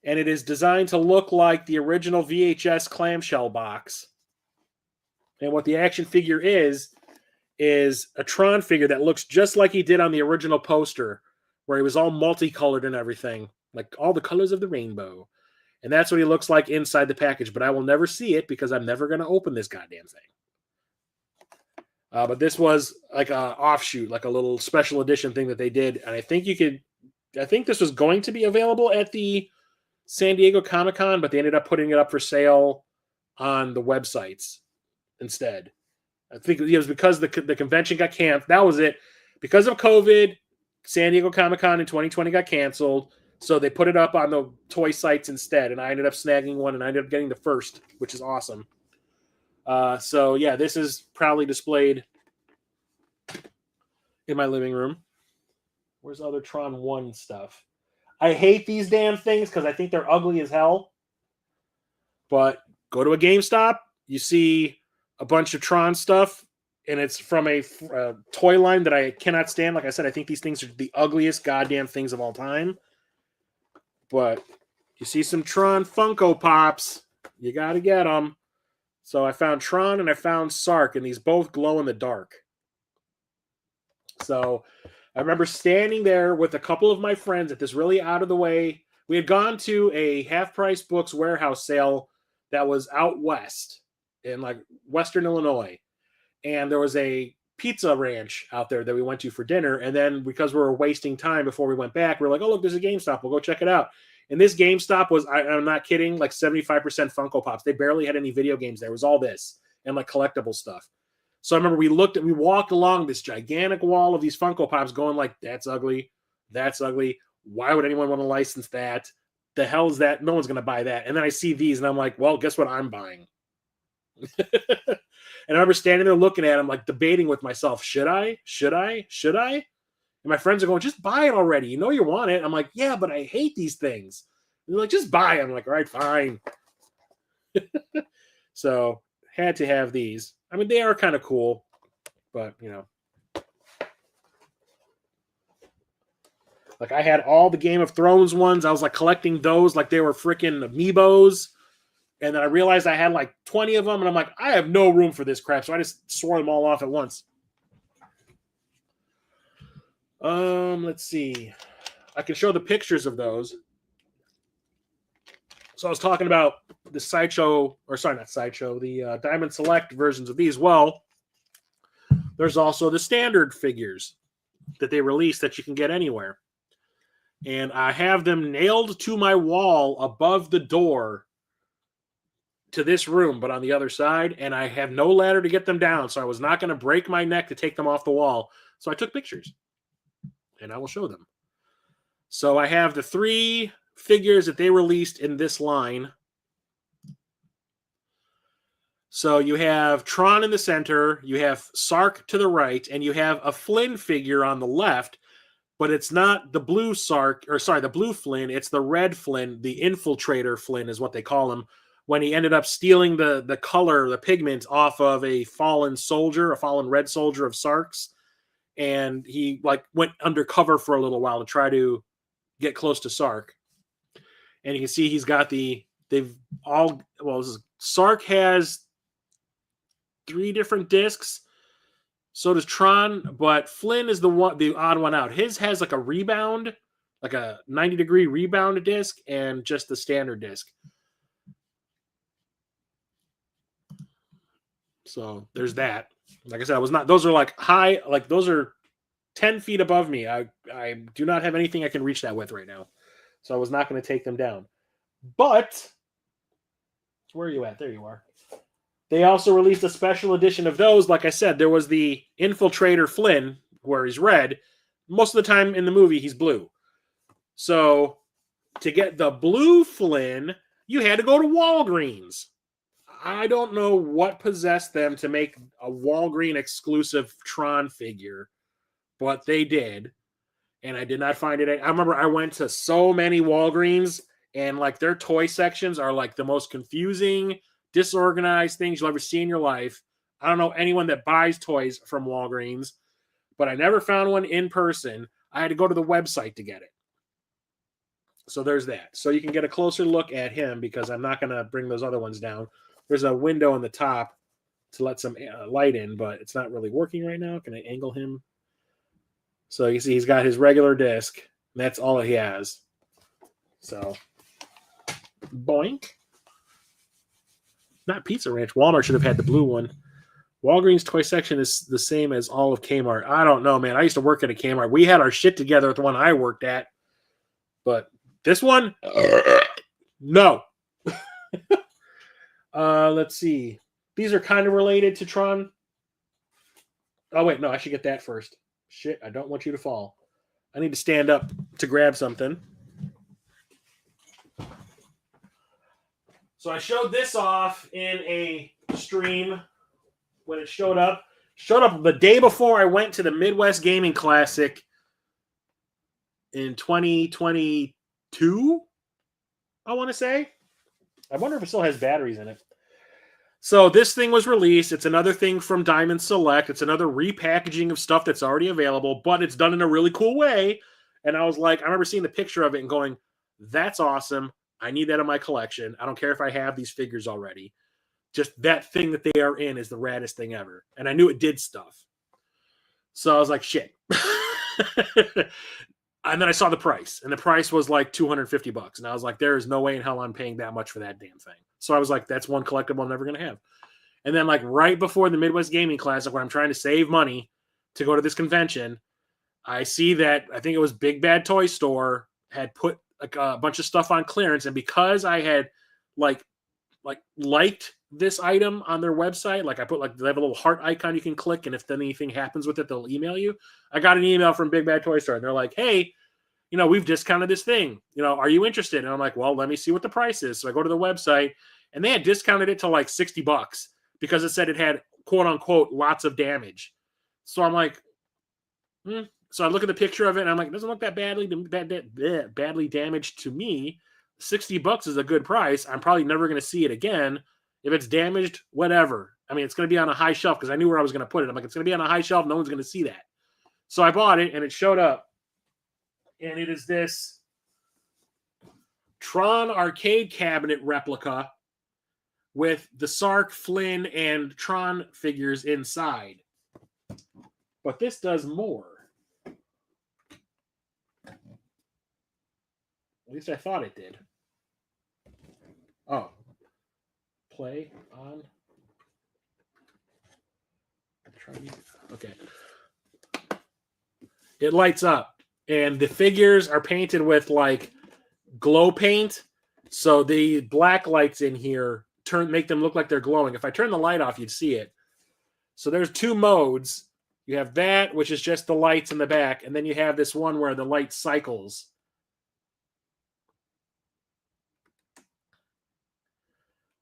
And it is designed to look like the original VHS clamshell box. And what the action figure is a Tron figure that looks just like he did on the original poster, where he was all multicolored and everything. like all the colors of the rainbow. And that's what he looks like inside the package, but I will never see it because I'm never going to open this goddamn thing. But this was like a offshoot, like a little special edition thing that they did. And I think this was going to be available at the San Diego Comic-Con, but they ended up putting it up for sale on the websites instead. I think it was because the convention got canceled. That was it. Because of COVID, San Diego Comic-Con in 2020 got canceled. So they put it up on the toy sites instead. And I ended up snagging one, and I ended up getting the first, which is awesome. So yeah, this is proudly displayed in my living room. Where's other Tron 1 stuff? I hate these damn things because I think they're ugly as hell. But go to a GameStop, you see a bunch of Tron stuff, and it's from a toy line that I cannot stand. Like I said, I think these things are the ugliest goddamn things of all time. But you see some Tron Funko Pops, you got to get them. So I found Tron and I found Sark, and these both glow in the dark. So I remember standing there with a couple of my friends at this really out of the way. We had gone to a Half Price Books warehouse sale that was out west in like Western Illinois. And there was a pizza ranch out there that we went to for dinner. And then because we were wasting time before we went back, we were like, oh, look, there's a GameStop. We'll go check it out. And this GameStop was, I'm not kidding, like 75% Funko Pops. They barely had any video games there. It was all this and like collectible stuff. So I remember we walked along this gigantic wall of these Funko Pops going like, that's ugly. That's ugly. Why would anyone want to license that? The hell is that? No one's going to buy that. And then I see these and I'm like, well, guess what I'm buying? And I remember standing there looking at them, like debating with myself, should I? And my friends are going, just buy it already. You know you want it. I'm like, yeah, but I hate these things. And they're like, just buy it. I'm like, all right, fine. So had to have these. I mean, they are kind of cool, but you know. Like I had all the Game of Thrones ones. I was like collecting those like they were freaking amiibos. And then I realized I had like 20 of them. And I'm like, I have no room for this crap. So I just swore them all off at once. Let's see. I can show the pictures of those. So I was talking about the Sideshow, or sorry, not Sideshow, the Diamond Select versions of these. Well, there's also the standard figures that they release that you can get anywhere. And I have them nailed to my wall above the door to this room, but on the other side, and I have no ladder to get them down, so I was not going to break my neck to take them off the wall. So I took pictures, and I will show them. So I have the 3 figures that they released in this line. So you have Tron in the center, you have Sark to the right, and you have a Flynn figure on the left, but it's not the blue Sark, or sorry, the blue Flynn, it's the red Flynn, the Infiltrator Flynn is what they call him, when he ended up stealing the color, the pigment off of a fallen soldier, a fallen red soldier of Sark's. And he like went undercover for a little while to try to get close to Sark. And you can see he's got Sark has 3 different discs. So does Tron, but Flynn is the odd one out. His has like a rebound, like a 90-degree rebound disc, and just the standard disc. So there's that. Like I said, those are like high, like those are 10 feet above me. I do not have anything I can reach that with right now. So I was not going to take them down. But where are you at? There you are. They also released a special edition of those. Like I said, there was the Infiltrator Flynn, where he's red. Most of the time in the movie, he's blue. So to get the blue Flynn, you had to go to Walgreens. I don't know what possessed them to make a Walgreens exclusive Tron figure, but they did. And I did not find it. I remember I went to so many Walgreens, and like their toy sections are like the most confusing, disorganized things you'll ever see in your life. I don't know anyone that buys toys from Walgreens, but I never found one in person. I had to go to the website to get it. So there's that. So you can get a closer look at him because I'm not going to bring those other ones down. There's a window on the top to let some light in, but it's not really working right now. Can I angle him? So you see he's got his regular disc. And that's all he has. So, boink. Not Pizza Ranch. Walmart should have had the blue one. Walgreens toy section is the same as all of Kmart. I don't know, man. I used to work at a Kmart. We had our shit together with the one I worked at. But this one, no. Let's see. These are kind of related to Tron. Oh, wait. No, I should get that first. Shit, I don't want you to fall. I need to stand up to grab something. So I showed this off in a stream when it showed up. Showed up the day before I went to the Midwest Gaming Classic in 2022, I want to say. I wonder if it still has batteries in it. So this thing was released. It's another thing from Diamond Select. It's another repackaging of stuff that's already available, but it's done in a really cool way. And I was like, I remember seeing the picture of it and going, that's awesome. I need that in my collection. I don't care if I have these figures already. Just that thing that they are in is the raddest thing ever. And I knew it did stuff. So I was like, shit. And then I saw the price. And the price was like $250. And I was like, there is no way in hell I'm paying that much for that damn thing. So I was like, that's one collectible I'm never going to have. And then like right before the Midwest Gaming Classic, where I'm trying to save money to go to this convention, I see that, I think it was Big Bad Toy Store had put like a bunch of stuff on clearance. And because I had liked this item on their website, like I put like, they have a little heart icon you can click, and if anything happens with it, they'll email you. I got an email from Big Bad Toy Store, and they're like, hey, we've discounted this thing. Are you interested? And I'm like, well, let me see what the price is. So I go to the website, and they had discounted it to like $60 because it said it had quote unquote lots of damage. So I'm like, So I look at the picture of it, and I'm like, it doesn't look that badly damaged to me. $60 is a good price. I'm probably never going to see it again. If it's damaged, whatever. I mean, it's going to be on a high shelf because I knew where I was going to put it. I'm like, it's going to be on a high shelf. No one's going to see that. So I bought it, and it showed up. And it is this Tron arcade cabinet replica with the Sark, Flynn, and Tron figures inside. But this does more. At least I thought it did. Oh. Play on. Okay. It lights up. And the figures are painted with like glow paint. So the black lights in here make them look like they're glowing. If I turn the light off, you'd see it. So there's two modes. You have that, which is just the lights in the back. And then you have this one where the light cycles.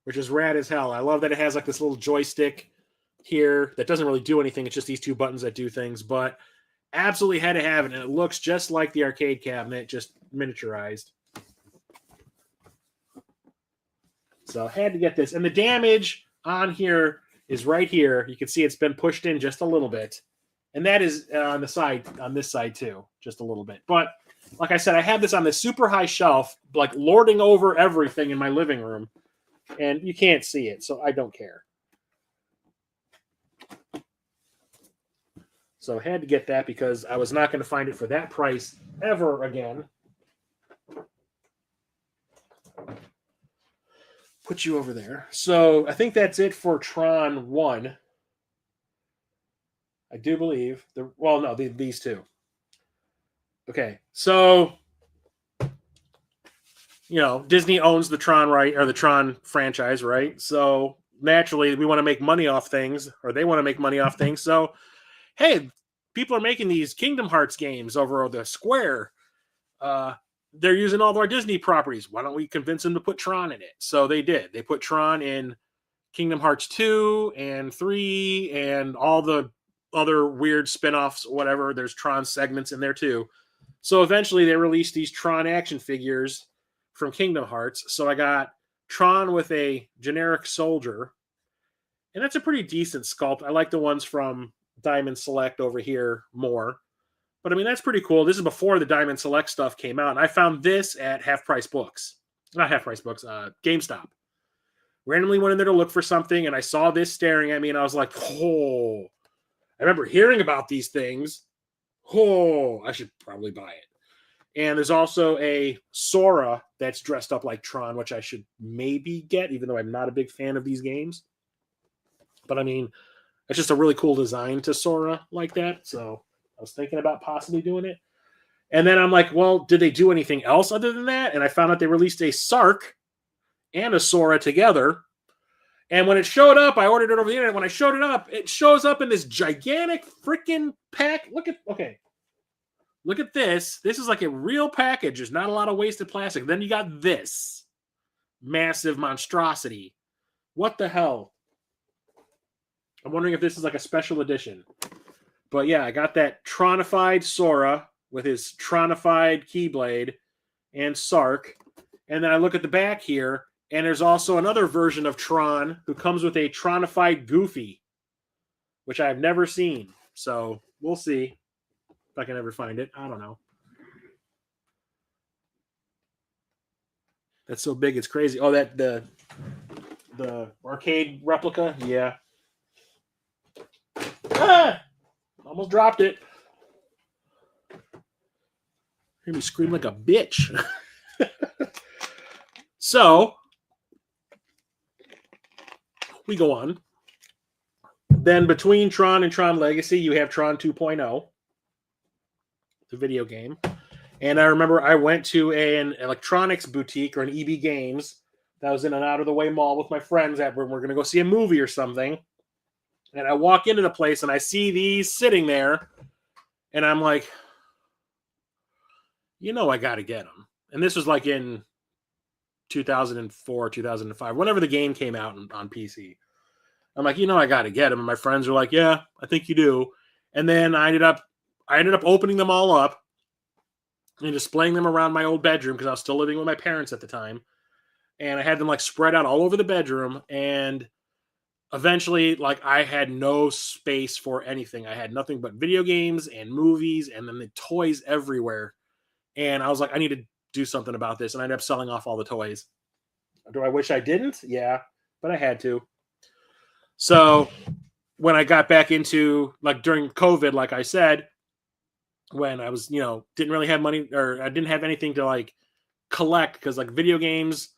Which is rad as hell. I love that it has like this little joystick here that doesn't really do anything. It's just these two buttons that do things. But absolutely had to have it. And it looks just like the arcade cabinet, just miniaturized. So I had to get this. And the damage on here is right here. You can see it's been pushed in just a little bit. And that is on the side, on this side too, just a little bit. But like I said, I have this on this super high shelf, like lording over everything in my living room. And you can't see it, so I don't care. So I had to get that because I was not going to find it for that price ever again. Put you over there. So I think that's it for Tron 1. I do believe. These two. Okay, so Disney owns the Tron or the Tron franchise, right? So naturally, we want to make money off things, or they want to make money off things. So, hey, people are making these Kingdom Hearts games over the Square. They're using all of our Disney properties. Why don't we convince them to put Tron in it? So they did. They put Tron in Kingdom Hearts 2 and 3 and all the other weird spin-offs, whatever. There's Tron segments in there too. So eventually they released these Tron action figures from Kingdom Hearts. So I got Tron with a generic soldier. And that's a pretty decent sculpt. I like the ones from Diamond Select over here more. But I mean, that's pretty cool. This is before the Diamond Select stuff came out. And I found this at Half Price Books. Not Half Price Books, GameStop. Randomly went in there to look for something, and I saw this staring at me, and I was like, oh. I remember hearing about these things. Oh, I should probably buy it. And there's also a Sora that's dressed up like Tron, which I should maybe get, even though I'm not a big fan of these games. But I mean, it's just a really cool design to Sora like that. So I was thinking about possibly doing it. And then I'm like, well, did they do anything else other than that? And I found out they released a Sark and a Sora together. And when it showed up, I ordered it over the internet. When I showed it up, it shows up in this gigantic freaking pack. Look at this. This is like a real package. There's not a lot of wasted plastic. Then you got this massive monstrosity. What the hell? I'm wondering if this is like a special edition. But yeah, I got that Tronified Sora with his Tronified Keyblade and Sark. And then I look at the back here, and there's also another version of Tron who comes with a Tronified Goofy, which I've never seen. So we'll see if I can ever find it. I don't know. That's so big, it's crazy. Oh, that the arcade replica, yeah. Ah! Almost dropped it. Hear me scream like a bitch. So we go on. Then between Tron and Tron Legacy, you have Tron 2.0, the video game. And I remember I went to an electronics boutique or an EB Games that was in an out-of-the-way mall with my friends that we're going to go see a movie or something. And I walk into the place and I see these sitting there. And I'm like, I got to get them. And this was like in 2004, 2005, whenever the game came out on PC. I'm like, I got to get them. And my friends were like, yeah, I think you do. And then I ended up opening them all up and displaying them around my old bedroom because I was still living with my parents at the time. And I had them like spread out all over the bedroom. And eventually, like, I had no space for anything. I had nothing but video games and movies and then the toys everywhere. And I was like, I need to do something about this. And I ended up selling off all the toys. Do I wish I didn't? Yeah, but I had to. So when I got back into, like, during COVID, like I said, when I was, didn't really have money, or I didn't have anything to like collect, because like video games,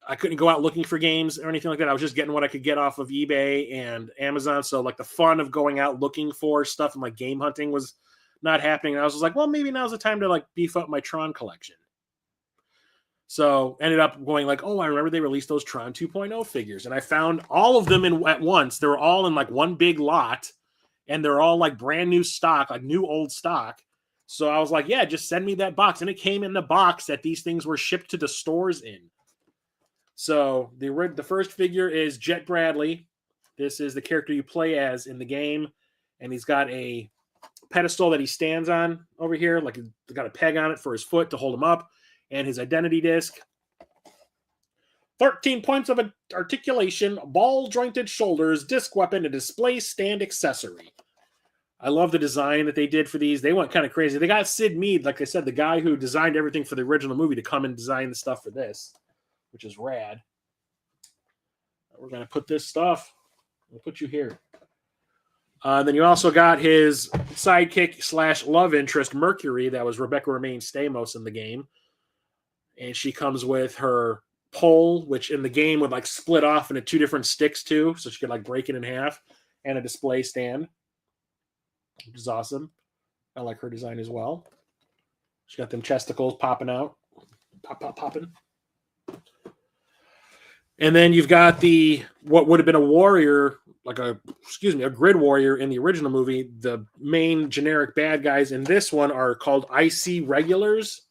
I couldn't go out looking for games or anything like that. I was just getting what I could get off of eBay and Amazon. So like the fun of going out looking for stuff and like game hunting was not happening. And I was just like, well, maybe now's the time to like beef up my Tron collection. So ended up going like, oh, I remember they released those Tron 2.0 figures. And I found all of them at once. They were all in like one big lot. And they're all like brand new stock, like new old stock. So I was like, yeah, just send me that box. And it came in the box that these things were shipped to the stores in. So the first figure is Jet Bradley. This is the character you play as in the game. And he's got a pedestal that he stands on over here. Like he's got a peg on it for his foot to hold him up. And his identity disc. 13 points of articulation, ball-jointed shoulders, disc weapon, and display stand accessory. I love the design that they did for these. They went kind of crazy. They got Sid Mead, like I said, the guy who designed everything for the original movie, to come and design the stuff for this, which is rad. We're going to put this stuff. We'll put you here. Then you also got his sidekick / love interest, Mercury. That was Rebecca Romaine Stamos in the game. And she comes with her pole, which in the game would like split off into two different sticks too, so she could like break it in half, and a display stand, which is awesome. I like her design as well. She got them chesticles popping out, popping. And then you've got what would have been a warrior, like a grid warrior in the original movie. The main generic bad guys in this one are called Icy Regulars,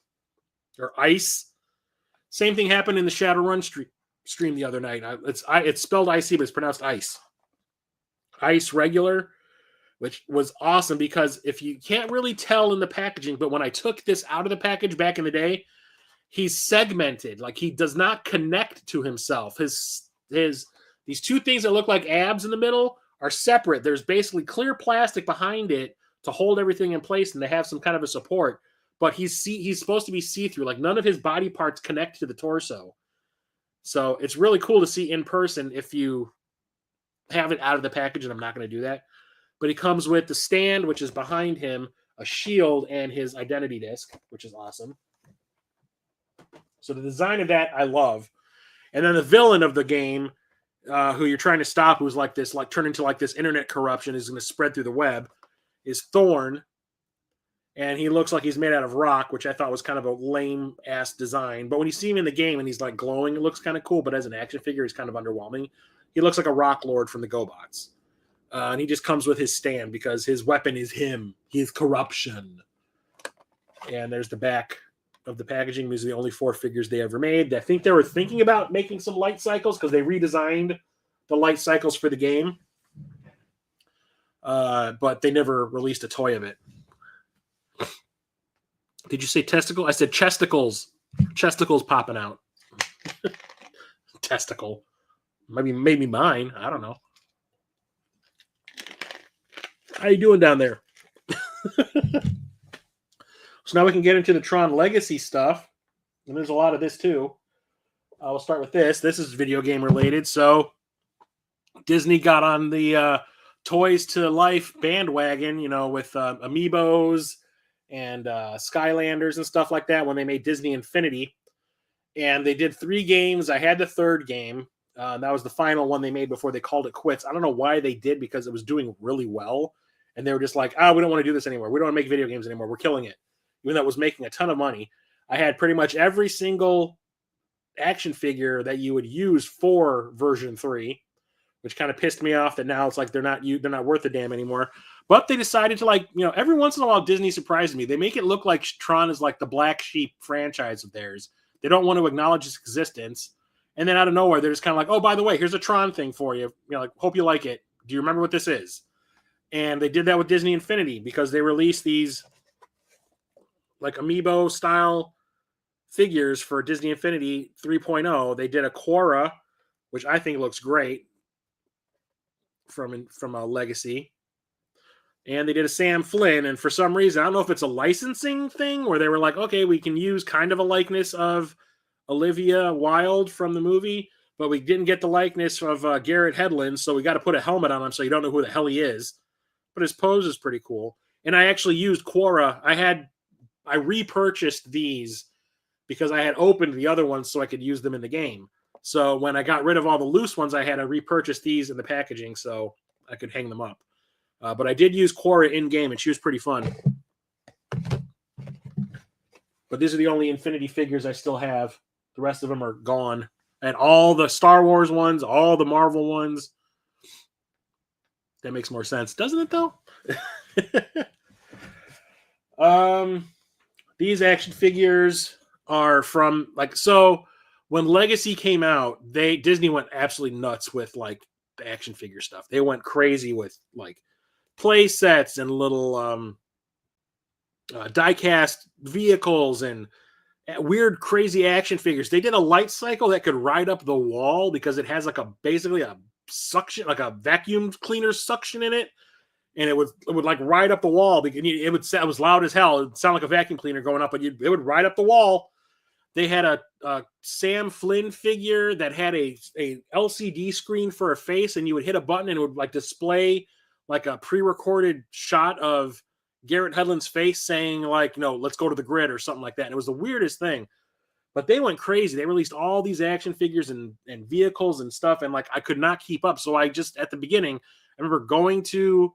or Ice. Same thing happened in the Shadowrun stream the other night. It's spelled IC, but it's pronounced Ice. Ice Regular, which was awesome because if you can't really tell in the packaging, but when I took this out of the package back in the day, he's segmented. Like he does not connect to himself. These two things that look like abs in the middle are separate. There's basically clear plastic behind it to hold everything in place and to have some kind of a support. But he's supposed to be see-through. Like none of his body parts connect to the torso. So it's really cool to see in person if you have it out of the package, and I'm not going to do that. But he comes with the stand, which is behind him, a shield and his identity disc, which is awesome. So the design of that I love. And then the villain of the game, who you're trying to stop, who's like this, like turn into like this internet corruption, is going to spread through the web, is Thorn. And he looks like he's made out of rock, which I thought was kind of a lame ass design. But when you see him in the game and he's like glowing, it looks kind of cool. But as an action figure, he's kind of underwhelming. He looks like a rock lord from the GoBots. And he just comes with his stand because his weapon is him. He's corruption. And there's the back of the packaging. These are the only 4 figures they ever made. I think they were thinking about making some light cycles because they redesigned the light cycles for the game. But they never released a toy of it. Did you say testicle? I said chesticles. Chesticles popping out. Testicle. Maybe mine. I don't know. How you doing down there? So now we can get into the Tron Legacy stuff. And there's a lot of this too. We'll start with this. This is video game related. So Disney got on the Toys to Life bandwagon, with Amiibos and Skylanders and stuff like that when they made Disney Infinity. And they did 3 games. I had the 3rd game. That was the final one they made before they called it quits. I don't know why they did, because it was doing really well. And they were just like, we don't want to do this anymore. We don't want to make video games anymore. We're killing it. Even though it was making a ton of money. I had pretty much every single action figure that you would use for version 3, which kind of pissed me off that now it's like they're not worth a damn anymore. But they decided to, every once in a while Disney surprises me. They make it look like Tron is like the black sheep franchise of theirs. They don't want to acknowledge its existence. And then out of nowhere, they're just kind of like, oh, by the way, here's a Tron thing for you. Hope you like it. Do you remember what this is? And they did that with Disney Infinity because they released these like Amiibo style figures for Disney Infinity 3.0. They did a Quora, which I think looks great from a Legacy. And they did a Sam Flynn. And for some reason, I don't know if it's a licensing thing where they were like, okay, we can use kind of a likeness of Olivia Wilde from the movie, but we didn't get the likeness of Garrett Hedlund, so we got to put a helmet on him so you don't know who the hell he is. But his pose is pretty cool. And I actually used Quora. I repurchased these because I had opened the other ones so I could use them in the game. So when I got rid of all the loose ones, I had to repurchase these in the packaging so I could hang them up. But I did use Quora in-game, and she was pretty fun. But these are the only Infinity figures I still have. The rest of them are gone. And all the Star Wars ones, all the Marvel ones. That makes more sense, doesn't it, though? These action figures are from, so when Legacy came out, Disney went absolutely nuts with, the action figure stuff. They went crazy with, play sets and little die-cast vehicles and weird, crazy action figures. They did a light cycle that could ride up the wall because it has basically a suction, like a vacuum cleaner suction in it, and it would ride up the wall. It was loud as hell. It would sound like a vacuum cleaner going up, but it would ride up the wall. They had a Sam Flynn figure that had a LCD screen for a face, and you would hit a button and it would display a pre-recorded shot of Garrett Hedlund's face saying let's go to the grid or something like that. And it was the weirdest thing, but they went crazy. They released all these action figures and vehicles and stuff. And I could not keep up. So I just, at the beginning, I remember going to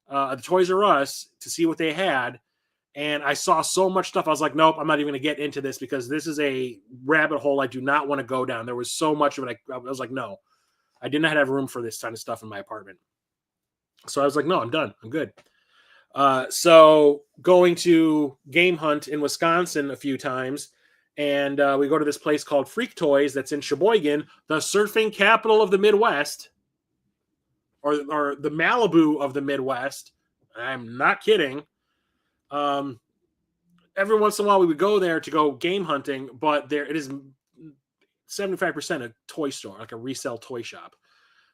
the Toys R Us to see what they had. And I saw so much stuff. I was like, nope, I'm not even going to get into this because this is a rabbit hole I do not want to go down. There was so much of it. I was like, no, I did not have room for this kind of stuff in my apartment. So I was like, no, I'm done. I'm good. So going to Game Hunt in Wisconsin a few times, and we go to this place called Freak Toys that's in Sheboygan, the surfing capital of the Midwest, or the Malibu of the Midwest. I'm not kidding. Every once in a while we would go there to go game hunting, but it is 75% a toy store, like a resale toy shop.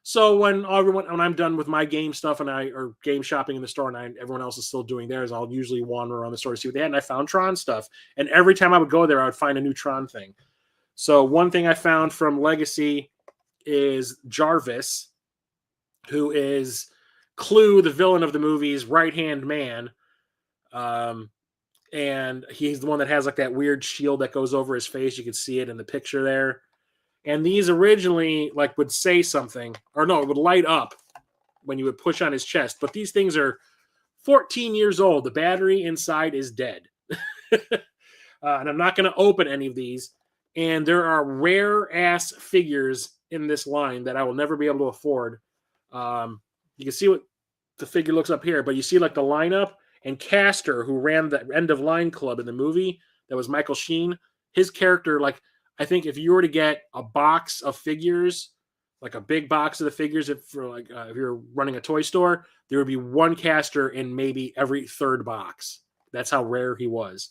So when I'm done with my game stuff or game shopping in the store and everyone else is still doing theirs, I'll usually wander around the store to see what they had. And I found Tron stuff. And every time I would go there, I would find a new Tron thing. So one thing I found from Legacy is Jarvis, who is Clue, the villain of the movie's right-hand man. And he's the one that has like that weird shield that goes over his face. You can see it in the picture there. And these originally like would say something, or no, it would light up when you would push on his chest. But these things are 14 years old. The battery inside is dead. And I'm not going to open any of these. And there are rare ass figures in this line that I will never be able to afford. You can see what the figure looks up here, but you see like the lineup, and Castor, who ran the End of Line Club in the movie, that was Michael Sheen. His character, like, I think if you were to get a box of figures, like a big box of the figures, if you're running a toy store, there would be one Castor in maybe every third box. That's how rare he was.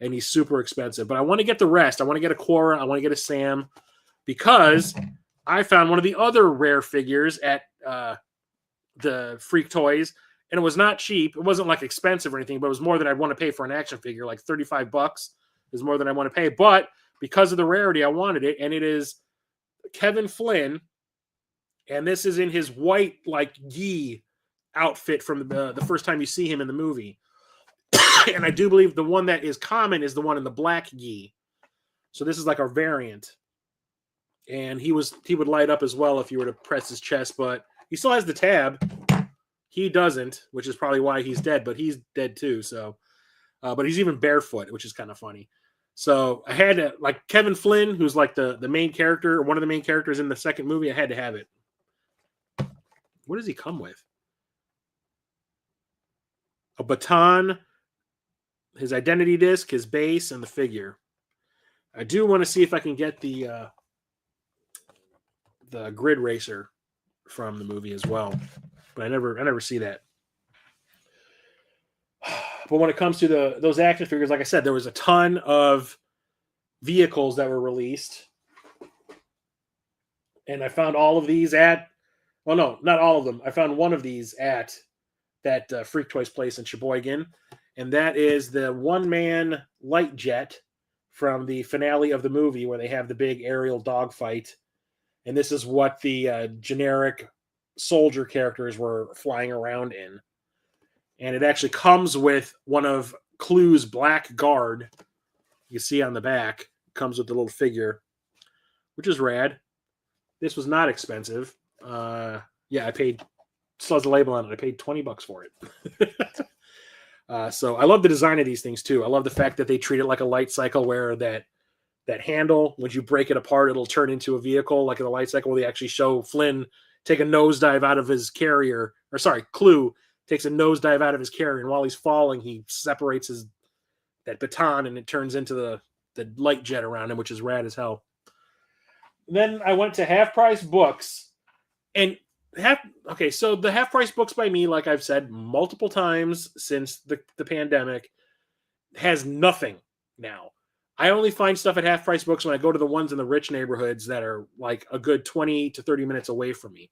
And he's super expensive. But I want to get the rest. I want to get a Quora. I want to get a Sam, because I found one of the other rare figures at the Freak Toys, and it was not cheap. It wasn't like expensive or anything, but it was more than I'd want to pay for an action figure. Like $35 is more than I want to pay. But because of the rarity, I wanted it, and it is Kevin Flynn, and this is in his white like gi outfit from the first time you see him in the movie. And I do believe the one that is common is the one in the black gi. So this is like a variant. And he would light up as well if you were to press his chest, but he still has the tab. He doesn't, which is probably why he's dead, but he's dead too. So, but he's even barefoot, which is kind of funny. So I had to, like Kevin Flynn, who's like the main character, one of the main characters in the second movie, I had to have it. What does he come with? A baton, his identity disc, his base, and the figure. I do want to see if I can get the grid racer from the movie as well, but I never see that. But when it comes to those action figures, like I said, there was a ton of vehicles that were released, and I found all of these at, well, no, not all of them. I found one of these at that Freak Toys place in Sheboygan, and that is the one-man light jet from the finale of the movie where they have the big aerial dogfight. And this is what the generic soldier characters were flying around in. And it actually comes with one of Clue's Black Guard. You see on the back, comes with the little figure, which is rad. This was not expensive. Yeah, I paid, still has a label on it. I paid $20 for it. So I love the design of these things too. I love the fact that they treat it like a light cycle, where that handle, when you break it apart, it'll turn into a vehicle, like in the light cycle, where they actually show Flynn take a nosedive out of his carrier, or sorry, Clue takes a nosedive out of his carrier, and while he's falling, he separates that baton, and it turns into the light jet around him, which is rad as hell. Then I went to Half Price Books, and so the Half Price Books by me, like I've said multiple times since the pandemic, has nothing now. I only find stuff at Half Price Books when I go to the ones in the rich neighborhoods that are like a good 20 to 30 minutes away from me.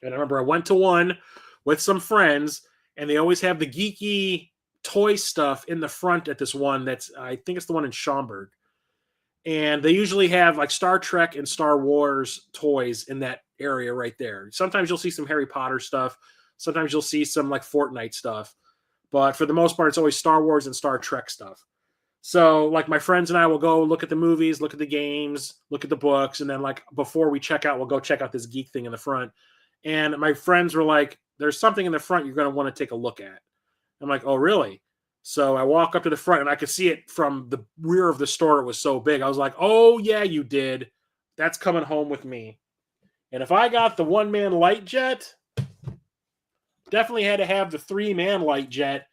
And I remember I went to one with some friends, and they always have the geeky toy stuff in the front at this one I think it's the one in Schaumburg. And they usually have like Star Trek and Star Wars toys in that area right there. Sometimes you'll see some Harry Potter stuff. Sometimes you'll see some like Fortnite stuff. But for the most part, it's always Star Wars and Star Trek stuff. So like my friends and I will go look at the movies, look at the games, look at the books. And then like before we check out, we'll go check out this geek thing in the front. And my friends were like, there's something in the front you're going to want to take a look at. I'm like, oh, really? So I walk up to the front, and I could see it from the rear of the store. It was so big. I was like, oh, yeah, you did. That's coming home with me. And if I got the one-man light jet, definitely had to have the three-man light jet.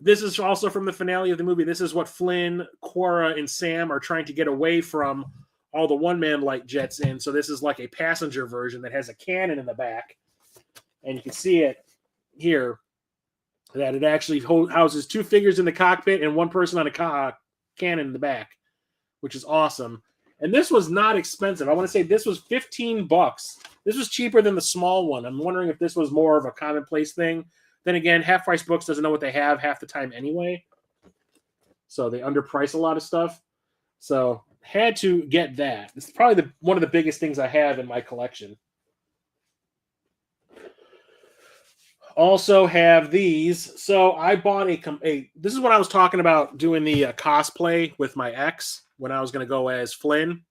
This is also from the finale of the movie. This is what Flynn, Quora, and Sam are trying to get away from all the one-man light jets in. So this is like a passenger version that has a cannon in the back. And you can see it here, that it actually houses two figures in the cockpit and one person on a cannon in the back, which is awesome. And this was not expensive. I want to say this was $15. This was cheaper than the small one. I'm wondering if this was more of a commonplace thing. Then again, Half Price Books doesn't know what they have half the time anyway. So they underprice a lot of stuff. So had to get that. It's probably one of the biggest things I have in my collection. Also have these. So I bought this is what I was talking about doing the cosplay with my ex when I was going to go as Flynn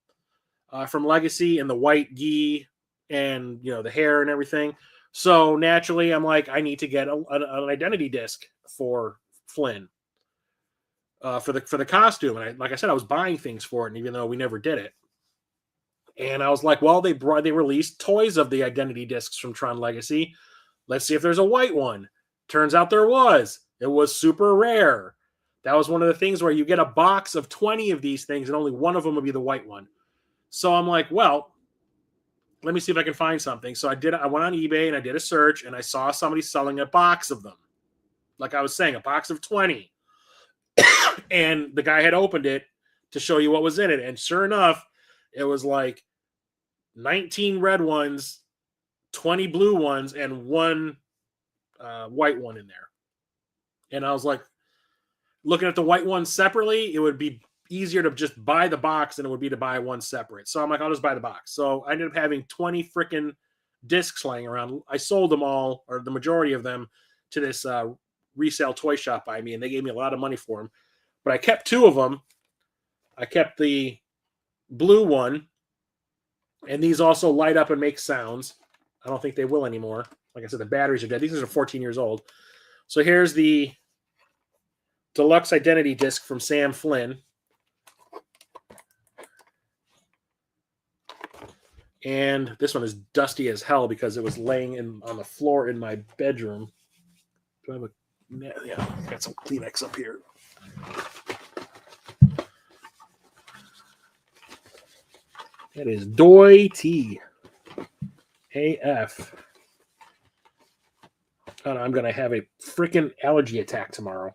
from Legacy and the white gi and the hair and everything. So naturally, I'm like, I need to get an identity disc for Flynn for the costume. And like I said, I was buying things for it, and even though we never did it. And I was like, well, they released toys of the identity discs from Tron Legacy. Let's see if there's a white one. Turns out there was. It was super rare. That was one of the things where you get a box of 20 of these things and only one of them would be the white one. So I'm like, well, let me see if I can find something. So I went on eBay and I did a search and I saw somebody selling a box of them. Like I was saying, a box of 20. And the guy had opened it to show you what was in it. And sure enough, it was like 19 red ones, 20 blue ones, and one white one in there. And I was like, looking at the white one separately, it would be easier to just buy the box than it would be to buy one separate. So I'm like, I'll just buy the box. So I ended up having 20 freaking discs laying around. I sold them all, or the majority of them, to this resale toy shop by me, and they gave me a lot of money for them. But I kept two of them. I kept the blue one, and these also light up and make sounds. I don't think they will anymore. Like I said, the batteries are dead. These are 14 years old. So here's the deluxe identity disc from Sam Flynn. And this one is dusty as hell because it was laying on the floor in my bedroom. Do I have yeah, got some Kleenex up here. That is Doi T AF. Oh, I'm going to have a freaking allergy attack tomorrow.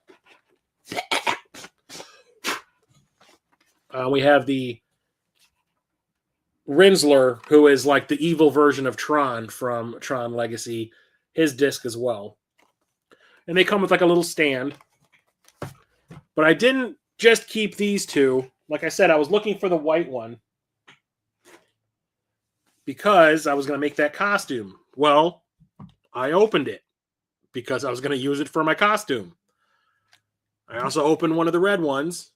We have the Rinsler, who is like the evil version of Tron from Tron Legacy, his disc as well. And they come with like a little stand. But I didn't just keep these two. Like I said, I was looking for the white one because I was going to make that costume. Well, I opened it because I was going to use it for my costume. I also opened one of the red ones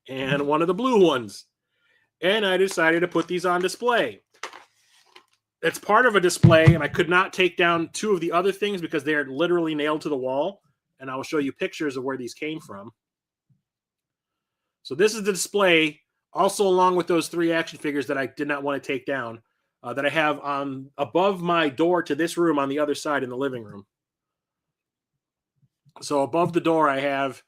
and one of the blue ones. And I decided to put these on display. It's part of a display, and I could not take down two of the other things because they're literally nailed to the wall. And I will show you pictures of where these came from. So this is the display, also along with those three action figures that I did not want to take down, that I have on above my door to this room on the other side in the living room. So above the door, I have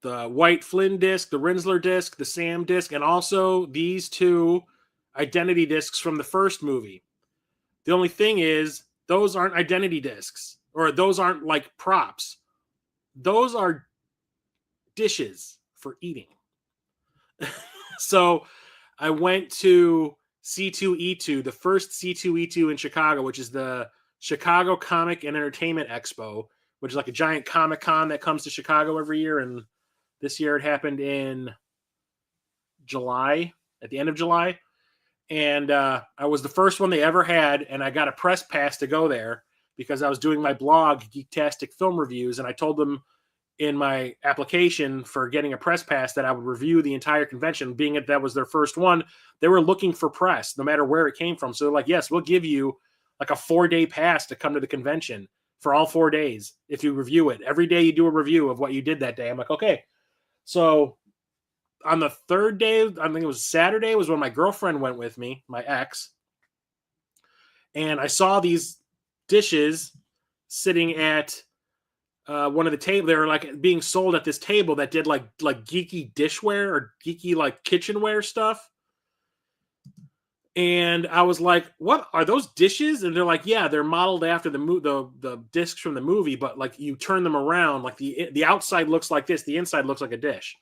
the white Flynn disc, the Rinsler disc, the Sam disc, and also these two identity discs from the first movie. The only thing is, those aren't identity discs, or those aren't like props. Those are dishes for eating. So I went to C2E2, the first C2E2 in Chicago, which is the Chicago Comic and Entertainment Expo, which is like a giant Comic-Con that comes to Chicago every year. And this year it happened in July, at the end of July. And I was the first one they ever had, and I got a press pass to go there because I was doing my blog, Geektastic Film Reviews, and I told them in my application for getting a press pass that I would review the entire convention. Being that was their first one, they were looking for press, no matter where it came from. So they're like, yes, we'll give you like a 4-day pass to come to the convention for all 4 days if you review it. Every day you do a review of what you did that day. I'm like, okay. So on the third day, I think it was Saturday, was when my girlfriend went with me, my ex. And I saw these dishes sitting at one of the tables. They were like being sold at this table that did like geeky dishware or geeky like kitchenware stuff. And I was like, what are those dishes? And they're like, yeah, they're modeled after the discs from the movie, but like you turn them around, like the outside looks like this, the inside looks like a dish.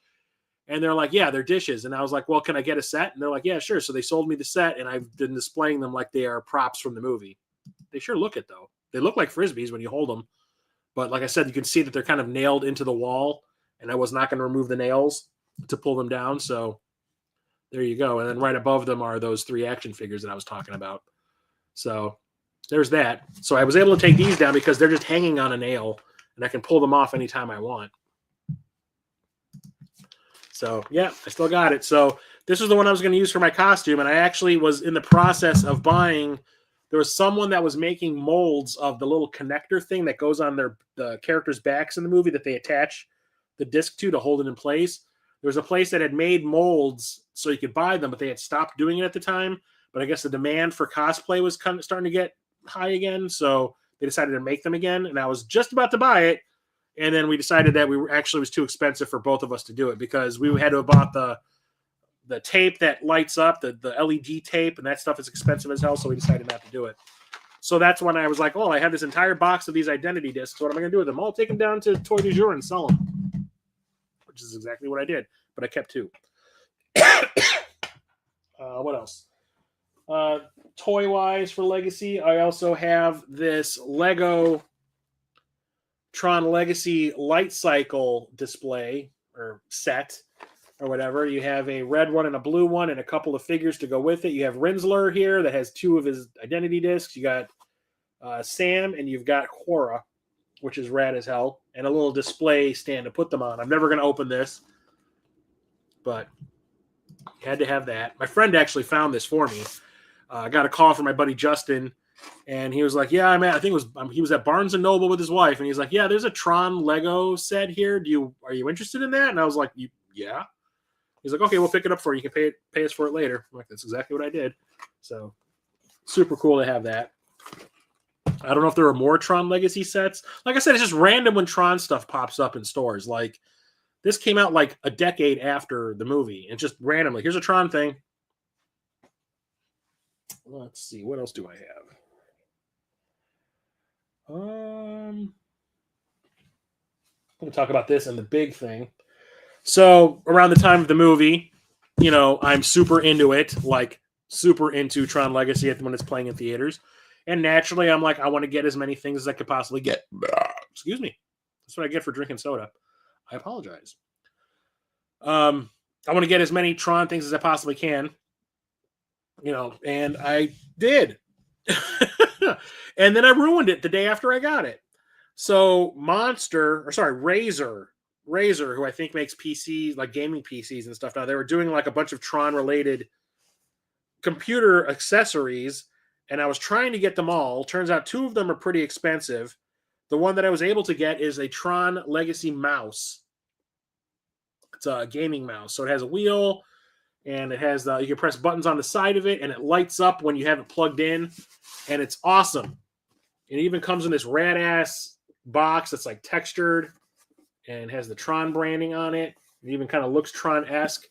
And they're like, yeah, they're dishes. And I was like, well, can I get a set? And they're like, yeah, sure. So they sold me the set, and I've been displaying them like they are props from the movie. They sure look it, though. They look like Frisbees when you hold them. But like I said, you can see that they're kind of nailed into the wall, and I was not going to remove the nails to pull them down. So there you go. And then right above them are those three action figures that I was talking about. So there's that. So I was able to take these down because they're just hanging on a nail, and I can pull them off anytime I want. So, yeah, I still got it. So this was the one I was going to use for my costume, and I actually was in the process of buying. There was someone that was making molds of the little connector thing that goes on the characters' backs in the movie that they attach the disc to hold it in place. There was a place that had made molds so you could buy them, but they had stopped doing it at the time. But I guess the demand for cosplay was kind of starting to get high again, so they decided to make them again, and I was just about to buy it. And then we decided that it was too expensive for both of us to do it because we had to have bought the tape that lights up, the LED tape, and that stuff is expensive as hell, so we decided not to do it. So that's when I was like, oh, I have this entire box of these identity discs. What am I going to do with them? I'll take them down to Toy du Jour and sell them, which is exactly what I did, but I kept 2. What else? Toy-wise for Legacy, I also have this Lego Tron Legacy light cycle display or set or whatever. You have a red one and a blue one and a couple of figures to go with it. You have Rinsler here that has 2 of his identity discs. You got Sam and you've got Quora, which is rad as hell, and a little display stand to put them on. I'm never going to open this, but had to have that. My friend actually found this for me. I got a call from my buddy Justin, and he was like, yeah, I think he was at Barnes & Noble with his wife, and he's like, yeah, there's a Tron Lego set here. Are you interested in that? And I was like, yeah. He's like, okay, we'll pick it up for you. You can pay us for it later. I'm like, that's exactly what I did. So super cool to have that. I don't know if there are more Tron Legacy sets. Like I said, it's just random when Tron stuff pops up in stores. Like this came out like a decade after the movie, and just randomly, here's a Tron thing. Let's see, what else do I have? I'm going to talk about this and the big thing. So around the time of the movie, I'm super into it, like super into Tron Legacy when it's playing in theaters. And naturally, I'm like, I want to get as many things as I could possibly get. Excuse me. That's what I get for drinking soda. I apologize. I want to get as many Tron things as I possibly can. And I did. And then I ruined it the day after I got it. So Razer, who I think makes PCs, like gaming PCs and stuff now, they were doing like a bunch of Tron related computer accessories, and I was trying to get them all. Turns out 2 of them are pretty expensive. The one that I was able to get is a Tron Legacy mouse. It's a gaming mouse. So it has a wheel, and it has you can press buttons on the side of it, and it lights up when you have it plugged in, and it's awesome. It even comes in this rad ass box that's like textured and has the Tron branding on it. It even kind of looks Tron-esque.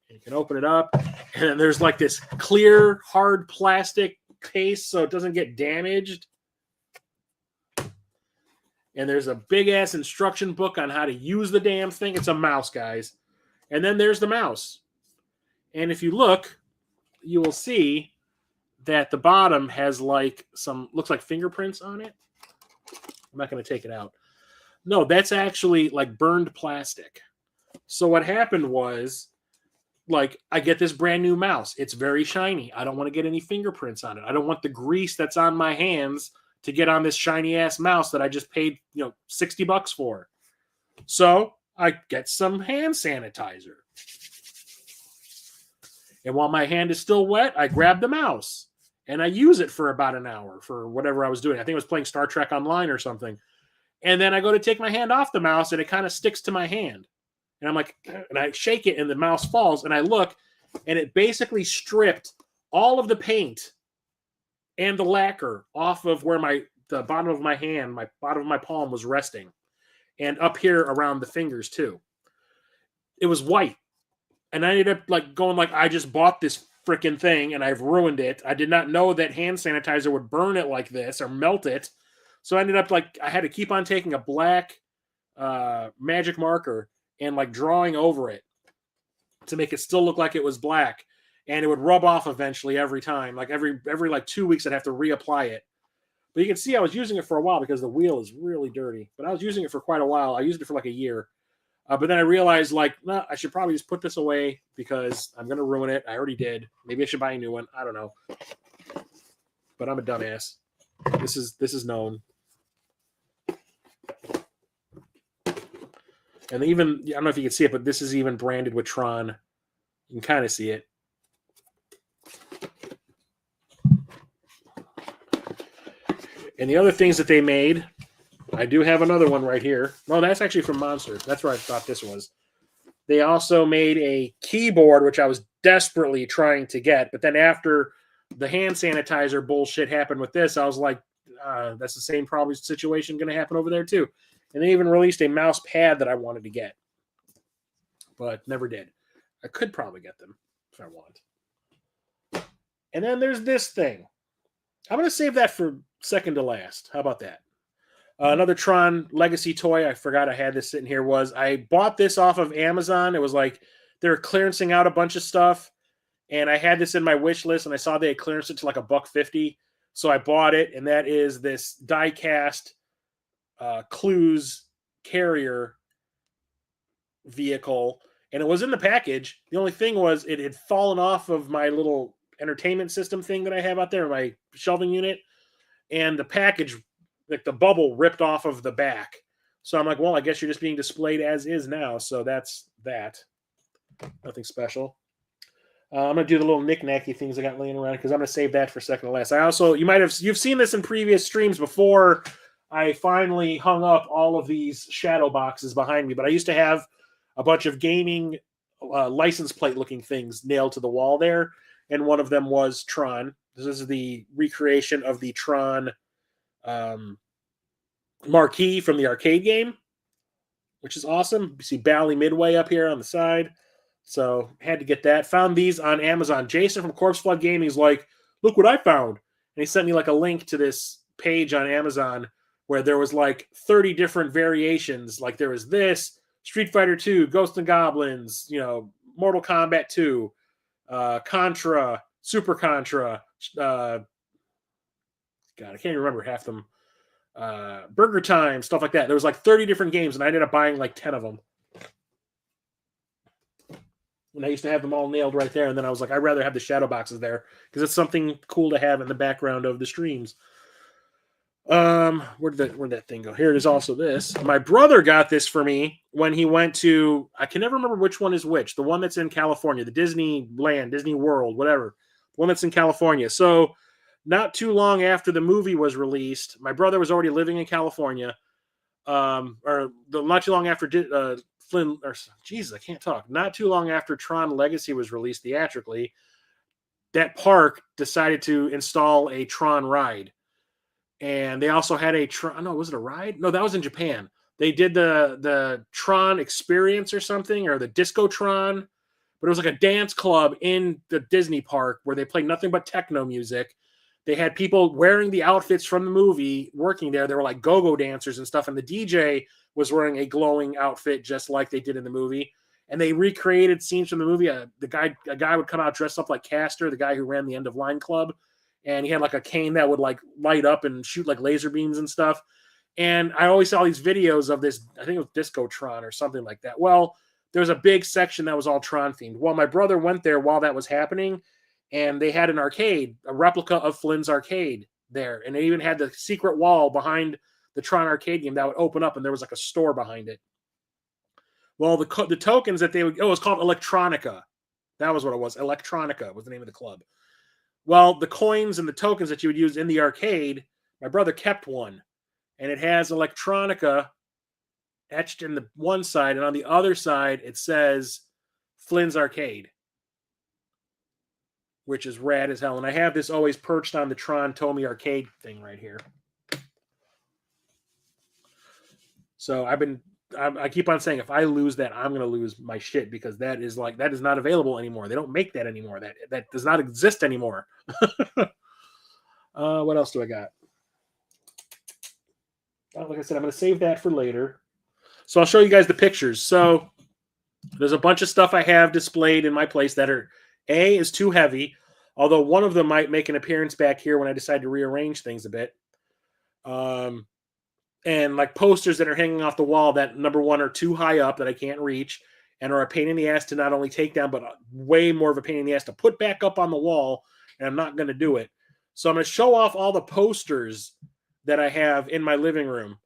You can open it up, and then there's like this clear, hard plastic case so it doesn't get damaged. And there's a big ass instruction book on how to use the damn thing. It's a mouse, guys. And then there's the mouse. And if you look, you will see that the bottom has like looks like fingerprints on it. I'm not going to take it out. No, that's actually like burned plastic. So what happened was, like, I get this brand new mouse. It's very shiny. I don't want to get any fingerprints on it. I don't want the grease that's on my hands to get on this shiny ass mouse that I just paid, $60 for. So I get some hand sanitizer. And while my hand is still wet, I grab the mouse and I use it for about an hour for whatever I was doing. I think I was playing Star Trek Online or something. And then I go to take my hand off the mouse and it kind of sticks to my hand. And I'm like, and I shake it and the mouse falls, and I look, and it basically stripped all of the paint and the lacquer off of where the bottom of my hand, my bottom of my palm was resting, and up here around the fingers too. It was white. And I ended up like going like, I just bought this freaking thing and I've ruined it. I did not know that hand sanitizer would burn it like this or melt it. So I ended up like, I had to keep on taking a black magic marker and like drawing over it to make it still look like it was black. And it would rub off eventually every time. Like every like 2 weeks, I'd have to reapply it. But you can see I was using it for a while because the wheel is really dirty. But I was using it for quite a while. I used it for like a year. But then I realized, like, no, I should probably just put this away because I'm going to ruin it. I already did. Maybe I should buy a new one. I don't know. But I'm a dumbass. This is known. And even, I don't know if you can see it, but this is even branded with Tron. You can kind of see it. And the other things that they made, I do have another one right here. No, that's actually from Monster. That's where I thought this was. They also made a keyboard, which I was desperately trying to get. But then after the hand sanitizer bullshit happened with this, I was like, that's the same probably situation going to happen over there too. And they even released a mouse pad that I wanted to get, but never did. I could probably get them if I want. And then there's this thing. I'm going to save that for second to last. How about that? Another Tron Legacy toy, I forgot I had this sitting here, was I bought this off of Amazon. It was like they were clearancing out a bunch of stuff, and I had this in my wish list, and I saw they had clearanced it to like $1.50. So I bought it, and that is this die-cast Clues carrier vehicle, and it was in the package. The only thing was it had fallen off of my little entertainment system thing that I have out there, my shelving unit, and the package, like the bubble, ripped off of the back. So I'm like, well, I guess you're just being displayed as is now. So that's that. Nothing special. I'm gonna do the little knick-knacky things I got laying around because I'm gonna save that for second to last. I also, you've seen this in previous streams before. I finally hung up all of these shadow boxes behind me, but I used to have a bunch of gaming license plate looking things nailed to the wall there, and one of them was Tron. This is the recreation of the Tron marquee from the arcade game, which is awesome. You see Bally Midway up here on the side. So had to get that. Found these on Amazon. Jason from Corpse Flood Gaming is like, look what I found. And he sent me like a link to this page on Amazon where there was like 30 different variations. Like there was this, Street Fighter 2, Ghosts and Goblins, Mortal Kombat 2, Contra, Super Contra, God, I can't even remember half them. Burger Time, stuff like that. There was like 30 different games, and I ended up buying like 10 of them. And I used to have them all nailed right there, and then I was like, I'd rather have the shadow boxes there because it's something cool to have in the background of the streams. Where'd that thing go? Here it is. Also, this. My brother got this for me when he went to. I can never remember which one is which. The one that's in California, the Disneyland, Disney World, whatever. The one that's in California. So, not too long after the movie was released, my brother was already living in California. Not too long after I can't talk. Not too long after Tron Legacy was released theatrically, that park decided to install a Tron ride. And they also had a Tron. No, was it a ride? No, that was in Japan. They did the Tron Experience or something, or the Disco Tron. But it was like a dance club in the Disney park where they played nothing but techno music. They had people wearing the outfits from the movie working there. They were like go-go dancers and stuff. And the DJ was wearing a glowing outfit just like they did in the movie. And they recreated scenes from the movie. A guy would come out dressed up like Castor, the guy who ran the End of Line Club. And he had like a cane that would like light up and shoot like laser beams and stuff. And I always saw these videos of this, I think it was Disco Tron or something like that. Well, there was a big section that was all Tron themed. Well, my brother went there while that was happening, and they had an arcade, a replica of Flynn's arcade there. And they even had the secret wall behind the Tron arcade game that would open up, and there was like a store behind it. Well, the tokens that it was called Electronica. That was what it was. Electronica was the name of the club. Well, the coins and the tokens that you would use in the arcade, my brother kept one. And it has Electronica etched in the one side, and on the other side, it says Flynn's Arcade, which is rad as hell. And I have this always perched on the Tron Tomy Arcade thing right here. So I keep on saying, if I lose that, I'm going to lose my shit, because that is not available anymore. They don't make that anymore. That does not exist anymore. What else do I got? Like I said, I'm going to save that for later. So I'll show you guys the pictures. So there's a bunch of stuff I have displayed in my place that is too heavy, although one of them might make an appearance back here when I decide to rearrange things a bit. And like posters that are hanging off the wall that, number one, are too high up that I can't reach and are a pain in the ass to not only take down, but way more of a pain in the ass to put back up on the wall, and I'm not going to do it. So I'm going to show off all the posters that I have in my living room.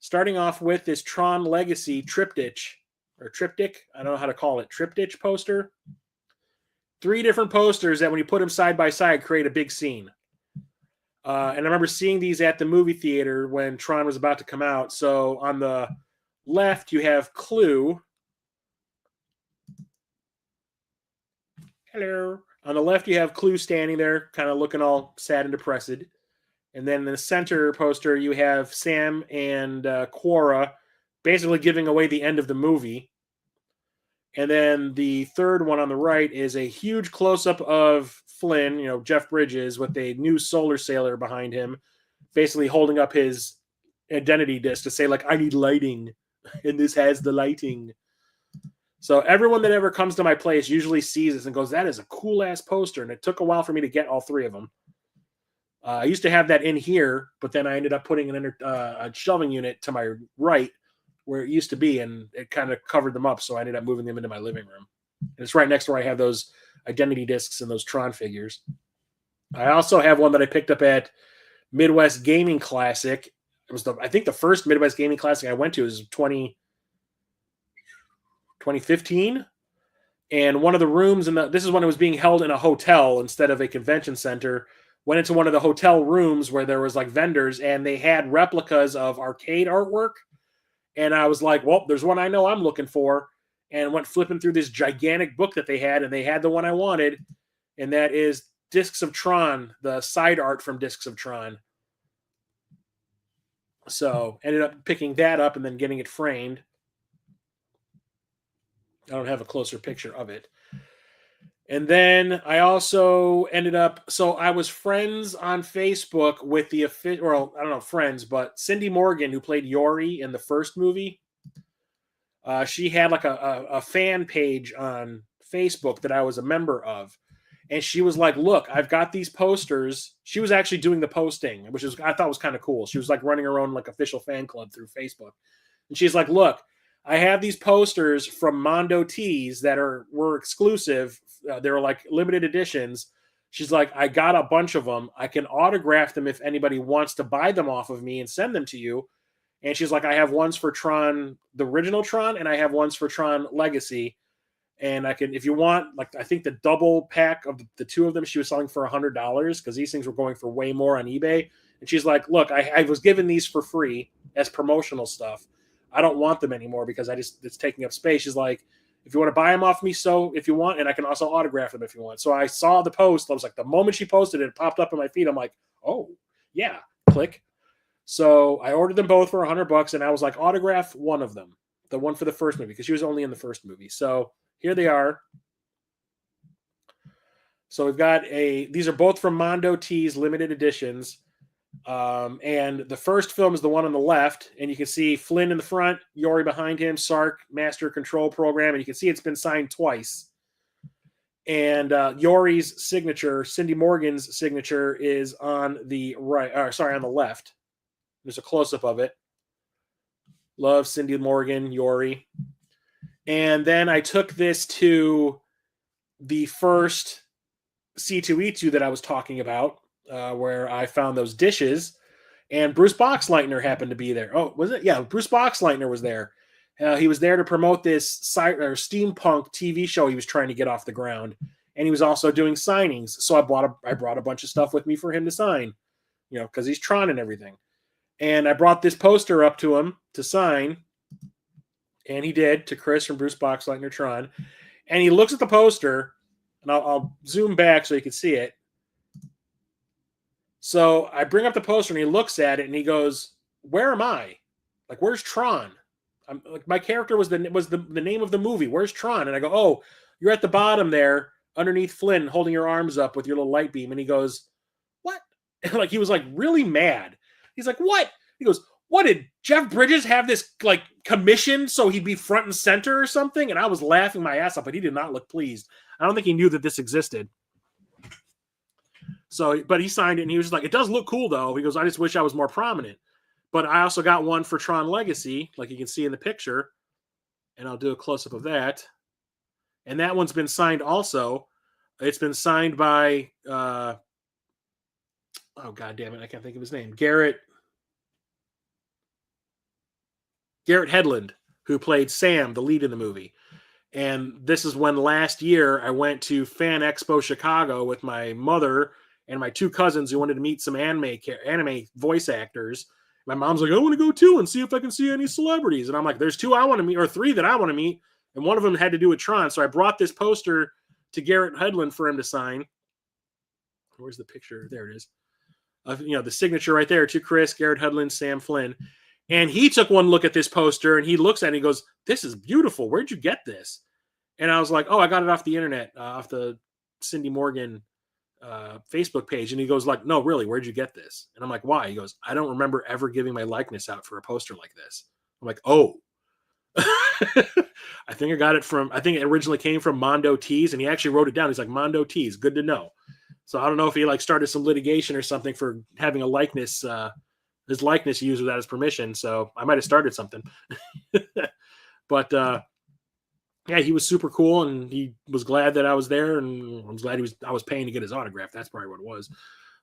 Starting off with this Tron Legacy triptych. I don't know how to call it. Triptych poster. 3 different posters that when you put them side by side create a big scene. And I remember seeing these at the movie theater when Tron was about to come out. So on the left, you have Clue. Hello. On the left, you have Clue standing there, kind of looking all sad and depressed. And then in the center poster, you have Sam and Quora basically giving away the end of the movie. And then the third one on the right is a huge close-up of Flynn, Jeff Bridges, with a new solar sailor behind him, basically holding up his identity disc to say, like, I need lighting, and this has the lighting. So everyone that ever comes to my place usually sees this and goes, that is a cool-ass poster. And it took a while for me to get all 3 of them. I used to have that in here, but then I ended up putting a shelving unit to my right where it used to be, and it kind of covered them up, so I ended up moving them into my living room. And it's right next to where I have those identity discs and those Tron figures. I also have one that I picked up at Midwest Gaming Classic. It was, I think the first Midwest Gaming Classic I went to was 2015. And one of the rooms, this is when it was being held in a hotel instead of a convention center, went into one of the hotel rooms where there was like vendors, and they had replicas of arcade artwork. And I was like, well, there's one I know I'm looking for, and went flipping through this gigantic book that they had, and they had the one I wanted, and that is Discs of Tron, the side art from Discs of Tron. So ended up picking that up and then getting it framed. I don't have a closer picture of it. And then I also ended up, so I was friends on Facebook with the, well, I don't know, friends, but Cindy Morgan, who played Yori in the first movie. She had like a fan page on Facebook that I was a member of. And she was like, look, I've got these posters. She was actually doing the posting, which I thought was kind of cool. She was like running her own like official fan club through Facebook. And she's like, look, I have these posters from Mondo Tees that were exclusive. They were like limited editions. She's like, I got a bunch of them. I can autograph them if anybody wants to buy them off of me and send them to you. And she's like, I have ones for Tron, the original Tron, and I have ones for Tron Legacy. And I can, if you want, like, I think the double pack of the 2 of them, she was selling for $100 because these things were going for way more on eBay. And she's like, look, I was given these for free as promotional stuff. I don't want them anymore because it's taking up space. She's like, if you want to buy them off me, so if you want, and I can also autograph them if you want. So I saw the post. I was like, the moment she posted it, it popped up in my feed. I'm like, oh, yeah, click. So I ordered them both for $100, and I was like, autograph one of them, the one for the first movie, because she was only in the first movie. So here they are. So we've got these are both from Mondo Tees limited editions. And the first film is the one on the left, and you can see Flynn in the front, Yori behind him, Sark, Master Control Program, and you can see it's been signed twice. And Yori's signature, Cindy Morgan's signature, is on the right. On the left. There's a close-up of it. Love Cindy Morgan, Yori. And then I took this to the first C2E2 that I was talking about, where I found those dishes, and Bruce Boxleitner happened to be there. Oh, was it? Yeah, Bruce Boxleitner was there. He was there to promote this steampunk TV show he was trying to get off the ground, and he was also doing signings. So I brought a bunch of stuff with me for him to sign, because he's Tron and everything. And I brought this poster up to him to sign, and he did, to Chris from Bruce Boxleitner Tron. And he looks at the poster, and I'll zoom back so you can see it. So I bring up the poster, and he looks at it, and he goes, "Where am I? Like, where's Tron? I'm like, my character was the name of the movie. Where's Tron?" And I go, "Oh, you're at the bottom there, underneath Flynn, holding your arms up with your little light beam." And he goes, "What?" And like, he was like really mad. He's like, "What?" He goes, "What, did Jeff Bridges have this like commission so he'd be front and center or something?" And I was laughing my ass off, but he did not look pleased. I don't think he knew that this existed. So, but he signed it, and he was just like, "It does look cool, though." He goes, "I just wish I was more prominent." But I also got one for Tron Legacy, like you can see in the picture, and I'll do a close-up of that. And that one's been signed also. It's been signed by oh god damn it, I can't think of his name. Garrett Hedlund, who played Sam, the lead in the movie. And this is when last year I went to Fan Expo Chicago with my mother and my two cousins who wanted to meet some anime voice actors. My mom's like, I want to go too and see if I can see any celebrities. And I'm like, there's two I want to meet, or three that I want to meet. And one of them had to do with Tron. So I brought this poster to Garrett Hedlund for him to sign. Where's the picture? There it is. The signature right there to Chris, Garrett Hedlund, Sam Flynn. And he took one look at this poster and he looks at it and he goes, this is beautiful. Where'd you get this? And I was like, oh, I got it off the internet, off the Cindy Morgan Facebook page. And he goes like, no, really, where'd you get this? And I'm like, why? He goes, I don't remember ever giving my likeness out for a poster like this. I'm like, oh. I think it originally came from Mondo Tees, and he actually wrote it down. He's like, Mondo Tees, good to know. So I don't know if he like started some litigation or something for having a likeness, his likeness used without his permission. So I might have started something. But yeah, he was super cool, and he was glad that I was there, and I was glad I was paying to get his autograph. That's probably what it was.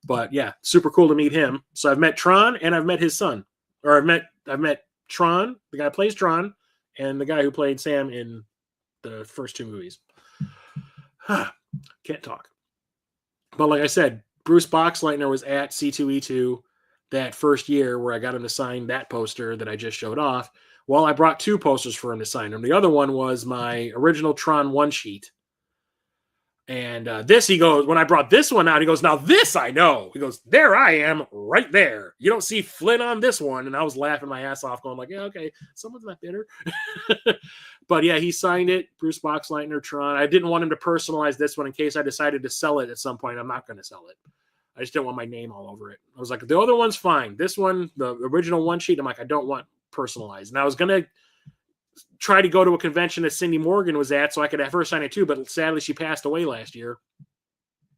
But yeah, super cool to meet him. So I've met Tron and I've met his son. Or I've met Tron, the guy who plays Tron, and the guy who played Sam in the first two movies. Can't talk. But like I said, Bruce Boxleitner was at C2E2 that first year where I got him to sign that poster that I just showed off. Well, I brought two posters for him to sign him. The other one was my original Tron one sheet. And he goes, when I brought this one out, he goes, now this I know. He goes, there I am right there. You don't see Flynn on this one. And I was laughing my ass off going like, yeah, okay, someone's not bitter. But yeah, he signed it, Bruce Boxleitner, Tron. I didn't want him to personalize this one in case I decided to sell it at some point. I'm not going to sell it. I just didn't want my name all over it. I was like, the other one's fine. This one, the original one sheet, I'm like, I don't want personalized. And I was going to try to go to a convention that Cindy Morgan was at so I could have her sign it too, but sadly she passed away last year.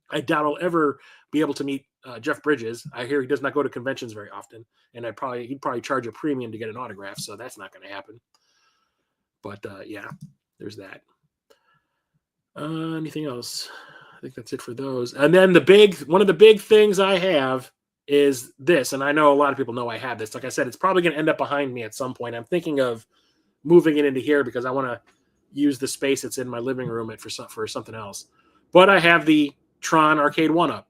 I doubt I'll ever be able to meet Jeff Bridges. I hear he does not go to conventions very often, and he'd probably charge a premium to get an autograph, so that's not going to happen. But yeah, there's that. Anything else? I think that's it for those. And then one of the big things I have is this, and I know a lot of people know I have this. Like I said, it's probably going to end up behind me at some point. I'm thinking of moving it into here because I want to use the space that's in my living room for something else. But I have the Tron Arcade 1-Up.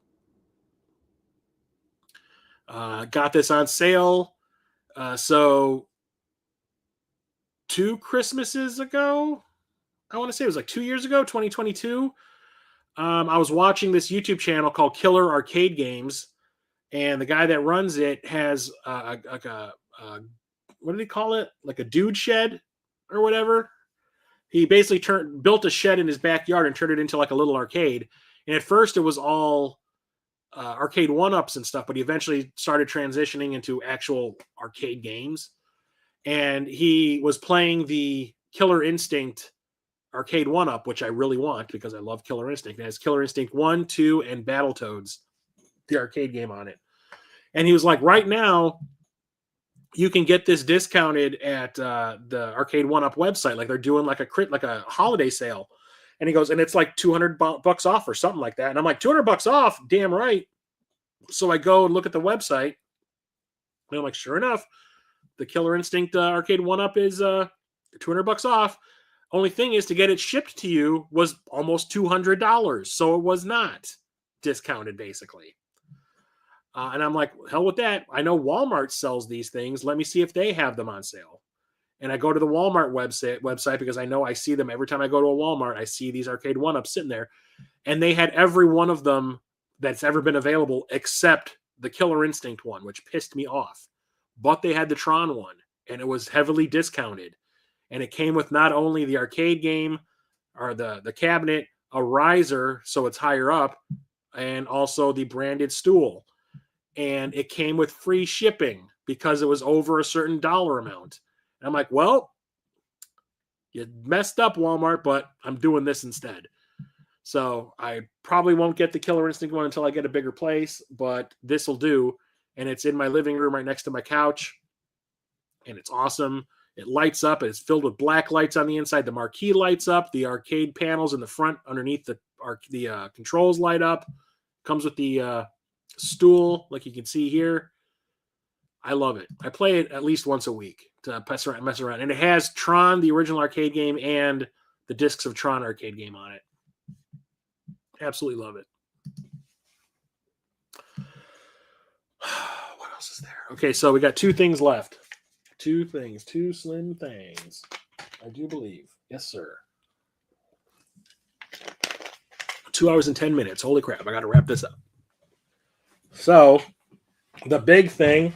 Got this on sale. So 2 Christmases ago, I want to say it was like 2 years ago, 2022. I was watching this YouTube channel called Killer Arcade Games, and the guy that runs it has what did he call it? Like a dude shed or whatever. He basically built a shed in his backyard and turned it into like a little arcade. And at first it was all arcade 1-ups and stuff, but he eventually started transitioning into actual arcade games. And he was playing the Killer Instinct Arcade 1-Up, which I really want because I love Killer Instinct. It has Killer Instinct 1, 2, and Battletoads, the arcade game on it. And he was like, right now, you can get this discounted at the Arcade 1-Up website. Like they're doing like a holiday sale. And he goes, and it's like $200 off or something like that. And I'm like, $200 off? Damn right. So I go and look at the website. And I'm like, sure enough, the Killer Instinct Arcade 1-Up is $200 off. Only thing is, to get it shipped to you was almost $200. So it was not discounted, basically. And I'm like, hell with that. I know Walmart sells these things. Let me see if they have them on sale. And I go to the Walmart website because I know I see them every time I go to a Walmart. I see these Arcade 1-Ups sitting there. And they had every one of them that's ever been available except the Killer Instinct one, which pissed me off. But they had the Tron one, and it was heavily discounted. And it came with not only the arcade game or the cabinet, a riser, so it's higher up, and also the branded stool. And it came with free shipping because it was over a certain dollar amount. And I'm like, well, you messed up, Walmart, but I'm doing this instead. So I probably won't get the Killer Instinct one until I get a bigger place, but this will do. And it's in my living room right next to my couch. And it's awesome. It lights up. It's filled with black lights on the inside. The marquee lights up. The arcade panels in the front underneath the controls light up. Comes with the stool, like you can see here. I love it. I play it at least once a week to mess around. And it has Tron, the original arcade game, and the discs of Tron arcade game on it. Absolutely love it. What else is there? Okay, so we got 2 things left. 2 things, 2 slim things. I do believe. Yes, sir. 2 hours and 10 minutes. Holy crap, I got to wrap this up. So, the big thing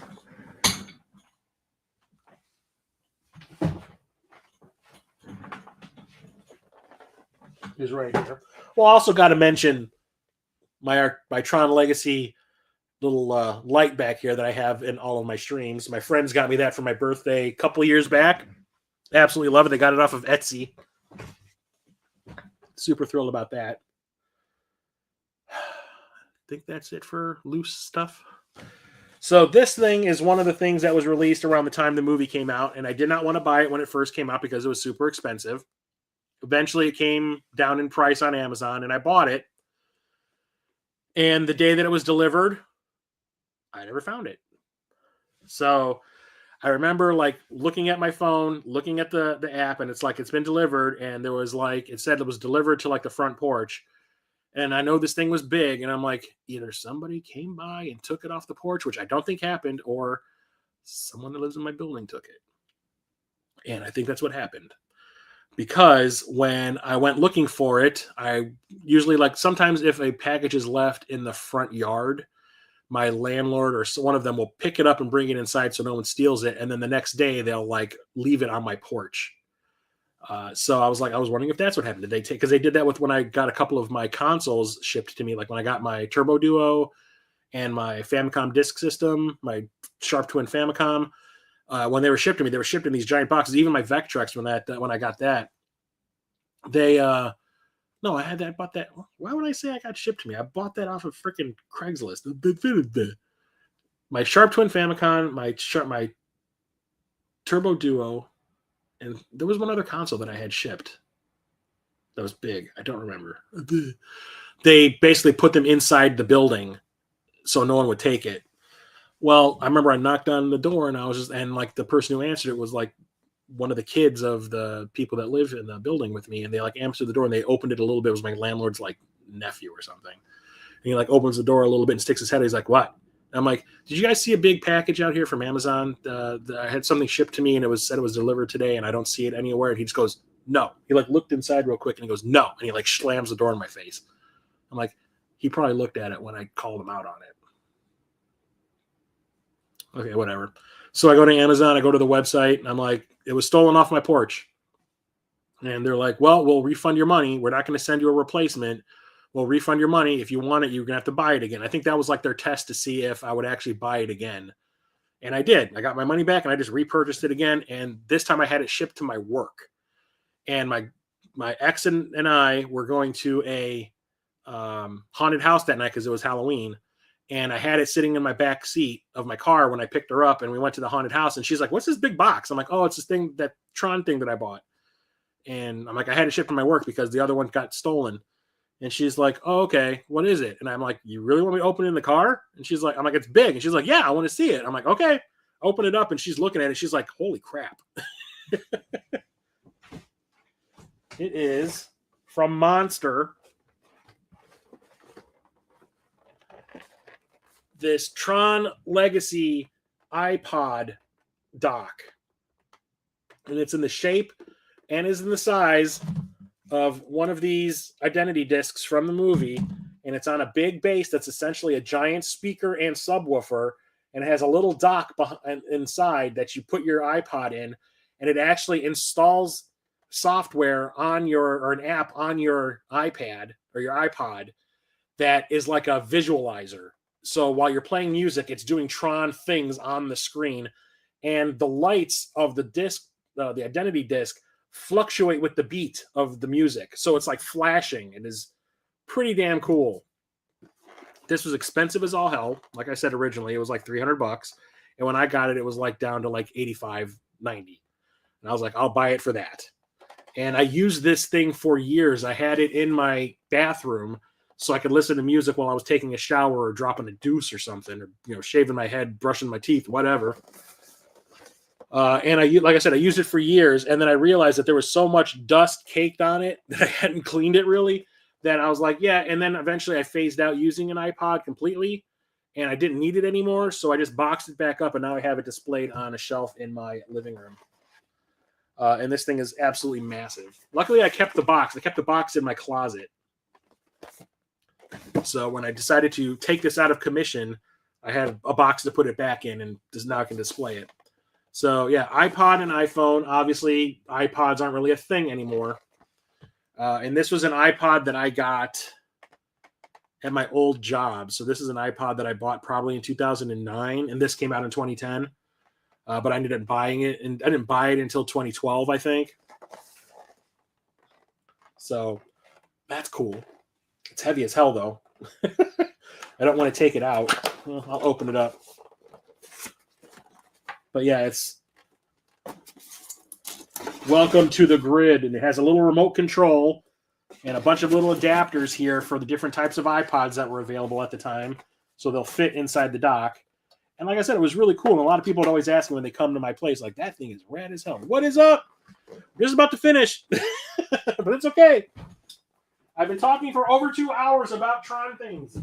is right here. Well, I also got to mention my Tron Legacy little light back here that I have in all of my streams. My friends got me that for my birthday a couple of years back. Absolutely love it. They got it off of Etsy. Super thrilled about that. I think that's it for loose stuff. So this thing is one of the things that was released around the time the movie came out, and I did not want to buy it when it first came out because it was super expensive. Eventually, it came down in price on Amazon, and I bought it. And the day that it was delivered, I never found it. So I remember like looking at my phone, looking at the app, and it's like it's been delivered, and there was like it said it was delivered to like the front porch. And I know this thing was big, and I'm like, either somebody came by and took it off the porch, which I don't think happened, or someone that lives in my building took it. And I think that's what happened. Because when I went looking for it, I usually like sometimes if a package is left in the front yard, my landlord or one of them will pick it up and bring it inside so no one steals it. And then the next day they'll like leave it on my porch. So I was wondering if that's what happened. Did they take, because they did that with when I got a couple of my consoles shipped to me, like when I got my Turbo Duo and my Famicom Disk System, my Sharp Twin Famicom. When they were shipped to me, they were shipped in these giant boxes. Even my Vectrex, when I got that, they no, I had that. I bought that. Why would I say I got shipped to me? I bought that off of freaking Craigslist. My Sharp Twin Famicom, my Turbo Duo, and there was one other console that I had shipped that was big. I don't remember. They basically put them inside the building so no one would take it. Well, I remember I knocked on the door and like the person who answered it was like one of the kids of the people that live in the building with me, and they like answered the door and they opened it a little bit. It was my landlord's like nephew or something. And he like opens the door a little bit and sticks his head. He's like, "What?" I'm like, "Did you guys see a big package out here from Amazon? I had something shipped to me and it said it was delivered today and I don't see it anywhere." And he just goes, "No." He like looked inside real quick and he goes, "No." And he like slams the door in my face. I'm like, he probably looked at it when I called him out on it. Okay, whatever. So I go to Amazon, I go to the website, and I'm like, it was stolen off my porch. And they're like, well, we'll refund your money. We're not going to send you a replacement. We'll refund your money. If you want it, you're going to have to buy it again. I think that was like their test to see if I would actually buy it again. And I did. I got my money back and I just repurchased it again. And this time I had it shipped to my work. And my ex and I were going to a haunted house that night because it was Halloween. And I had it sitting in my back seat of my car when I picked her up, and we went to the haunted house, and she's like, "What's this big box?" I'm like, "Oh, it's this thing, that Tron thing that I bought." And I'm like, "I had it shipped to my work because the other one got stolen." And she's like, "Oh, okay. What is it?" And I'm like, "You really want me to open it in the car?" And she's like, I'm like, "It's big." And she's like, "Yeah, I want to see it." I'm like, "Okay." Open it up, and she's looking at it. She's like, "Holy crap." It is from Monster. This Tron Legacy iPod dock. And it's in the shape and is in the size of one of these identity discs from the movie. And it's on a big base that's essentially a giant speaker and subwoofer. And it has a little dock inside that you put your iPod in. And it actually installs software on or an app on your iPad or your iPod that is like a visualizer. So while you're playing music, it's doing Tron things on the screen, and the lights of the disc, the identity disc, fluctuate with the beat of the music. So it's like flashing. It is pretty damn cool. This was expensive as all hell. Like I said originally, it was like $300, and when I got it, it was like down to like $85, $90. And I was like, I'll buy it for that. And I used this thing for years. I had it in my bathroom so I could listen to music while I was taking a shower or dropping a deuce or something, or shaving my head, brushing my teeth, whatever. And like I said, I used it for years, and then I realized that there was so much dust caked on it that I hadn't cleaned it really, that I was like, yeah. And then eventually I phased out using an iPod completely, and I didn't need it anymore. So I just boxed it back up, and now I have it displayed on a shelf in my living room. And this thing is absolutely massive. Luckily, I kept the box. I kept the box in my closet. So when I decided to take this out of commission, I had a box to put it back in, and now I can display it. So yeah, iPod and iPhone. Obviously, iPods aren't really a thing anymore. And this was an iPod that I got at my old job. So this is an iPod that I bought probably in 2009, and this came out in 2010. But I ended up buying it, and I didn't buy it until 2012, I think. So that's cool. It's heavy as hell, though. I don't want to take it out. Well, I'll open it up. But yeah, it's welcome to the grid, and it has a little remote control and a bunch of little adapters here for the different types of iPods that were available at the time, so they'll fit inside the dock. And like I said, it was really cool. And a lot of people would always ask me when they come to my place, like, that thing is rad as hell. What is up? We're just about to finish, but it's okay. I've been talking for over 2 hours about Tron things.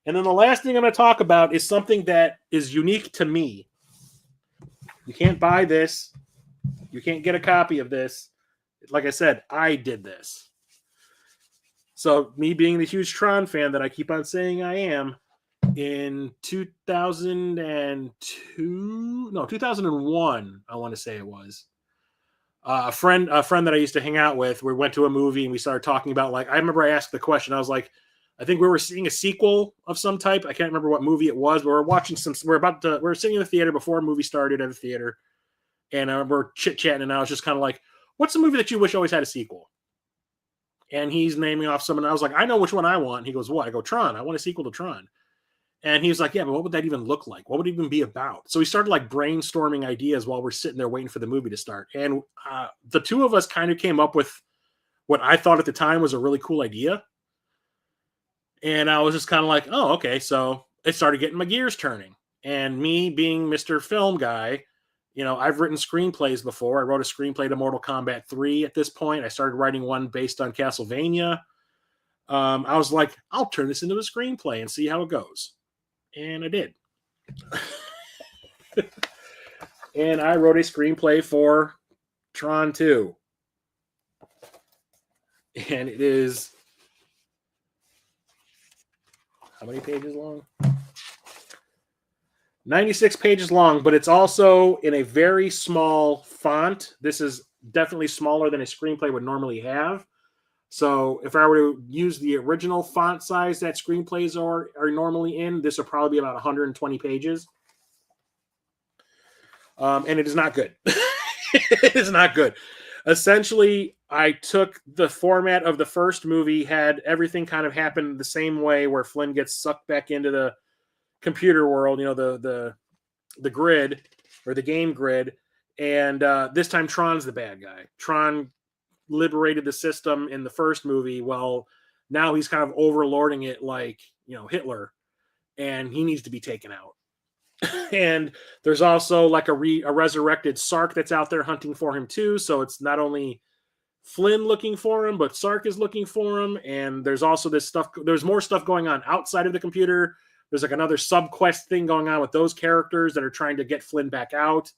And then the last thing I'm going to talk about is something that is unique to me. You can't buy this. You can't get a copy of this. Like I said, I did this. So me being the huge Tron fan that I keep on saying I am, in 2001, I want to say it was, a friend that I used to hang out with, we went to a movie and we started talking about, like, I remember I asked the question, I was like, I think we were seeing a sequel of some type. I can't remember what movie it was, but we're watching we're sitting in the theater before a movie started at the theater. And I remember chit-chatting, and I was just kind of like, what's the movie that you wish always had a sequel? And he's naming off some, and I was like, I know which one I want. And he goes, what? I go, Tron. I want a sequel to Tron. And he was like, yeah, but what would that even look like? What would it even be about? So we started like brainstorming ideas while we're sitting there waiting for the movie to start. And the two of us kind of came up with what I thought at the time was a really cool idea. And I was just kind of like, oh, okay. So it started getting my gears turning. And me being Mr. Film guy, I've written screenplays before. I wrote a screenplay to Mortal Kombat 3 at this point. I started writing one based on Castlevania. I was like, I'll turn this into a screenplay and see how it goes. And I did. And I wrote a screenplay for Tron 2. And it is, how many pages long? 96 pages long, but it's also in a very small font. This is definitely smaller than a screenplay would normally have. So if I were to use the original font size that screenplays are normally in, this will probably be about 120 pages. And it is not good. It is not good. Essentially, I took the format of the first movie, had everything kind of happen the same way, where Flynn gets sucked back into the computer world, the grid, or the game grid. And this time Tron's the bad guy. Tron liberated the system in the first movie. Well, now he's kind of overlording it like, Hitler, and he needs to be taken out. And there's also like a resurrected Sark that's out there hunting for him too. So it's not only Flynn looking for him, but Sark is looking for him. And there's also there's more stuff going on outside of the computer. There's like another sub-quest thing going on with those characters that are trying to get Flynn back out.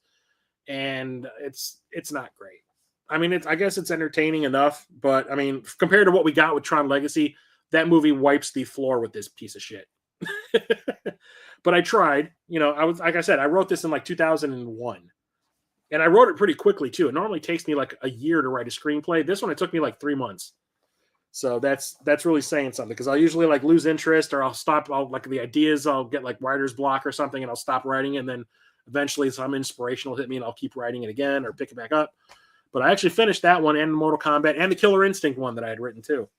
And it's not great. I mean, I guess it's entertaining enough, but I mean, compared to what we got with Tron Legacy, that movie wipes the floor with this piece of shit. But I tried. Like I said, I wrote this in like 2001. And I wrote it pretty quickly too. It normally takes me like a year to write a screenplay. This one, it took me like 3 months. So that's really saying something, because I'll usually like lose interest, or I'll get like writer's block or something, and I'll stop writing it, and then eventually some inspiration will hit me and I'll keep writing it again or pick it back up. But I actually finished that one, and Mortal Kombat, and the Killer Instinct one that I had written too.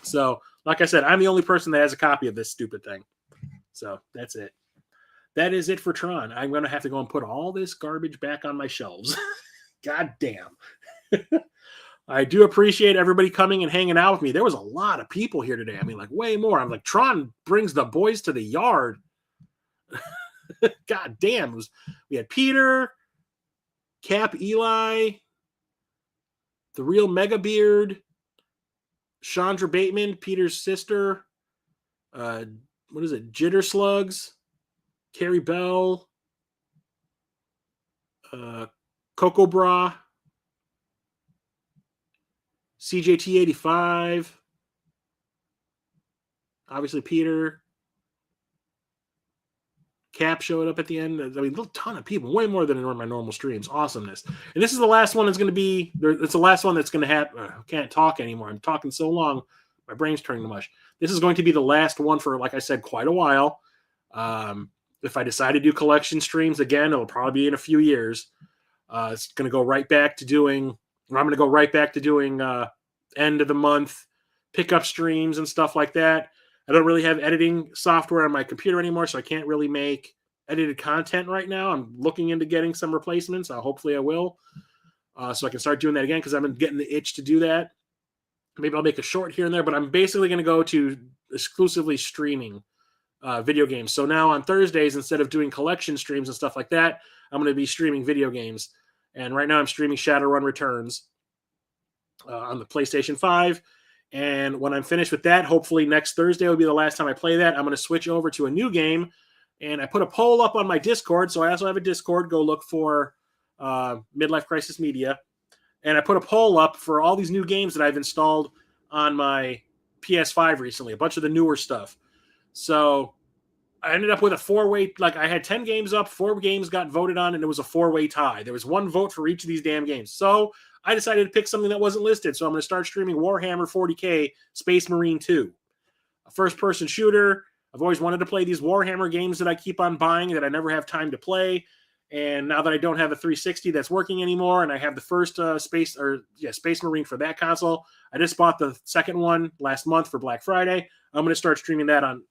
So like I said, I'm the only person that has a copy of this stupid thing. So that's it. That is it for Tron. I'm going to have to go and put all this garbage back on my shelves. God damn. I do appreciate everybody coming and hanging out with me. There was a lot of people here today. I mean, like way more. I'm like, Tron brings the boys to the yard. God damn. We had Peter, Cap Eli, the real Mega Beard, Chandra Bateman, Peter's sister. What is it? Jitter Slugs, Carrie Bell, Coco Bra, CJT85, obviously Peter. Cap showed up at the end. I mean, a ton of people, way more than in my normal streams. Awesomeness. And this is the last one that's going to be, it's the last one that's going to happen. I can't talk anymore. I'm talking so long. My brain's turning to mush. This is going to be the last one for, like I said, quite a while. If I decide to do collection streams again, it'll probably be in a few years. It's going to go right back to doing, or I'm going to go right back to doing end of the month pickup streams and stuff like that. I don't really have editing software on my computer anymore, so I can't really make edited content right now. I'm looking into getting some replacements. Hopefully I will. So I can start doing that again because I've been getting the itch to do that. Maybe I'll make a short here and there, but I'm basically going to go to exclusively streaming video games. So now on Thursdays, instead of doing collection streams and stuff like that, I'm going to be streaming video games. And right now I'm streaming Shadowrun Returns on the PlayStation 5. And when I'm finished with that, hopefully next Thursday will be the last time I play that. I'm going to switch over to a new game. And I put a poll up on my Discord. So I also have a Discord. Go look for Midlife Crisis Media. And I put a poll up for all these new games that I've installed on my PS5 recently, a bunch of the newer stuff. So I ended up with a four-way, like I had 10 games up, 4 games got voted on, and it was a 4-way tie. There was 1 vote for each of these damn games. So I decided to pick something that wasn't listed. So I'm going to start streaming Warhammer 40K Space Marine 2, a first-person shooter. I've always wanted to play these Warhammer games that I keep on buying that I never have time to play. And now that I don't have a 360 that's working anymore, and I have the first Space Marine for that console, I just bought the second one last month for Black Friday. I'm going to start streaming that on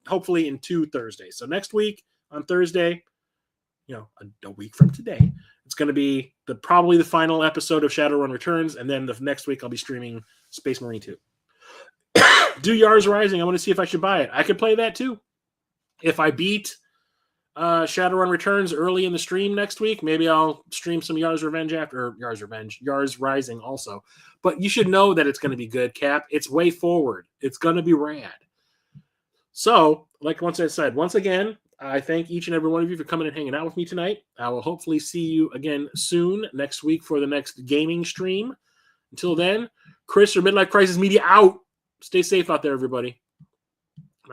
hopefully in 2 Thursdays. So next week on Thursday, a week from today, it's going to be probably the final episode of Shadowrun Returns, and then the next week I'll be streaming Space Marine 2. Do Yars Rising. I want to see if I should buy it. I could play that too. If I beat Shadowrun Returns early in the stream next week, maybe I'll stream some Yars Rising also. But you should know that it's going to be good, Cap. It's way forward. It's going to be rad. So, like once I said, once again, I thank each and every one of you for coming and hanging out with me tonight. I will hopefully see you again soon next week for the next gaming stream. Until then, Chris or Midlife Crisis Media out. Stay safe out there, everybody.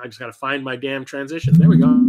I just got to find my damn transition. There we go.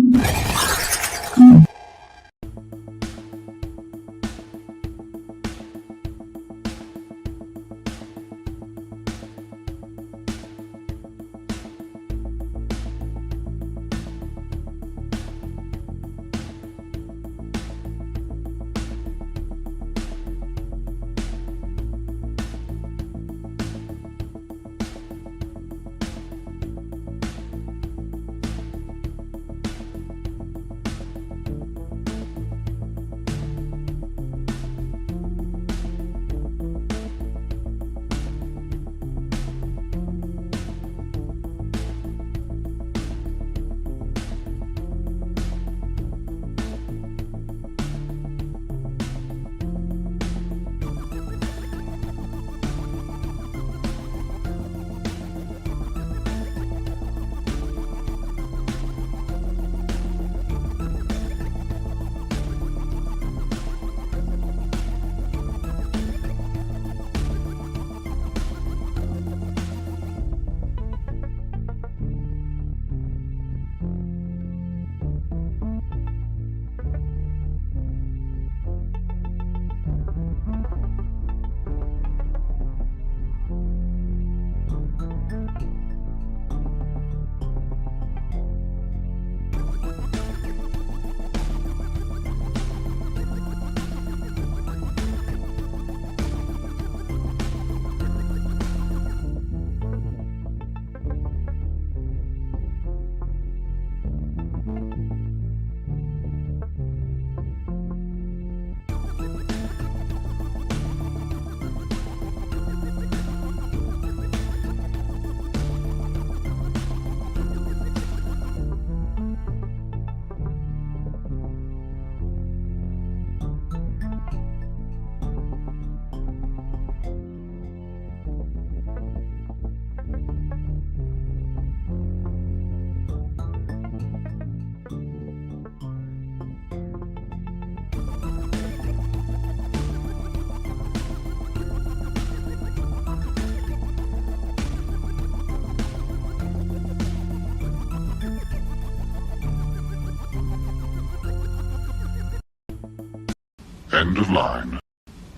End of line.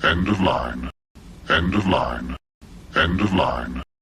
End of line. End of line. End of line.